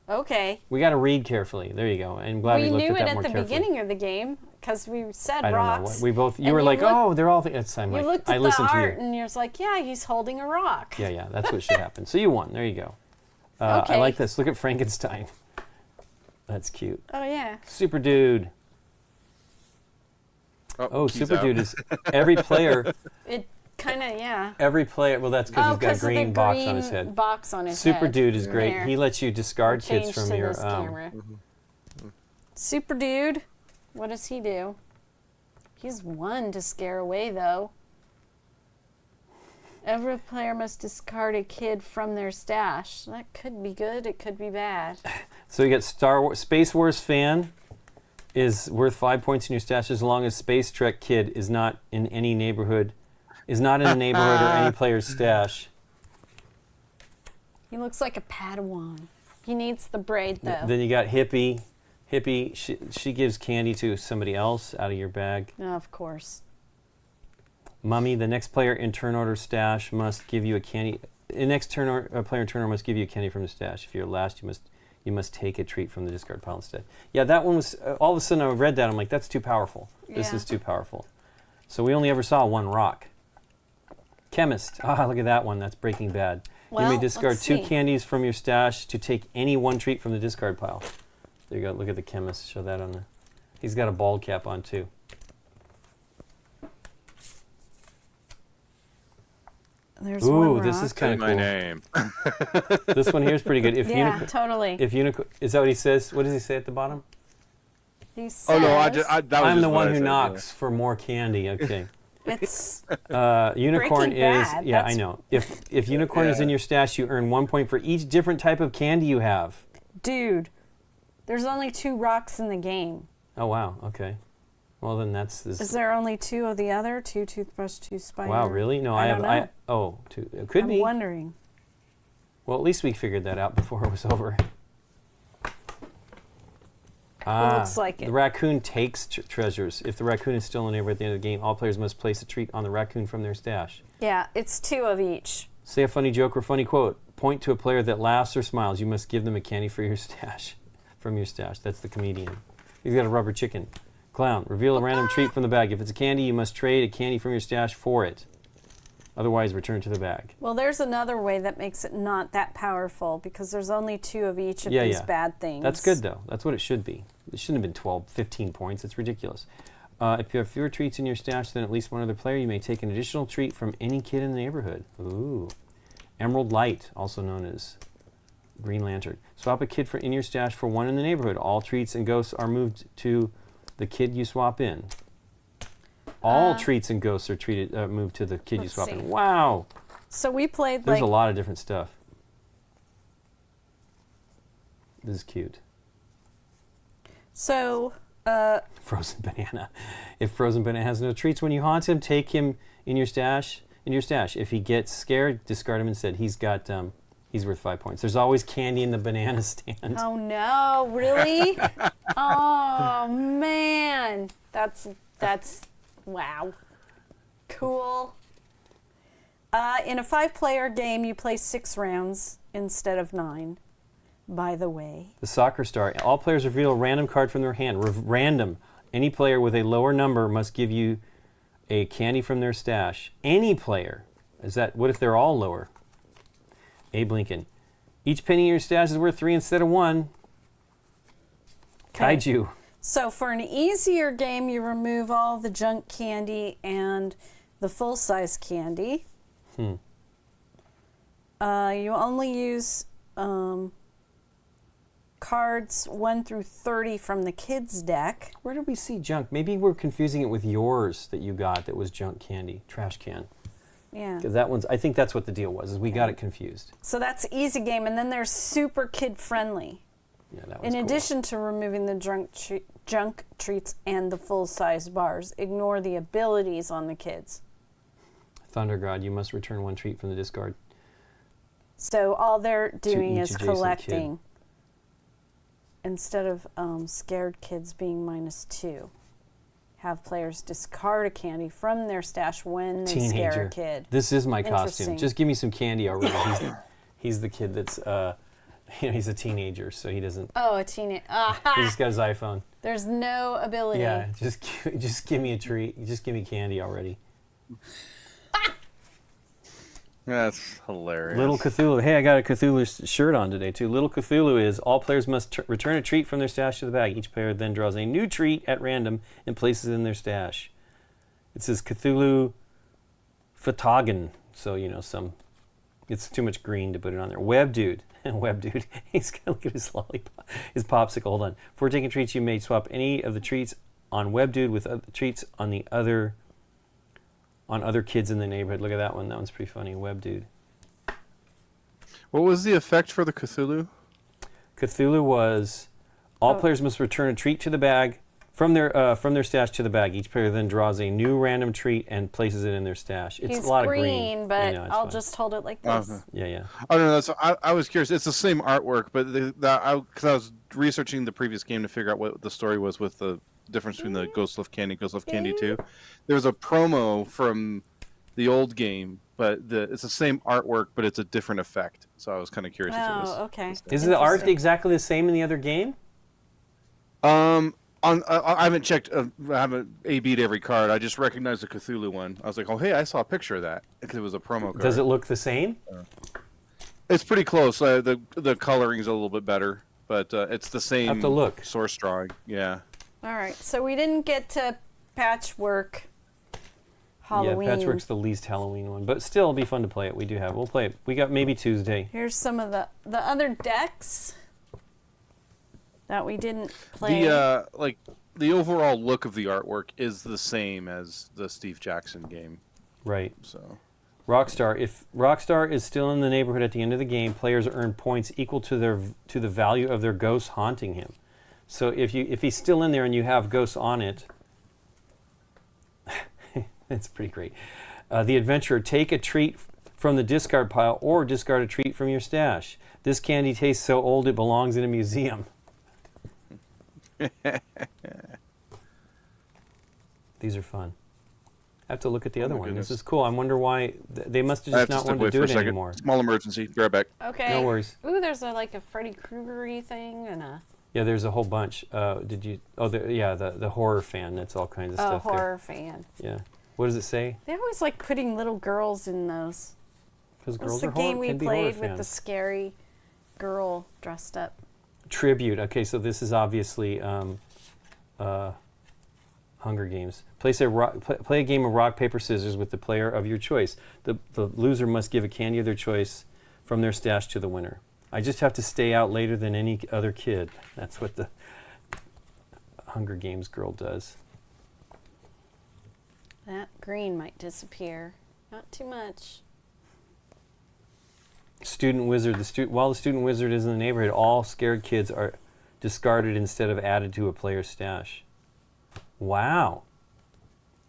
Oh, okay. We got to read carefully. There you go. I'm glad we looked at that more carefully. We knew it at the beginning of the game because we said I don't rocks. know. We both. You were like, oh, they're all. I'm like, looked I at listened the to you. art and you're like, yeah, he's holding a rock. Yeah. That's what should happen. So you won. There you go. Okay. I like this. Look at Frankenstein. That's cute. Oh yeah. Super Dude. Oh, Super Dude is every player. It kind of, yeah. Every player. Well, that's because he's got a green box on his head. Box on his Super head. Dude is great. There. He lets you discard kids from your. This camera. Super Dude. What does he do? He's one to scare away, though. Every player must discard a kid from their stash. That could be good. It could be bad. So you get Space Wars fan is worth 5 points in your stash as long as Space Trek kid is not in any neighborhood, is not in a neighborhood or any player's stash. He looks like a Padawan. He needs the braid, though. Then you got Hippie. Hippie, she gives candy to somebody else out of your bag. Oh, of course. Mummy, the next player in turn order stash must give you a candy. The next player in turn order must give you a candy from the stash. If you're last, you must take a treat from the discard pile instead. Yeah, that one was. All of a sudden, I read that. I'm like, that's too powerful. This is too powerful. So we only ever saw one rock. Chemist. Look at that one. That's Breaking Bad. Well, you may discard let's 2 see. candies from your stash to take any 1 treat from the discard pile. There you go. Look at the Chemist. Show that on the. He's got a bald cap on too. There's one rock. This is kind of my cool. name. This one here is pretty good. If Yeah, totally. If is that what he says? What does he say at the bottom? He says, Oh no, that was I'm just the what one I who said, knocks for more candy. Okay. it's Unicorn Breaking is Bad, yeah, I that's- know. If unicorn is in your stash, you earn 1 point for each different type of candy you have. dude. There's only 2 rocks in the game. Oh wow. Okay. Well then that's this. Is there only 2 of the other? 2 toothbrush, 2 spider. Wow, really? No, I don't know. Oh, 2. It could I'm be. wondering. Well, at least we figured that out before it was over. looks like The it. raccoon takes treasures. If the raccoon is still in the neighborhood at the end of the game, all players must place a treat on the raccoon from their stash. Yeah, it's 2 of each. Say a funny joke or funny quote. Point to a player that laughs or smiles. You must give them a candy for your stash. From your stash. That's the comedian. He's got a rubber chicken. Clown. Reveal a random treat from the bag. If it's a candy, you must trade a candy from your stash for it. Otherwise, return to the bag. Well, there's another way that makes it not that powerful because there's only 2 of each of these bad things. That's good, though. That's what it should be. It shouldn't have been 12, 15 points. It's ridiculous. If you have fewer treats in your stash than at least one other player, you may take an additional treat from any kid in the neighborhood. Ooh. Emerald Light, also known as Green Lantern. Swap a kid in your stash for one in the neighborhood. All treats and ghosts are moved to the kid you swap in. All treats and ghosts are moved to the kid you swap in. Wow. So we played There's a lot of different stuff. This is cute. So, Frozen Banana. If Frozen Banana has no treats when you haunt him, take him in your stash. If he gets scared, discard him instead. He's worth 5 points. There's always candy in the banana stand. oh no, really? Oh man, that's wow, cool. In a 5-player game, you play 6 rounds instead of 9. By the way, The Soccer Star. All players reveal a random card from their hand. Random. Any player with a lower number must give you a candy from their stash. Any player. What if they're all lower? Abe Lincoln. Each penny in your stash is worth 3 instead of 1. Kaiju. So for an easier game, you remove all the junk candy and the full-size candy. You only use cards 1 through 30 from the kids' deck. Where did we see junk? Maybe we're confusing it with yours that you got that was junk candy. Trash can. Yeah. Because I think that's what the deal was, is we got it confused. So that's easy game, and then there's super kid-friendly. Yeah, that was In cool. addition to removing the junk treats and the full-size bars, ignore the abilities on the kids. Thunder God, you must return 1 treat from the discard. So all they're doing each is adjacent collecting. Instead of scared kids being -2. Have players discard a candy from their stash when they scare a kid. This is my costume. Interesting. Just give me some candy already. He's the kid that's, he's a teenager, so he doesn't. Oh, a teenager. He just got his iPhone. There's no ability. Yeah, just give me a treat. Just give me candy already. That's hilarious. Little Cthulhu. Hey, I got a Cthulhu shirt on today, too. Little Cthulhu is all players must return a treat from their stash to the bag. Each player then draws a new treat at random and places it in their stash. It says Cthulhu Fatagan. So, it's too much green to put it on there. Web Dude. Web Dude. He's going to look at his lollipop, his popsicle. Hold on. Before taking treats, you may swap any of the treats on Web Dude with other treats on other kids in the neighborhood. Look at that one. That one's pretty funny. Web Dude. What was the effect for the Cthulhu? Cthulhu was all players must return a treat to the bag from their stash to the bag. Each player then draws a new random treat and places it in their stash. It's He's a lot green, of green, but I know, it's I'll fine. just hold it like this. Okay. Yeah. Oh no, I was curious. It's the same artwork, but because I was researching the previous game to figure out what the story was with the difference between the Ghost Love Candy, Ghost Love Candy 2. There was a promo from the old game, but it's the same artwork, but it's a different effect. So I was kind of curious if it was. Oh, okay. Is the art exactly the same in the other game? I haven't checked. I haven't A/B'd every card. I just recognized the Cthulhu one. I was like, oh hey, I saw a picture of that because it was a promo card. Does it look the same? It's pretty close. The coloring's a little bit better, but it's the same. Have to look. Source drawing. Yeah. All right. So we didn't get to Patchwork Halloween. Yeah, Patchwork's the least Halloween one, but still it'll be fun to play it. We'll play it. We got maybe Tuesday. Here's some of the other decks that we didn't play. The overall look of the artwork is the same as the Steve Jackson game. Right. So Rockstar. If Rockstar is still in the neighborhood at the end of the game, players earn points equal to the value of their ghosts haunting him. So if he's still in there and you have ghosts on it, it's pretty great. The adventurer, take a treat from the discard pile or discard a treat from your stash. This candy tastes so old it belongs in a museum. These are fun. I have to look at the Oh other my one. goodness. This is cool. I wonder why they must have I just have to not step wanted away to do for a it second. anymore. Small emergency. Be right back. Okay. No worries. Ooh, there's like a Freddy Krueger-y thing and a Yeah, there's a whole bunch. Did you? Oh, yeah, the horror fan. That's all kinds of stuff horror fan. there. Yeah. What does it say? They always like putting little girls in those. Because What's girls the are game horror, we can be horror played with the fans. scary girl dressed up? Tribute. Okay, so this is obviously Hunger Games. Play a game of rock, paper, scissors with the player of your choice. The loser must give a candy of their choice from their stash to the winner. I just have to stay out later than any other kid. That's what the Hunger Games girl does. That green might disappear. Not too much. Student wizard. While the student wizard is in the neighborhood, all scared kids are discarded instead of added to a player's stash. Wow.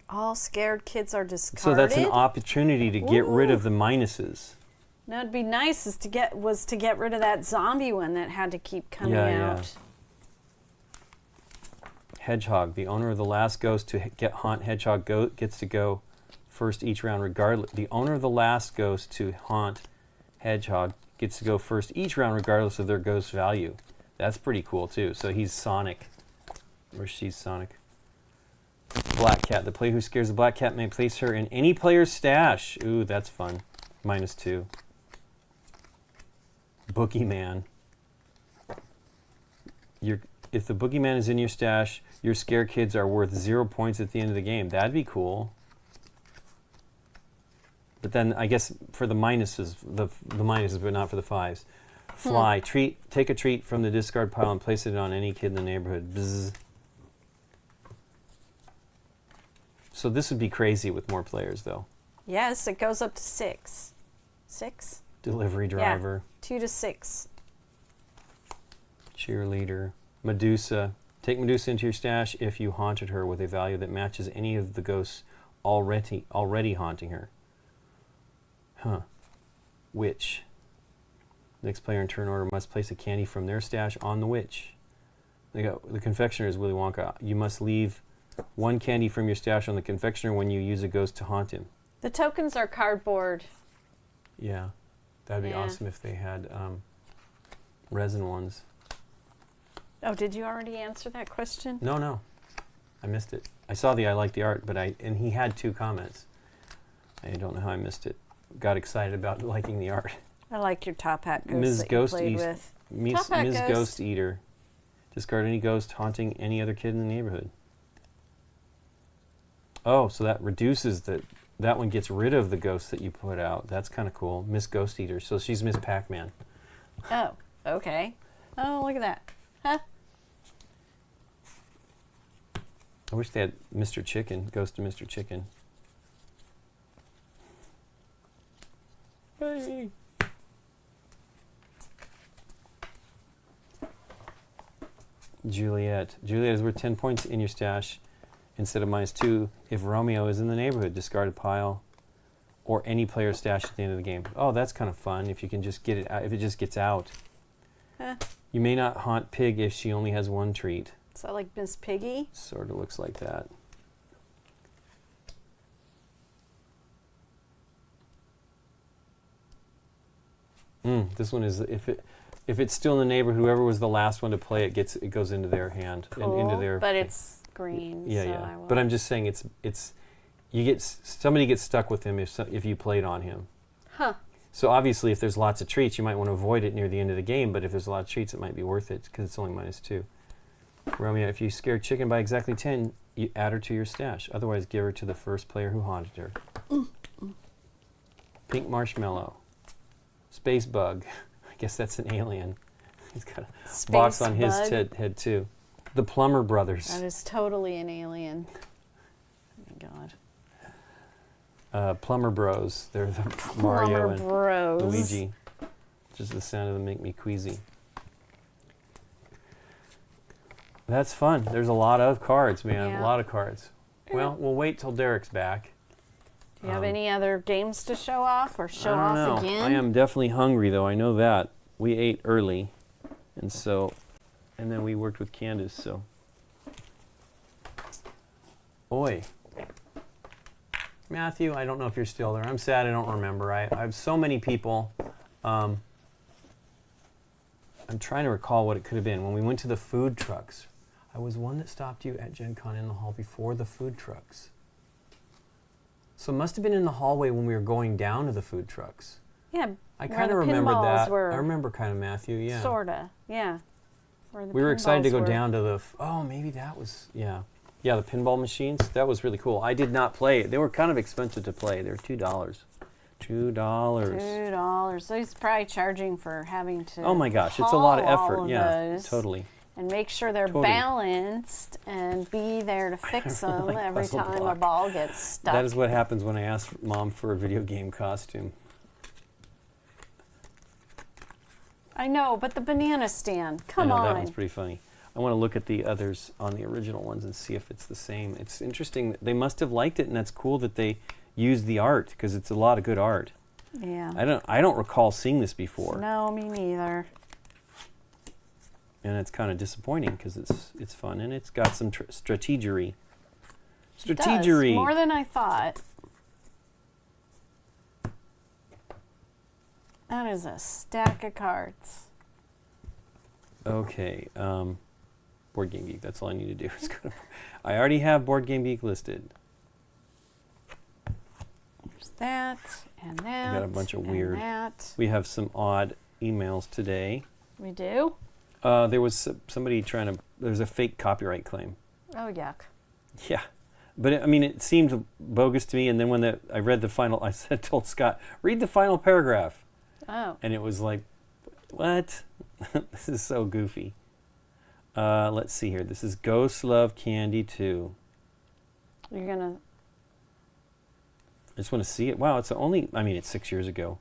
All scared kids are discarded. So that's an opportunity to get rid of the minuses. Now it'd be nice to get rid of that zombie one that had to keep coming Yeah. out. Hedgehog. The owner of the last ghost to haunt Hedgehog gets to go first each round regardless. The owner of the last ghost to haunt Hedgehog gets to go first each round regardless of their ghost value. That's pretty cool too. So he's Sonic. Or she's Sonic. Black cat. The player who scares the black cat may place her in any player's stash. Ooh, that's fun. -2. Boogeyman. If the boogeyman is in your stash, your scare kids are worth 0 points at the end of the game. That'd be cool. But then I guess for the minuses, the minuses, but not for the fives. Fly. Take a treat from the discard pile and place it on any kid in the neighborhood. Bzz. So this would be crazy with more players, though. Yes, it goes up to 6. 6? Delivery driver. Yeah, 2 to 6. Cheerleader. Medusa. Take Medusa into your stash if you haunted her with a value that matches any of the ghosts already haunting her. Huh. Witch. Next player in turn order must place a candy from their stash on the witch. The confectioner is Willy Wonka. You must leave one candy from your stash on the confectioner when you use a ghost to haunt him. The tokens are cardboard. Yeah. That'd be Yeah. awesome if they had resin ones. Oh, did you already answer that question? No. I missed it. I saw I liked the art, and he had 2 comments. I don't know how I missed it. Got excited about liking the art. I like your top hat ghost Ms. that Ghost you played East- with. Ms. Top hat Ms. ghost. Ghost Eater. Discard any ghost haunting any other kid in the neighborhood. Oh, so that reduces that one gets rid of the ghosts that you put out. That's kind of cool. Miss Ghost Eater. So she's Miss Pac-Man. Oh, okay. Oh, look at that. Huh? I wish they had Mr. Chicken. Ghost of Mr. Chicken. Hey. Juliet. Juliet is worth 10 points in your stash instead of -2 if Romeo is in the neighborhood. Discard a pile or any player's stash at the end of the game. Oh, that's kind of fun if you can just get it out, if it just gets out. Huh. You may not haunt Pig if she only has 1 treat. Is that like Miss Piggy? Sort of looks like that. This one is if it's still in the neighborhood, whoever was the last one to play it goes into their hand and into their. But it's green. Yeah, so yeah. I will. But I'm just saying somebody gets stuck with him if you played on him. Huh. So obviously, if there's lots of treats, you might want to avoid it near the end of the game. But if there's a lot of treats, it might be worth it because it's only -2. Romeo, if you scare Chicken by exactly 10, you add her to your stash. Otherwise, give her to the first player who haunted her. Pink Marshmallow. Space Bug. I guess that's an alien. He's got a box on his head too. The Plumber Brothers. That is totally an alien. Oh my God. Plumber Bros. They're the Mario Plumber and Bros. Luigi. Just the sound of them make me queasy. That's fun. There's a lot of cards, man. Yeah. A lot of cards. Well, we'll wait till Derek's back. Do you have any other games to show off or show I off don't know. again? I am definitely hungry, though. I know that. We ate early, and then we worked with Candace, so Oi. Matthew, I don't know if you're still there. I'm sad I don't remember. I have so many people. I'm trying to recall what it could have been. When we went to the food trucks, I was one that stopped you at Gen Con in the hall before the food trucks. So it must have been in the hallway when we were going down to the food trucks. Yeah. I where kind the of remembered pinballs that. were I remember kind of Matthew, yeah. Sorta, yeah. We were excited to go were. down to the, oh, maybe that was, yeah. Yeah, the pinball machines, that was really cool. I did not play. They were kind of expensive to play. They were $2. $2. $2. So he's probably charging for having to. Oh my gosh, it's a lot of haul all effort. of Yeah, those totally. And make sure they're Totally. balanced and be there to fix them like every puzzle time a block. ball gets stuck. That is what happens when I ask Mom for a video game costume. I know, but the banana stand. I Come know, on. that one's pretty funny. I want to look at the others on the original ones and see if it's the same. It's interesting. They must have liked it, and that's cool that they used the art because it's a lot of good art. Yeah. I don't recall seeing this before, No, me neither. and it's kind of disappointing because it's fun and it's got some strategery. It does, Strategery. more than I thought. That is a stack of cards. Okay, Board Game Geek. That's all I need to do. I already have Board Game Geek listed. There's that and that. I got a bunch of and weird. That. We have some odd emails today. We do? There was somebody trying to. There's a fake copyright claim. Oh, yuck. Yeah, but it seemed bogus to me. And then when I read the final, I told Scott, read the final paragraph, Oh. and it was like, what? This is so goofy. Let's see here. This is Ghosts Love Candy 2. You're going to. I just want to see it. Wow, it's only. It's 6 years ago.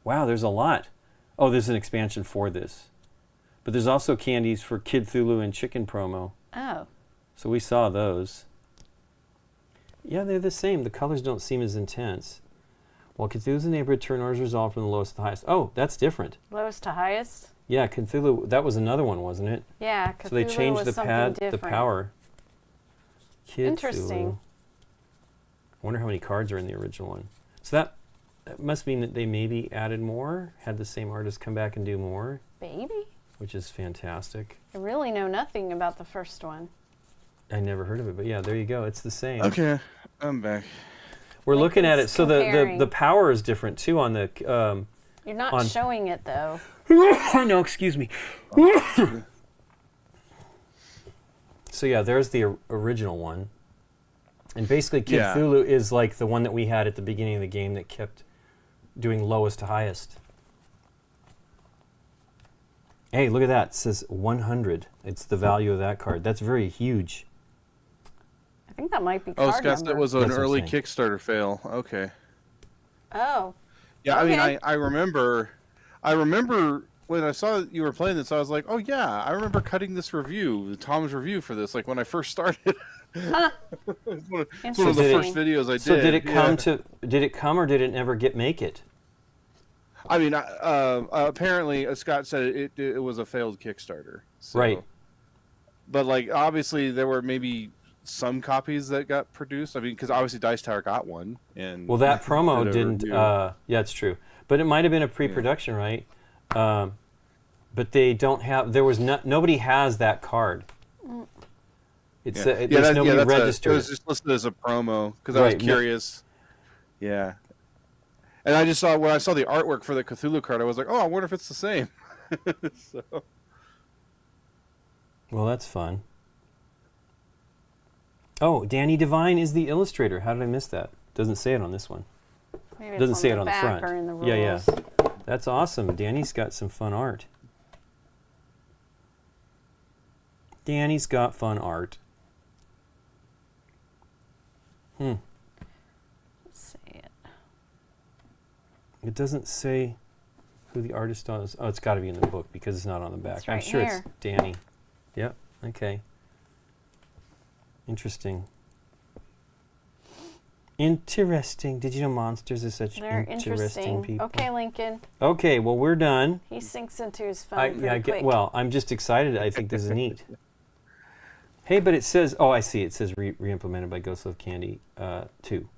Wow, there's a lot. Oh, there's an expansion for this, but there's also candies for Kid Thulu and Chicken promo. Oh. So we saw those. Yeah, they're the same. The colors don't seem as intense. While Cthulhu's neighborhood turn orders resolved from the lowest to the highest. Oh, that's different. Lowest to highest? Yeah, Cthulhu, that was another one, wasn't it? Yeah, Cthulhu So they changed was the something different. the power. Kid Interesting. Thulu. I wonder how many cards are in the original one. So that must mean that they maybe added more, had the same artist come back and do more, Baby? which is fantastic. I really know nothing about the first one. I never heard of it, but yeah, there you go. It's the same. Okay, I'm back. We're looking at it. Lincoln's So comparing. the power is different too on the. You're not on- showing it, though. No, excuse me. So yeah, there's the original one, and basically Kid Yeah. Thulu is like the one that we had at the beginning of the game that kept doing lowest to highest. Hey, look at that! It says 100. It's the value of that card. That's very huge. I think that might be Oh, card Scott, number. that was an That's what I'm early saying. Kickstarter fail. Okay. Oh. Yeah, I mean, Okay. I remember when I saw that you were playing this, I was like, oh yeah, I remember cutting this review, Tom's review for this, like when I first started. Huh. It's one of the Interesting. first videos I did. So did it come yeah. to? Did it come or did it never make it? I mean, apparently Scott said it was a failed Kickstarter. So. Right. But like, obviously, there were maybe some copies that got produced. I mean, because obviously Dice Tower got one, and Well, that promo did a didn't. review. Yeah, it's true. But it might have been a pre-production, right? But they don't have. There was nobody has that card. It's yeah, there's nobody it registered. was just listed as a promo because I Right, was curious. Yeah. And I just saw when I saw the artwork for the Cthulhu card, I was like, "Oh, I wonder if it's the same." So. Well, that's fun. Oh, Danny Devine is the illustrator. How did I miss that? Doesn't say it on this one. Maybe it's Doesn't say it on the back front. Or in the rules. Yeah, yeah. That's awesome. Danny's got some fun art. Danny's got fun art. Let's see it. It doesn't say who the artist is. Oh, it's got to be in the book because it's not on the back. It's I'm right sure here. it's Danny. Yep. Okay. Interesting. Interesting. Did you know monsters are such They're interesting people? Okay, Lincoln. Okay. Well, we're done. He sinks into his phone pretty quick. Well, I'm just excited. I think this is neat. Hey, but it says, oh, I see. It says re-implemented by Ghost Love Candy 2.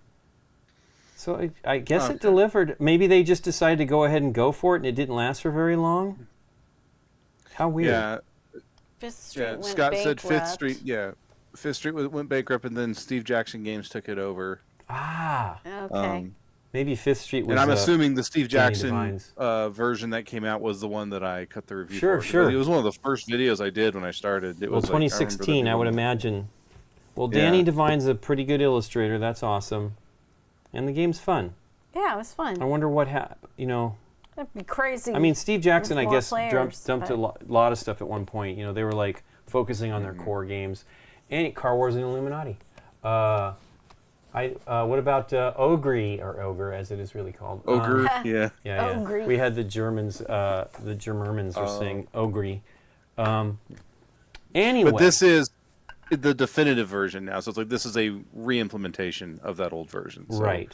So I guess it delivered. Maybe they just decided to go ahead and go for it, and it didn't last for very long. How weird. Yeah. Fifth Street went Scott bankrupt. said Fifth Street. Yeah, Fifth Street went bankrupt, and then Steve Jackson Games took it over. Ah. Okay. Maybe Fifth Street was. And I'm assuming the Steve Candy Jackson Divines. version that came out was the one that I cut the review Sure, for. sure. It was one of the first videos I did when I started. It Well, was like, 2016, I would imagine. Well, Yeah. Danny Devine's a pretty good illustrator. That's awesome. And the game's fun. Yeah, it was fun. I wonder what That'd be crazy. I mean, Steve Jackson, with I more guess, players, dumped a lot of stuff at one point. They were like focusing on their core games. And Car Wars and Illuminati. What about Ogre, or Ogre as it is really called? Ogre, yeah. Yeah. Ogre. We had the Germans, the Germermans were saying Ogre. Anyway. But this is the definitive version now, so it's like this is a re-implementation of that old version. So, right.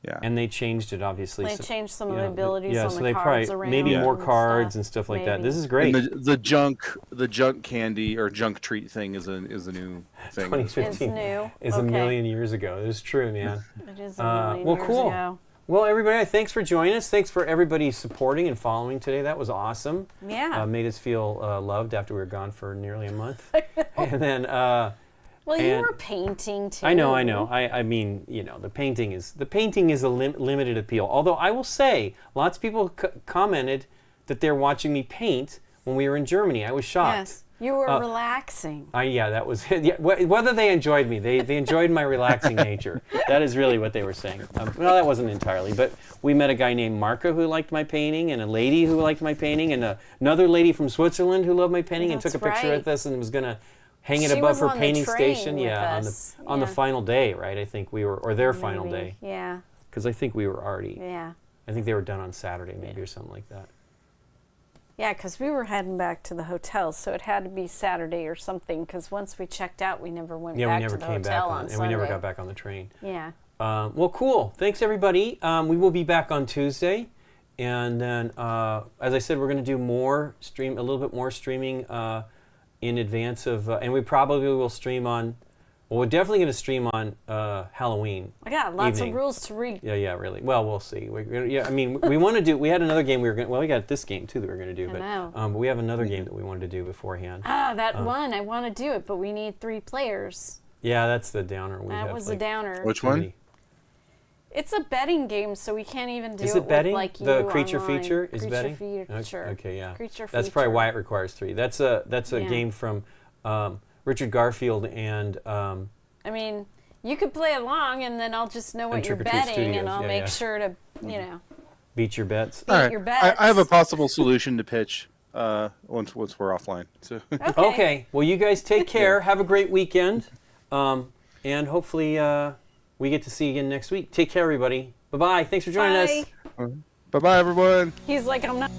Yeah. And they changed it, obviously. They changed some of the abilities yeah, on so the they cards probably around. maybe more and cards and stuff like that. Maybe. This is great. And the junk candy or junk treat thing is a new thing. 2015 It's new. is a million years ago. It's true, man. It is a million well, years cool. ago. Well, everybody, thanks for joining us. Thanks for everybody supporting and following today. That was awesome. Yeah. Made us feel loved after we were gone for nearly a month. And then, Well, you and- were painting too. I know. I mean, the painting is a limited appeal. Although I will say, lots of people commented that they're watching me paint when we were in Germany. I was shocked. Yes, you were relaxing. Yeah, that was yeah, whether they enjoyed me. They enjoyed my relaxing nature. That is really what they were saying. Well, that wasn't entirely, but we met a guy named Marco who liked my painting, and a lady who liked my painting, and another lady from Switzerland who loved my painting and took a That's picture right. with us and was gonna hang it She above was her on the painting train station. with Yeah, us. on the Yeah. final day, right? I think we were, or their final Maybe. day, Yeah. because I think we were already. Yeah. I think they were done on Saturday, maybe, or something like that. Yeah, because we were heading back to the hotel, so it had to be Saturday or something. Because once we checked out, we never went Yeah, back we never to the came back hotel on, on and we never Sunday. got back on the train. Yeah. Well, cool. Thanks, everybody. We will be back on Tuesday. And then, as I said, we're going to do a little bit more streaming in advance of, and we probably will stream on, well, we're definitely going to stream on Halloween. I got lots evening. of rules to read. Yeah, really. Well, we'll see. I mean, we want to do, we had another game we got this game too that we were going to do, I but know. we have another game that we wanted to do beforehand. That one, I want to do it, but we need 3 players. Yeah, that's the downer. That was a downer. Which too one? many. It's a betting game, so we can't even do Is it it betting? with like you The creature online. feature is Creature betting? Feature. Okay, yeah. Creature That's feature. probably why it requires 3. That's a Yeah. game from Richard Garfield and I mean, you could play along, and then I'll just know what And you're Trick or Treat betting, Studios. and I'll Yeah, make yeah. sure to, Beat Your Bets. beat your bets. I have a possible solution to pitch once we're offline. So. Okay. Well, you guys take care. Have a great weekend. And hopefully we get to see you again next week. Take care, everybody. Bye-bye. Thanks for joining us. Bye. Bye-bye, everyone. He's like, I'm not.